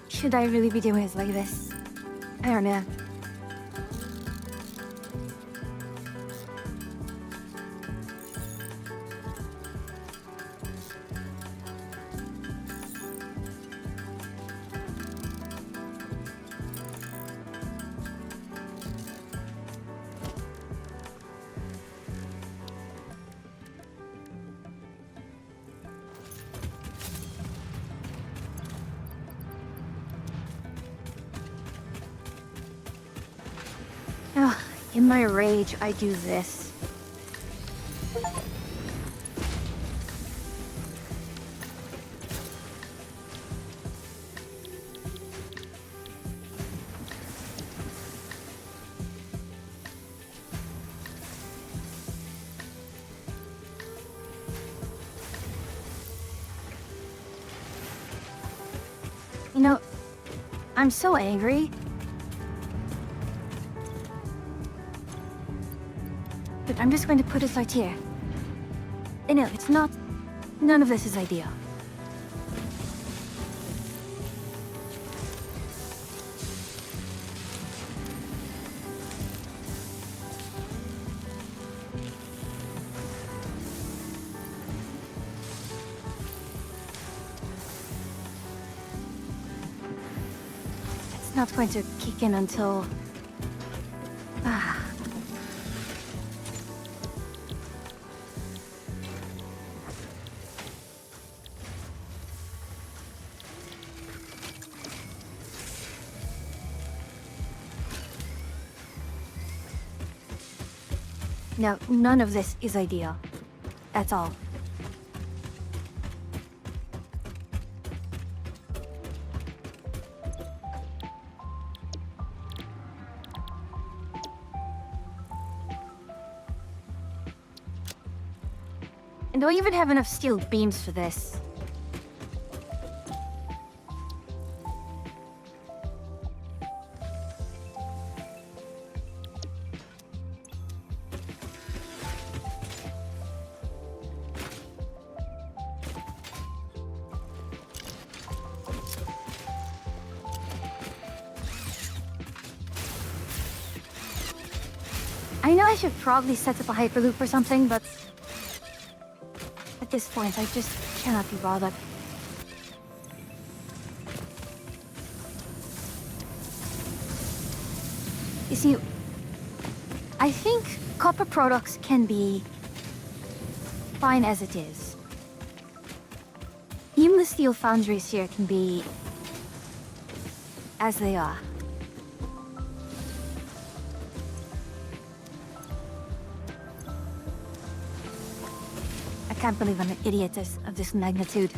Should I really be doing it like this? I don't know. Oh, in my rage, I do this. You know, I'm so angry. But I'm just going to put it right here. I know, it's not... None of this is ideal. It's not going to kick in until... No, none of this is ideal. At all. And do I even have enough steel beams for this? I know I should probably set up a hyperloop or something, but at this point I just cannot be bothered. You see, I think copper products can be fine as it is. Even the steel foundries here can be as they are. I can't believe I'm an idiot of this magnitude.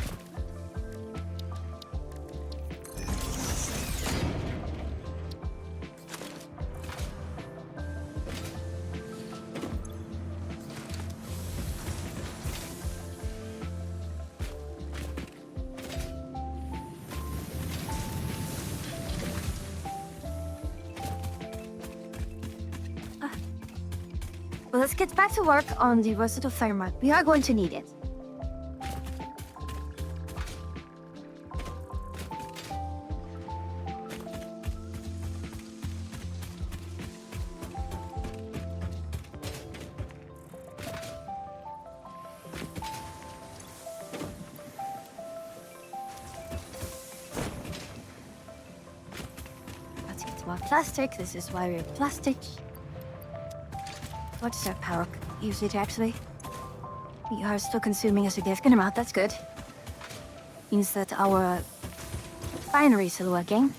Well, let's get back to work on the versatile thermite. We are going to need it. Let's get to our plastic. This is why we're plastic. What does our power usage actually? We are still consuming a significant amount, that's good. Means that our refinery is still working.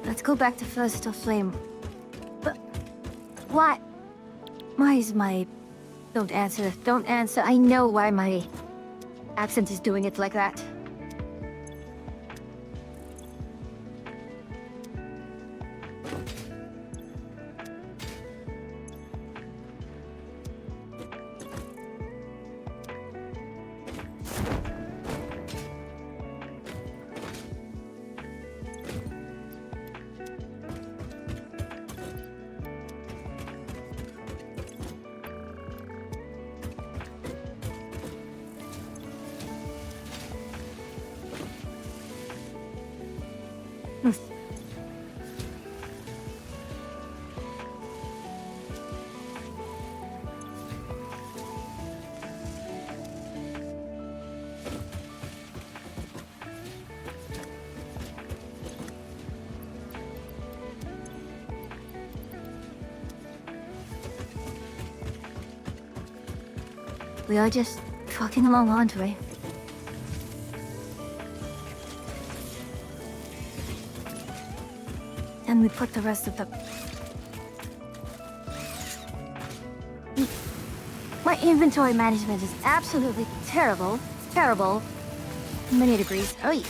Let's go back to versatile flame. But why? Why is my... Don't answer, don't answer. I know why my accent is doing it like that. We are just trucking along, aren't we? And we put the rest of the... My inventory management is absolutely terrible. Terrible. Many degrees. Oh, yeah.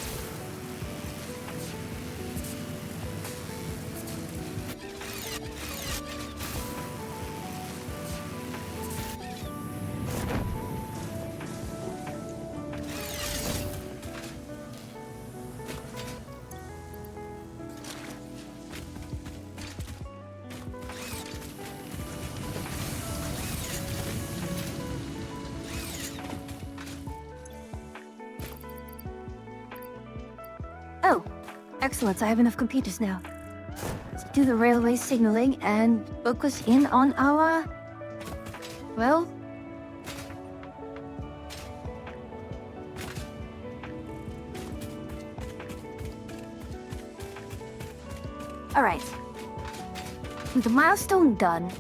Oh, excellent. I have enough computers now. Let's do the railway signaling and focus in on our... Well... Alright. With the milestone done...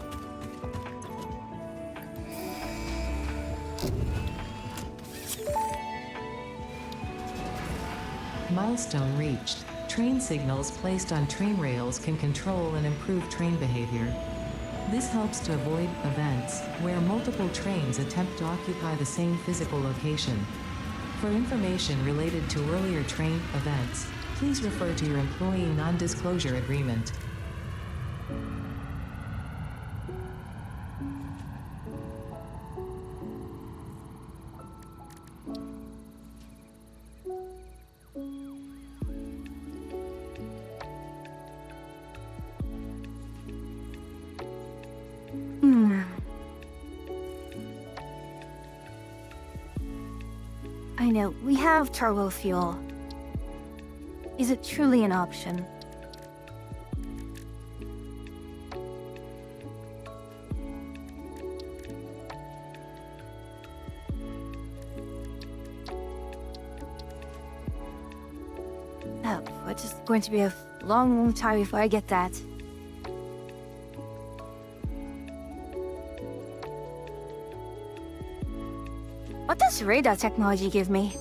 Milestone reached. Train signals placed on train rails can control and improve train behavior. This helps to avoid events where multiple trains attempt to occupy the same physical location. For information related to earlier train events, please refer to your employee non-disclosure agreement. Hmm. I know, we have turbo fuel. Is it truly an option? Oh, it's just going to be a long time before I get that. What does radar technology give me?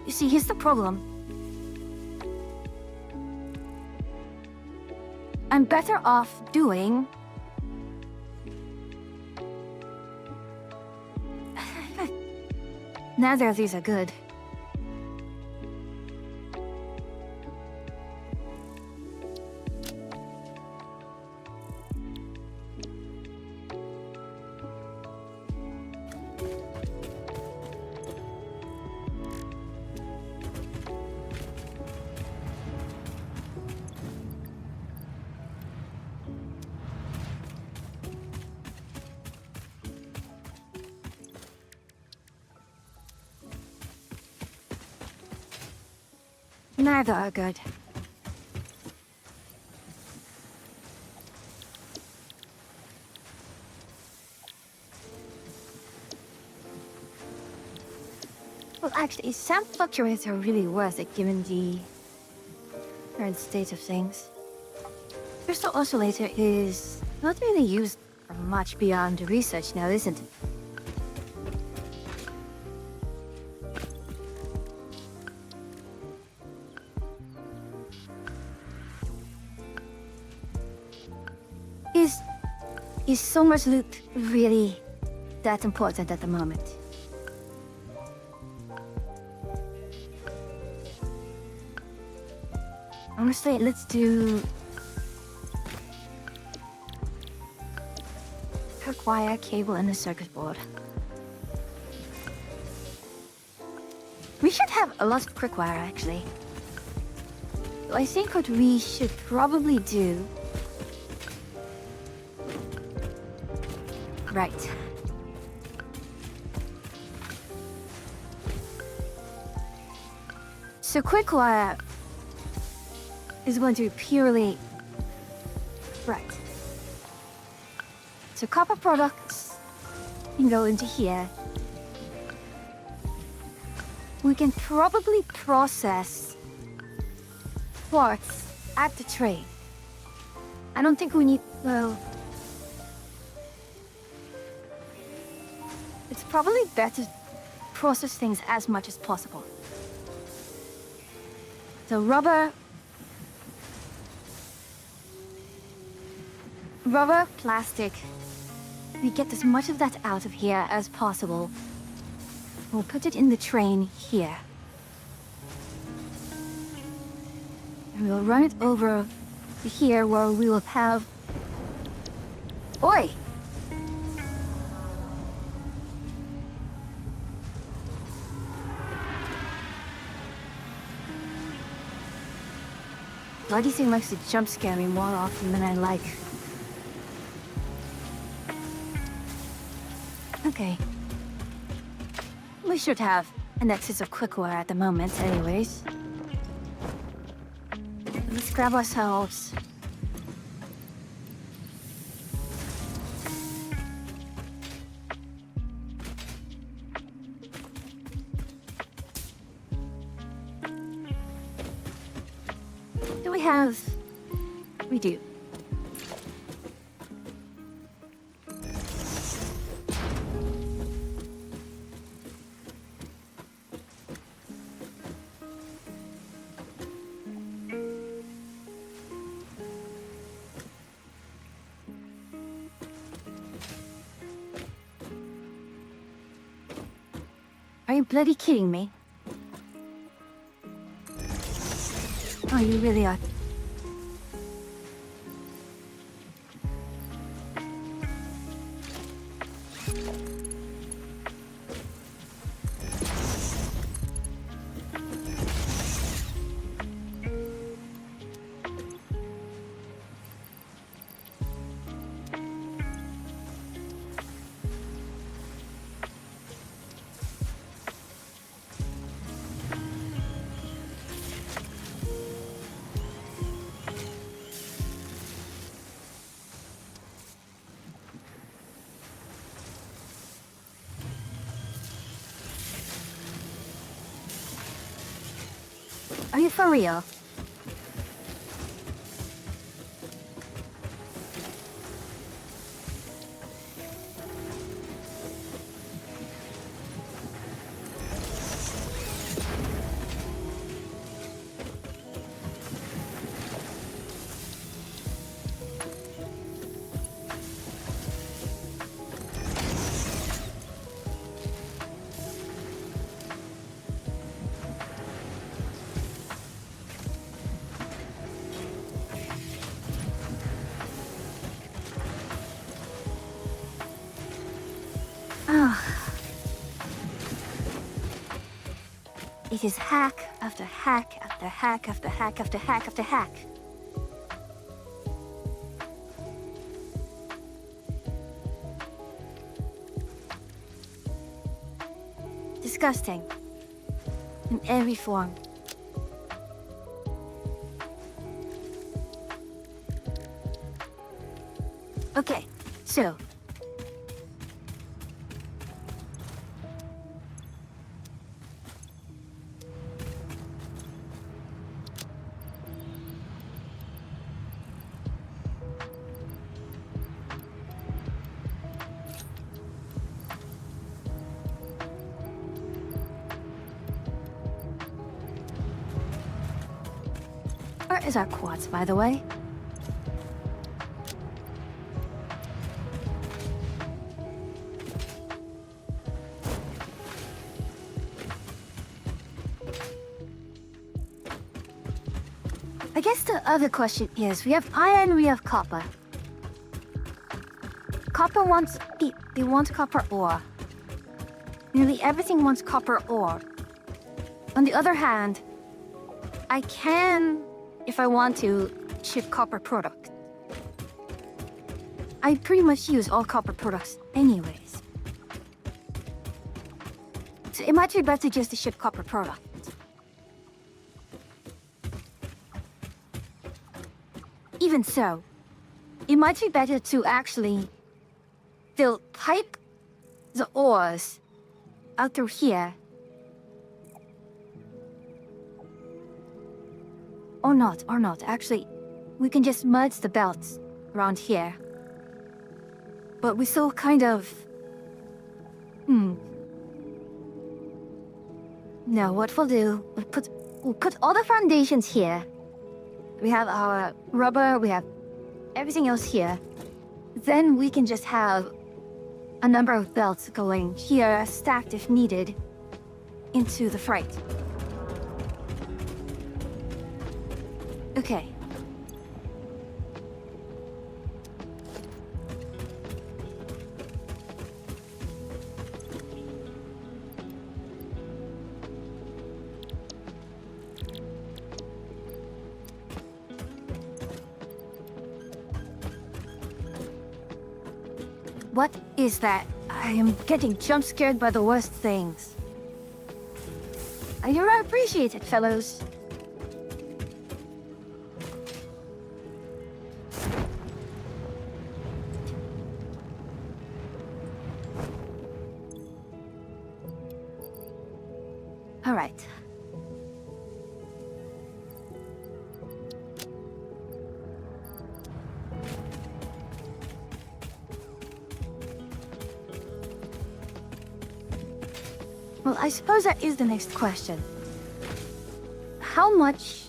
You see, here's the problem. I'm better off doing... Neither of these are good. Neither are good. Well, actually, sound fluctuators are really worth it given the current state of things. Crystal oscillator is not really used for much beyond research now, isn't it? Is so much loot really that important at the moment? Honestly, let's do... hook wire, cable, and a circuit board. We should have a lot of quick wire, actually. So I think what we should probably do... Right. So quick wire is going to be purely... Right. So copper products can go into here. We can probably process quartz at the train. I don't think we need... well... It's probably better to process things as much as possible. So rubber, plastic. We get as much of that out of here as possible. We'll put it in the train here. And we'll run it over to here where we will have... Oi! Bloody thing likes to jump scare me more often than I like. Okay. We should have an excess of quick wire at the moment, anyways. Let's grab ourselves... Do we have... We do. Are you bloody kidding me? Oh, you really are. Are you for real? It is hack after hack after hack after hack after hack after hack. Disgusting. In every form. Okay, so where is our quartz, by the way? I guess the other question is, we have iron, we have copper. Copper wants, they want copper ore. Nearly everything wants copper ore. On the other hand, I can, if I want to, ship copper product. I pretty much use all copper products anyways. So it might be better just to ship copper product. Even so, it might be better to actually still pipe the ores out through here. Or not. Actually, we can just merge the belts around here. But we still kind of... No, what we'll do, we'll put all the foundations here. We have our rubber, we have everything else here. Then we can just have a number of belts going here, stacked if needed, into the freight. Okay. What is that? I am getting jump scared by the worst things. I appreciate it, fellows. All right. Well, I suppose that is the next question. How much...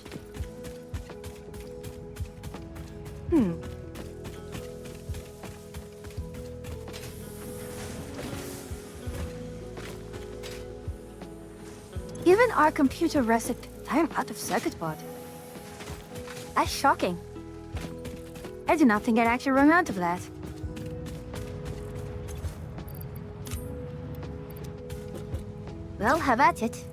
Even our computer reset time out of circuit board. That's shocking. I do not think I'd actually run out of that. Well, have at it.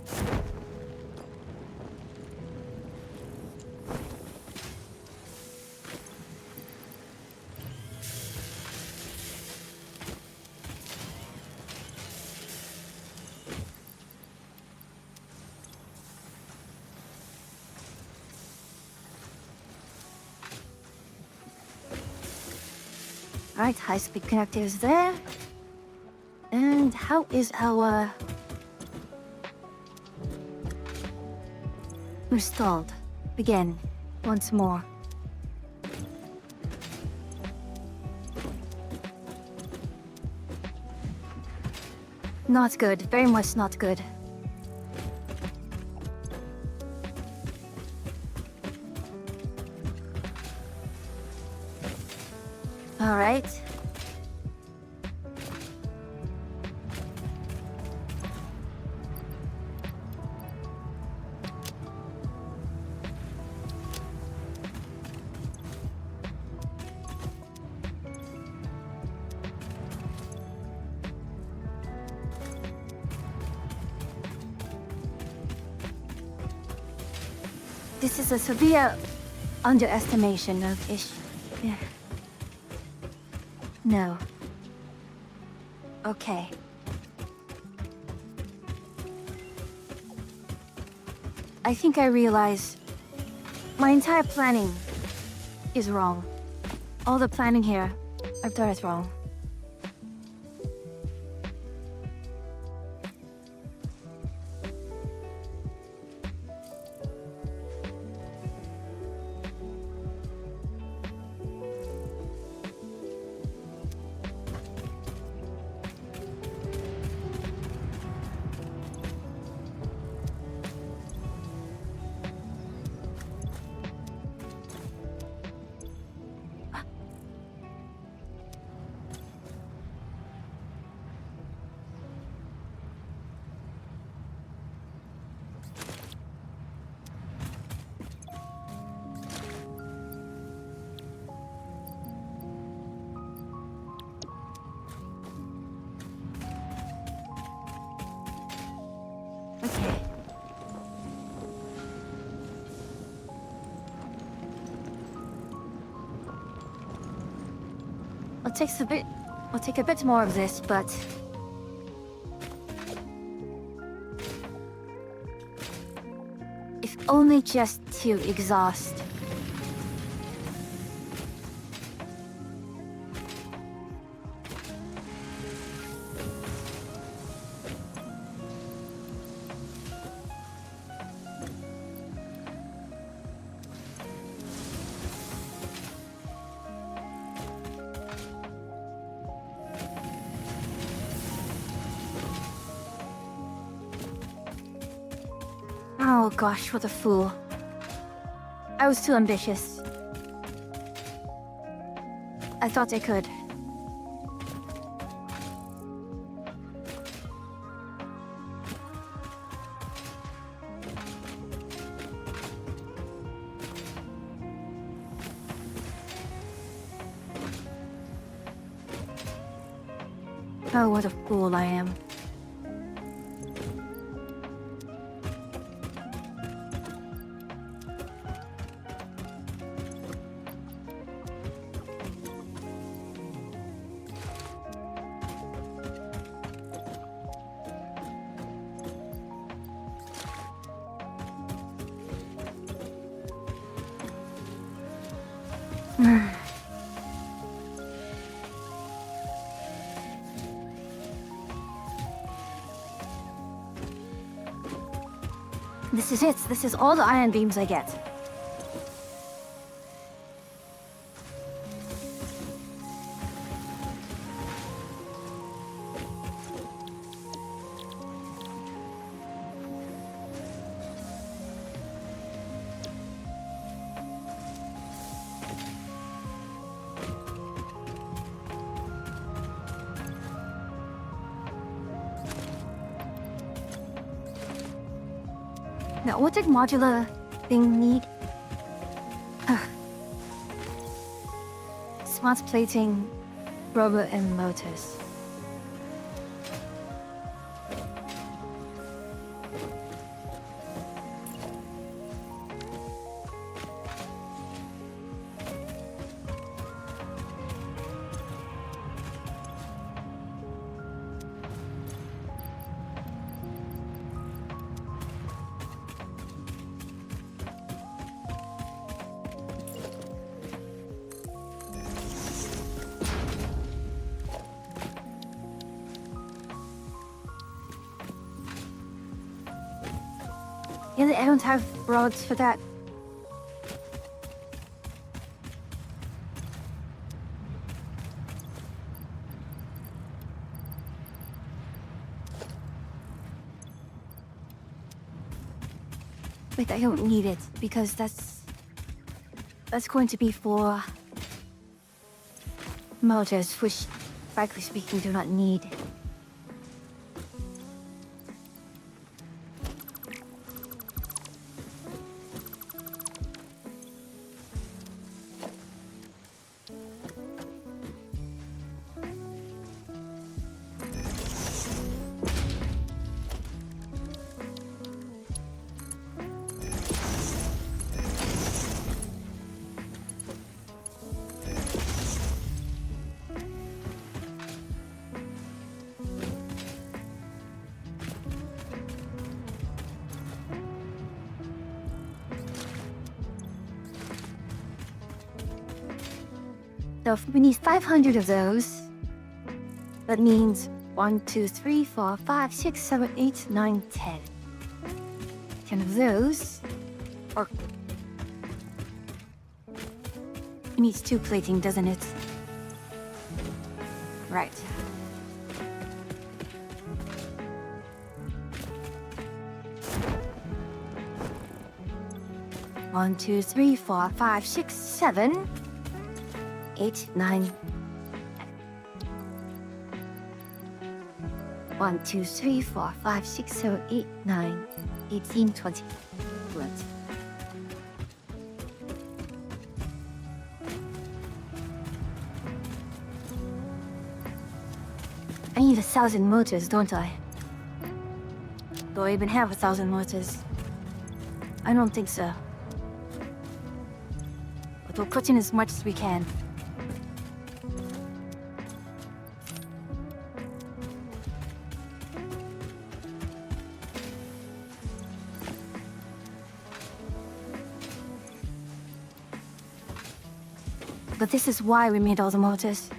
Alright, high-speed connector is there. And how is our... Installed. Begin. Once more. Not good. Very much not good. All right. This is a severe underestimation of yeah. No. Okay. I think I realize my entire planning is wrong. All the planning here, I've done it wrong. Okay. I'll take a bit more of this, but if only just to exhaust. Oh gosh, what a fool. I was too ambitious. I thought I could. Oh, what a fool I am. This is it. This is all the iron beams I get. Now, what did modular thing need? Smart plating, rubber, and motors. Yeah, I don't have rods for that. Wait, I don't need it because that's going to be for motors, which, frankly speaking, do not need. So if we need 500 of those, that means 1, 2, 3, 4, 5, 6, 7, 8, 9, 10. 10 of those. Or... It needs 2 plating, doesn't it? Right. One, 2, 3, 4, 5, 6, 7, 8, 9. 1, 2, 3, 4, 5, 6, 7, 8, 9, 18, 20. Right. I need 1,000 motors, don't I? Do I even have 1,000 motors? I don't think so. But we'll put in as much as we can. But this is why we made all the motors.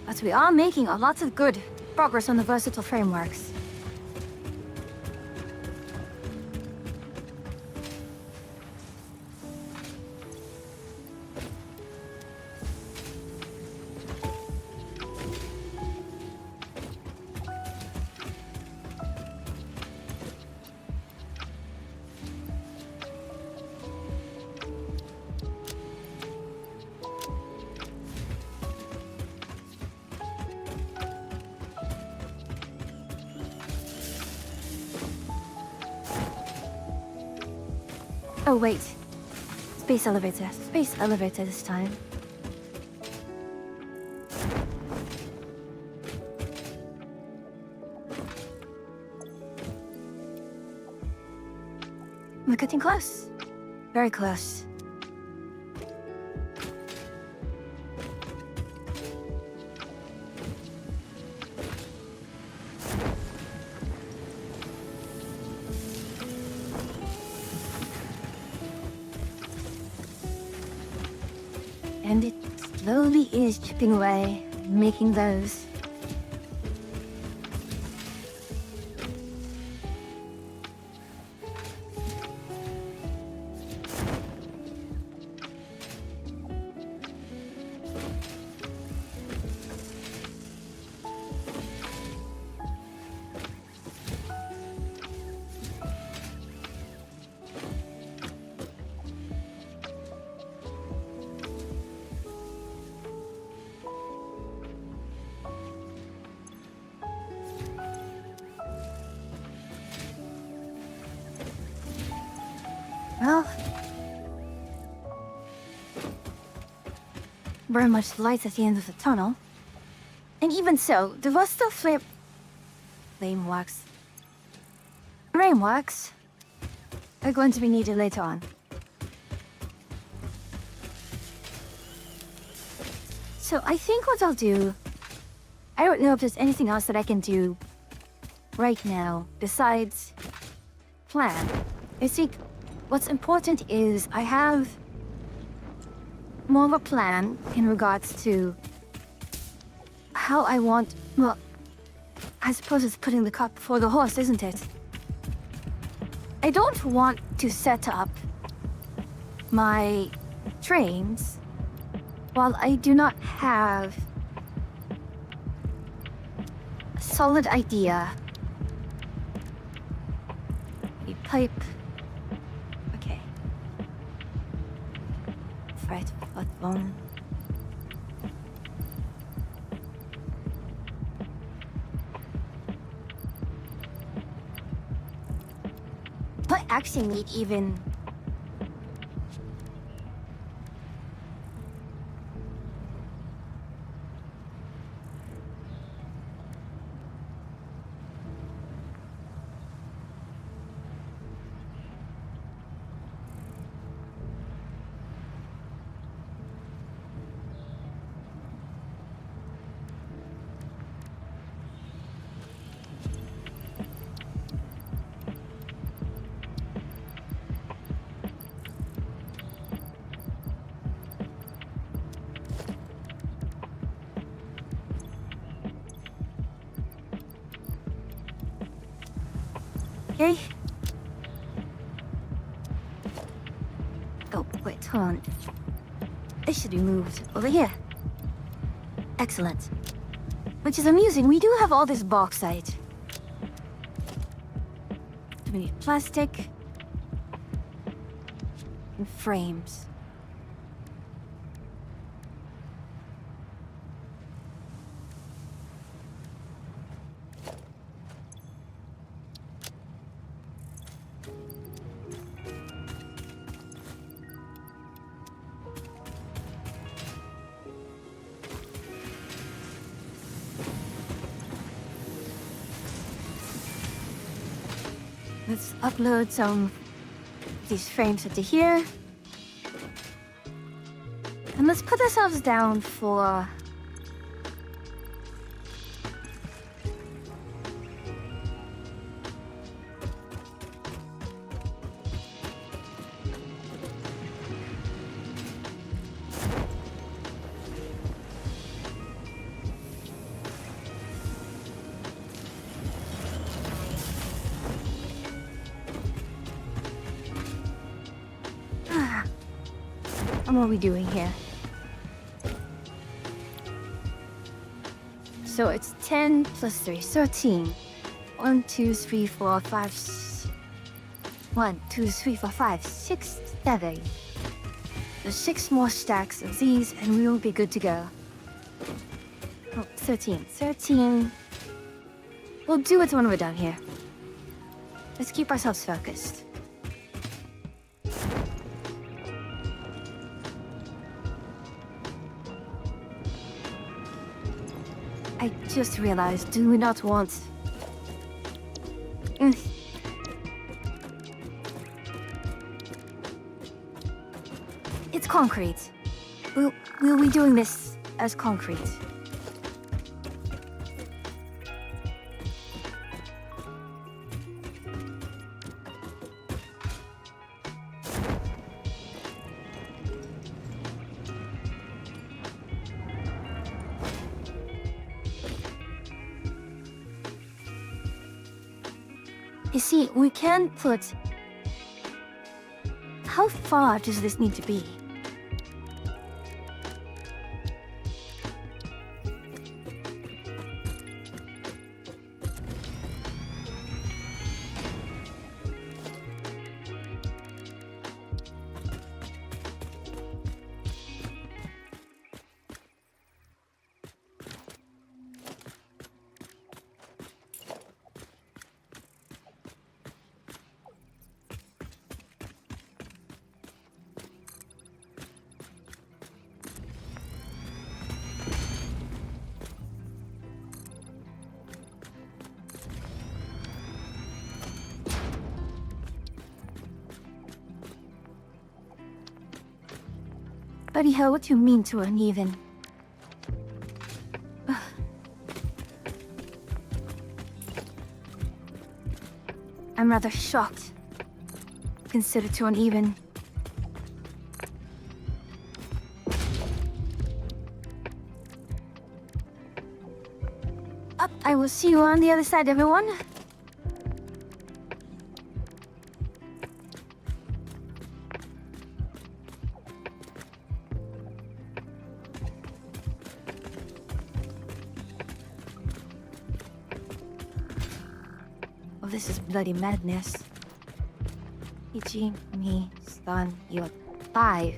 But we are making a lot of good progress on the versatile frameworks. Oh, wait. Space elevator. Space elevator this time. We're getting close. Very close. And it slowly is chipping away, making those. Very much light at the end of the tunnel. And even so, there was still flame wax. Rain wax are going to be needed later on. So I think what I'll do, I don't know if there's anything else that I can do right now besides plan. I think what's important is I have more of a plan in regards to how I want, well, I suppose it's putting the cart before the horse, isn't it? I don't want to set up my trains while I do not have a solid idea. A pipe. Okay. Right foot bone. What actually need even? Okay. Oh, wait, hold on. This should be moved over here. Excellent. Which is amusing, we do have all this bauxite. We need plastic. And frames. Let's upload some of these frames into here. And let's put ourselves down for... And what are we doing here? So it's 10 plus 3, 13. 1, 2, 3, 4, 5, 1, 2, 3, 4, 5, 6, 7. There's 6 more stacks of these and we will be good to go. Oh, 13. 13. We'll do it when we're done here. Let's keep ourselves focused. I just realized, do we not want... It's concrete. We'll be doing this as concrete. You see, we can put... How far does this need to be? Buddy hell, what do you mean to uneven? I'm rather shocked. Consider too uneven. Up, I will see you on the other side, everyone. Oh, this is bloody madness. Ichi, mi, stan, yo, 5.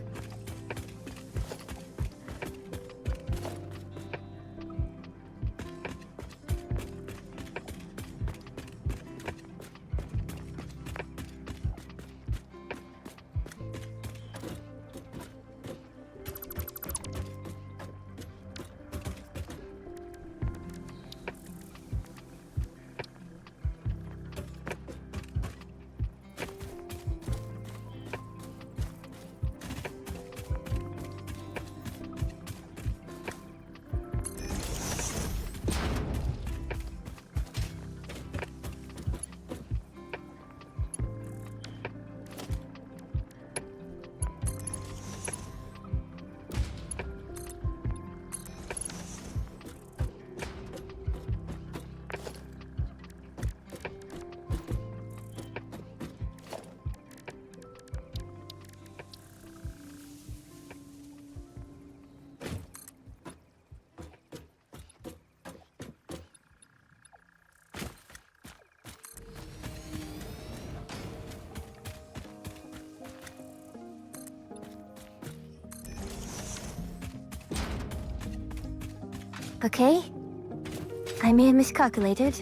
Okay. I may have miscalculated.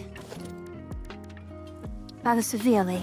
Rather severely.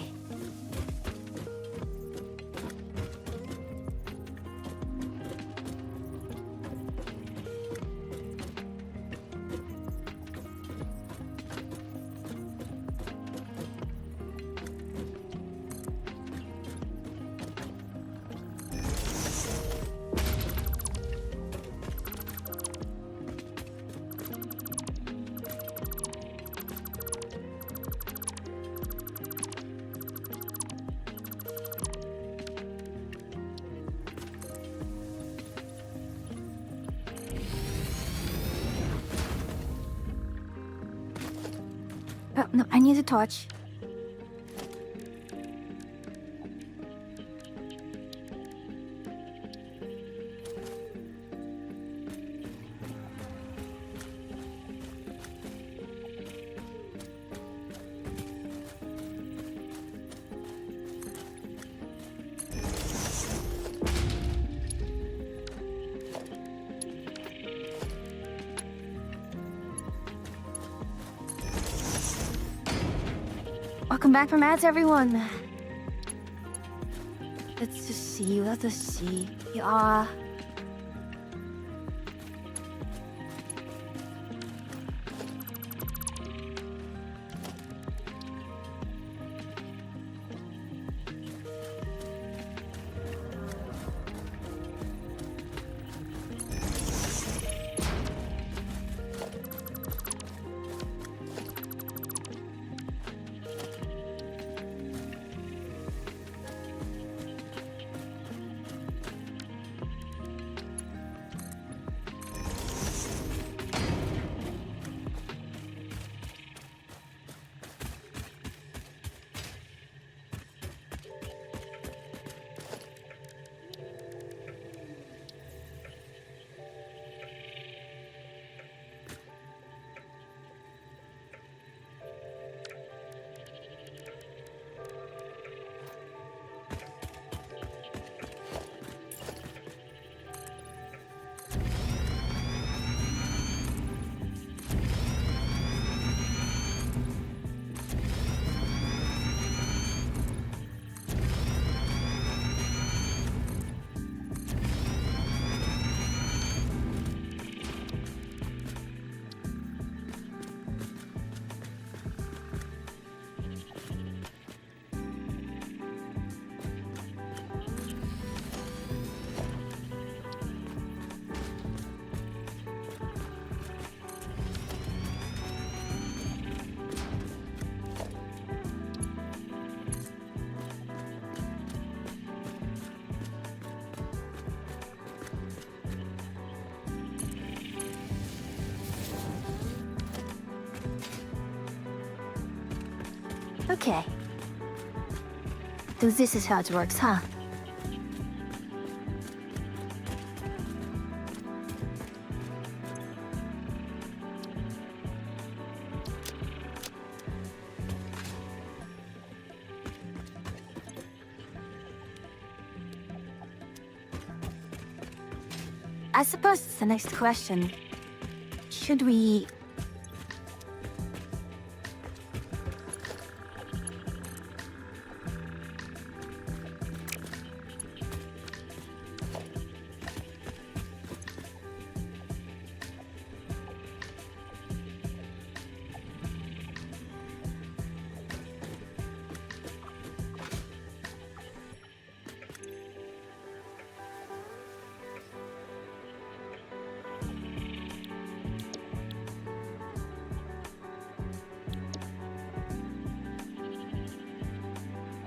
Oh, no, I need a torch. Welcome back from ads, everyone. Let's just see, let us see. Yeah. Okay. So this is how it works, huh? I suppose it's the next question. Should we...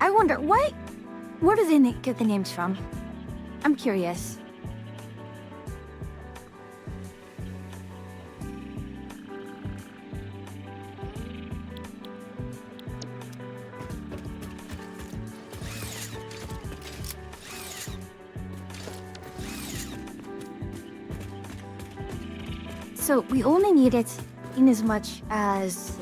I wonder, where do they get the names from? I'm curious. So we only need it in as much as...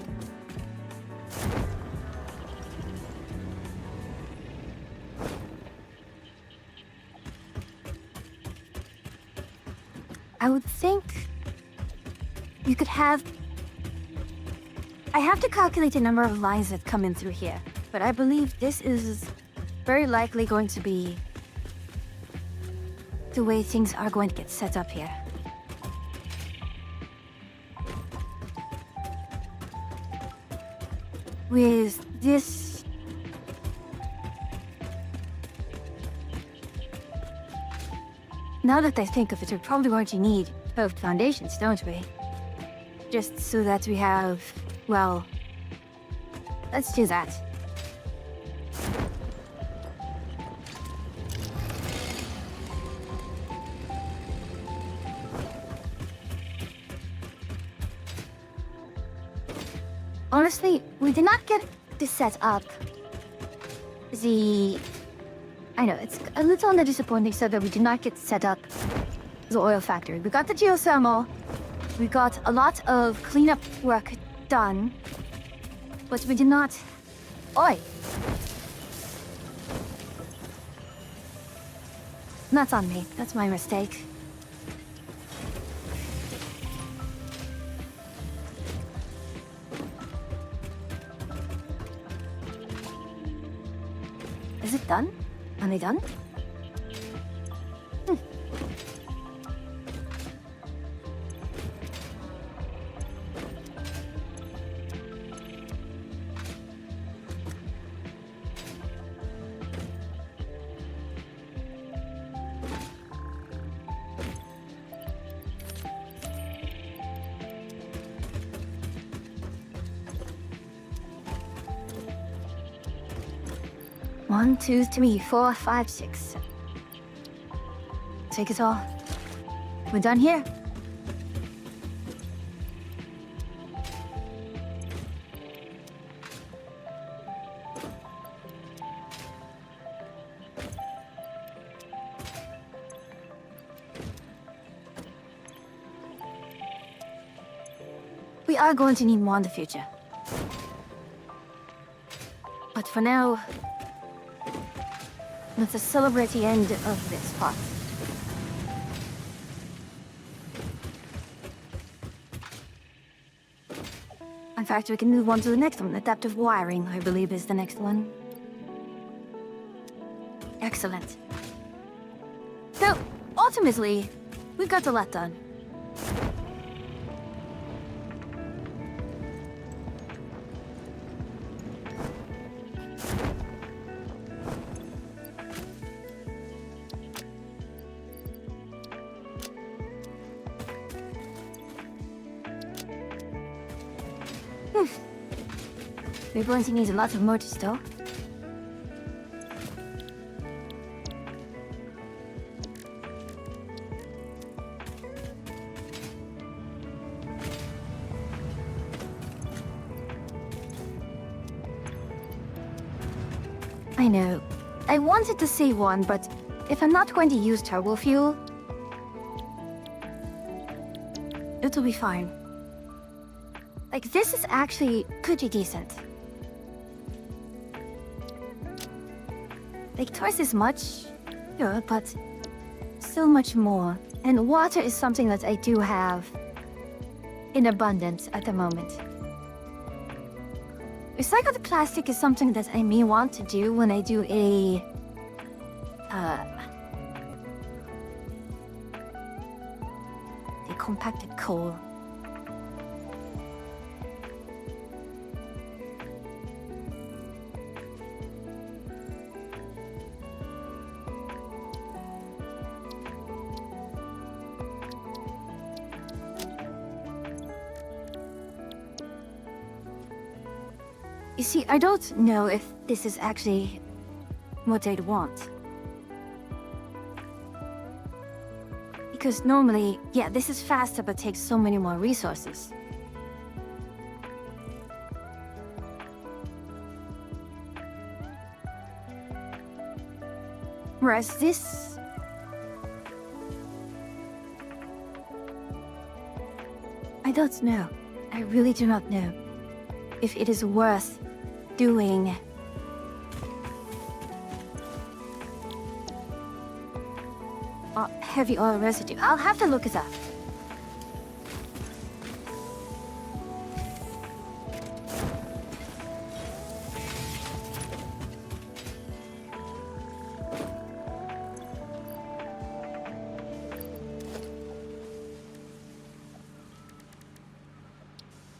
I would think you could have... I have to calculate the number of lines that come in through here, but I believe this is very likely going to be the way things are going to get set up here. With this... Now that I think of it, we're probably going to need both foundations, don't we? Just so that we have... well... let's do that. Honestly, we did not get this set up. I know, it's a little on the disappointing side that we did not get set up the oil factory. We got the geothermal, we got a lot of cleanup work done, but we did not... Oi! That's on me, that's my mistake. Is it done? Are they done? One, two, three, four, five, six. Take it all. We're done here. We are going to need more in the future. But for now, let's celebrate the end of this part. In fact, we can move on to the next one. Adaptive wiring, I believe, is the next one. Excellent. So, ultimately, we got a lot done. We're going to need a lot of motors, though. I know. I wanted to say one, but if I'm not going to use turbo fuel, it'll be fine. Like, this is actually pretty decent. Like, twice as much, sure, but still much more. And water is something that I do have in abundance at the moment. Recycle the plastic is something that I may want to do when I do a... the compacted coal. You see, I don't know if this is actually what I'd want. Because normally, yeah, this is faster but takes so many more resources. Whereas this... I don't know. I really do not know if it is worth doing. Heavy oil residue. I'll have to look it up.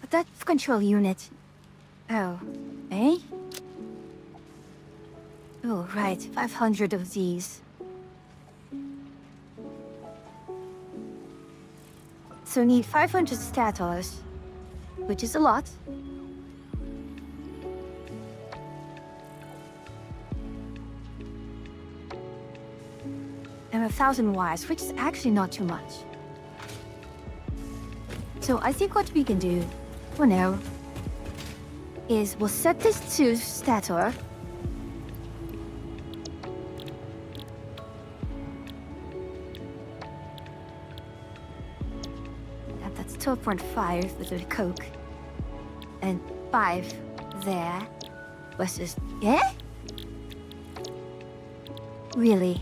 But that control unit. Oh, eh? Oh, right. 500 of these. So need 500 stators, which is a lot. And 1,000 wires, which is actually not too much. So I think what we can do for now is we'll set this to stator. That's 12.5 with the coke. And 5 there. Versus... yeah? Really?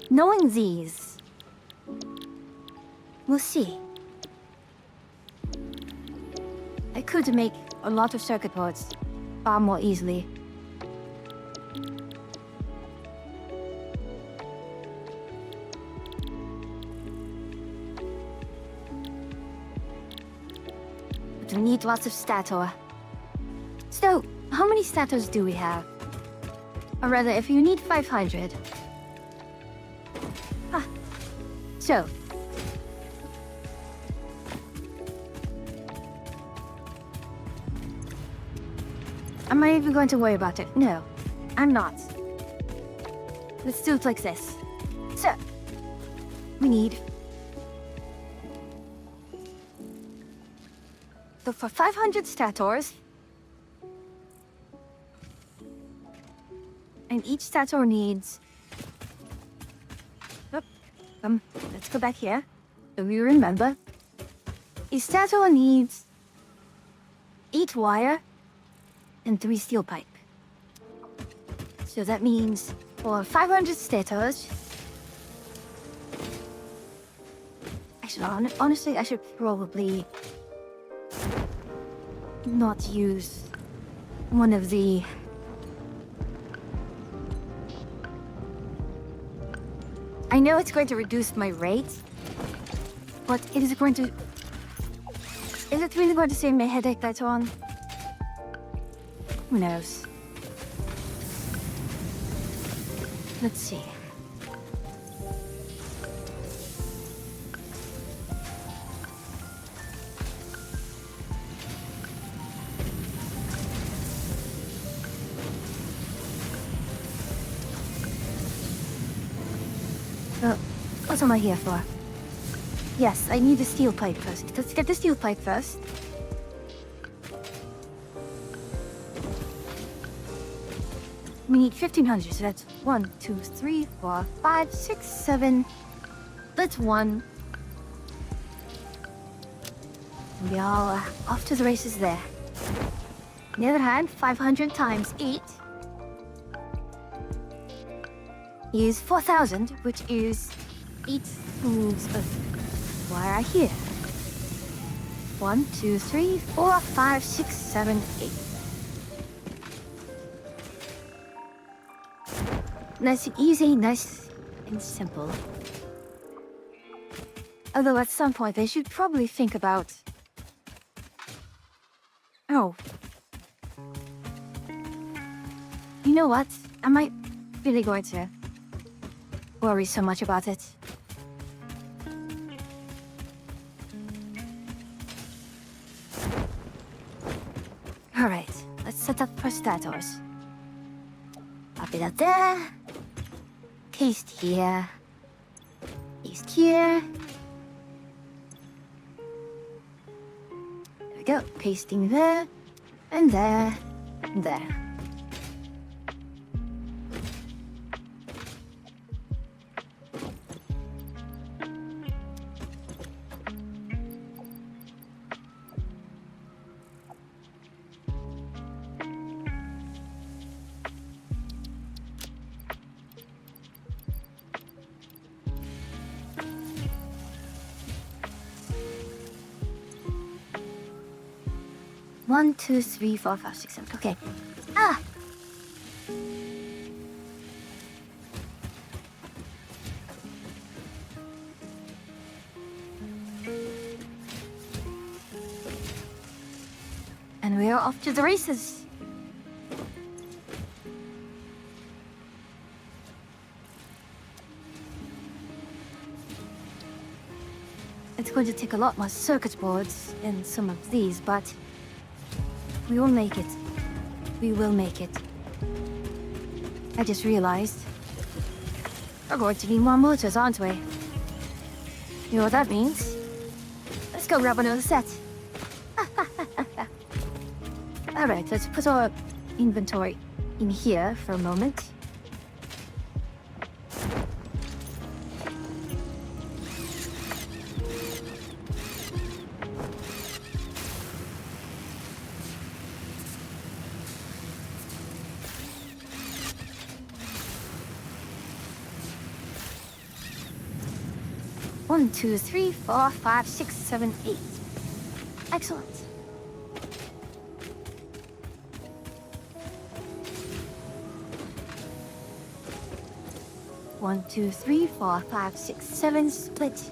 Knowing these, we'll see. I could make a lot of circuit boards far more easily. But we need lots of stator. So, how many stators do we have? Or rather, if you need 500... So, am I even going to worry about it? No, I'm not. Let's do it like this. So, we need... So for 500 stators, and each stator needs... let's go back here, so we remember. Each stator needs 8 wire and 3 steel pipe. So that means for 500 stators... Actually, honestly, I should probably not use one of the... I know it's going to reduce my rate, but it is going to... Is it really going to save my headache later on? Who knows? Let's see. What am I here for? Yes, I need the steel pipe first. Let's get the steel pipe first. We need 1,500, so that's 1, 2, 3, 4, 5, 6, 7. That's 1. We are off to the races there. On the other hand, 500 times 8 is 4,000, which is 8 spools of wire here. 1, 2, 3, 4, 5, 6, 7, 8. Nice and easy, nice and simple. Although at some point they should probably think about... Oh. You know what? Am I really going to worry so much about it? Alright, let's set up prostators. Pop it out there. Paste here. Paste here. There we go. Pasting there. And there. And there. One, two, three, four, five, six, seven. Okay. Ah! And we are off to the races. It's going to take a lot more circuit boards in some of these, but we will make it. We will make it. I just realized we're going to need more motors, aren't we? You know what that means? Let's go grab another set. Alright, let's put our inventory in here for a moment. One, two, three, four, five, six, seven, 8. Excellent. One, two, three, four, five, six, 7. Split.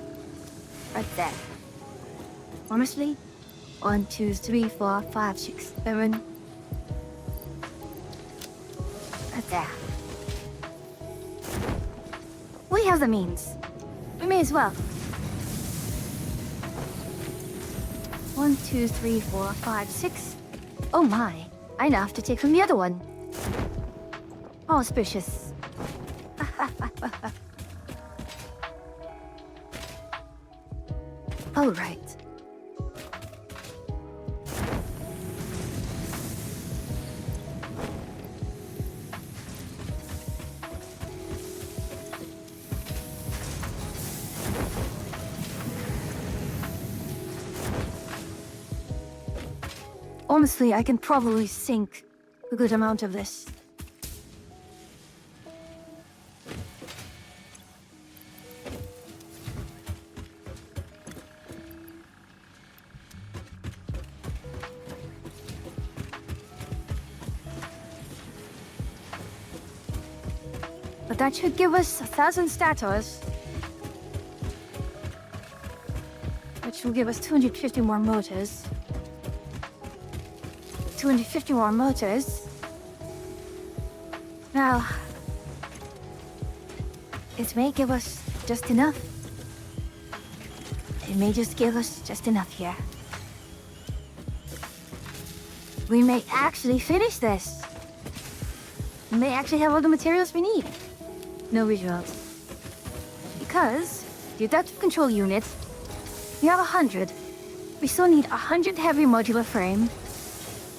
Right there. Honestly, 1, 2, 3, 4, 5, 6, 7. Right there. We have the means. We may as well. 1, 2, 3, 4, 5, 6. Oh my. I now have to take from the other one. Auspicious. All right. Honestly, I can probably sink a good amount of this. But that should give us 1,000 stators, which will give us 250 more motors. 250 more motors. Now, it may give us just enough. It may just give us just enough here. We may actually finish this. We may actually have all the materials we need. No visuals. Because the adaptive control units. We have 100. We still need 100 heavy modular frame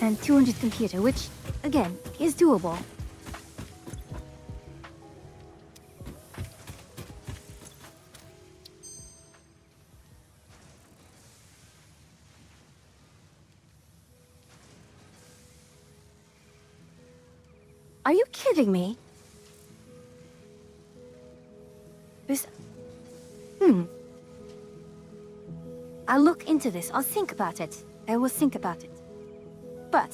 and 200 computer, which, again, is doable. Are you kidding me? This... I'll look into this. I'll think about it. I will think about it. But...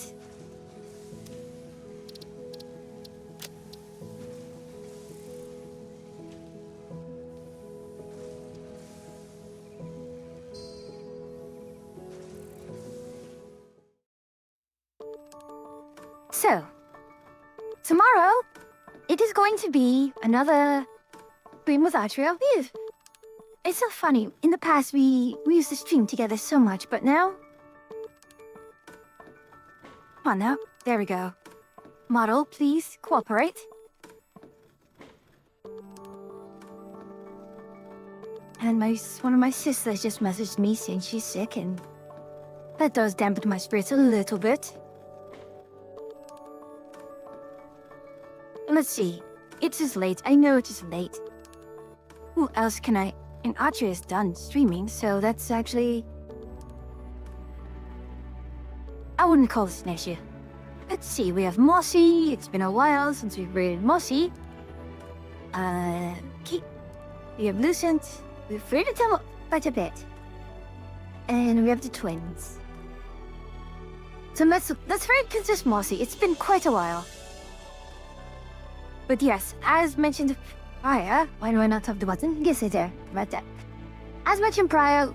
So, tomorrow, it is going to be another stream with Atrio. It's so funny. In the past, we used to stream together so much, but now... Come on now. There we go. Model, please cooperate. And one of my sisters just messaged me saying she's sick, and that does dampen my spirits a little bit. Let's see. It is late. I know it is late. Who else can I... And Atrio is done streaming, so that's actually... I wouldn't call this an issue. Let's see, we have Mossy. It's been a while since we've raided Mossy. Okay. We have Lucent. We've raided them quite a bit. And we have the twins. So let's raid Princess Mossy. It's been quite a while. But yes, as mentioned prior, why do I not have the button? Yes, it's there. Right there. As mentioned prior,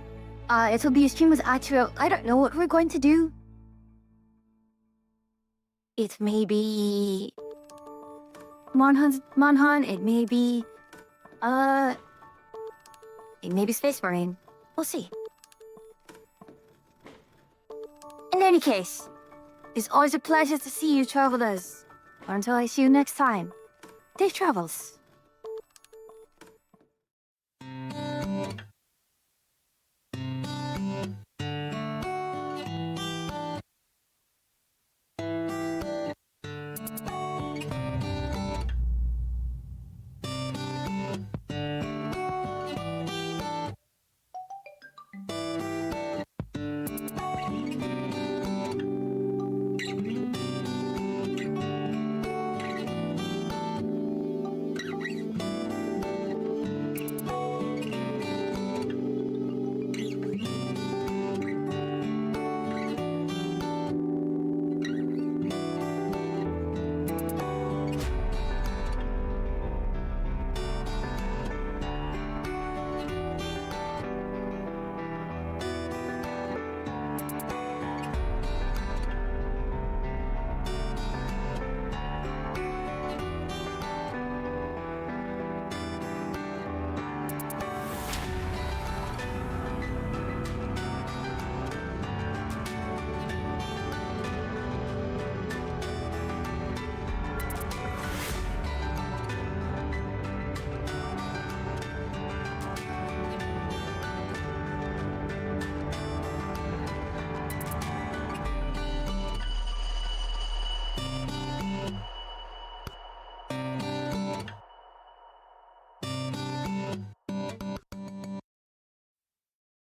it'll be a stream with Atrio. I don't know what we're going to do. It may be... Monhan, it may be... It may be Space Marine. We'll see. In any case, it's always a pleasure to see you, travelers. Until I see you next time. Safe travels.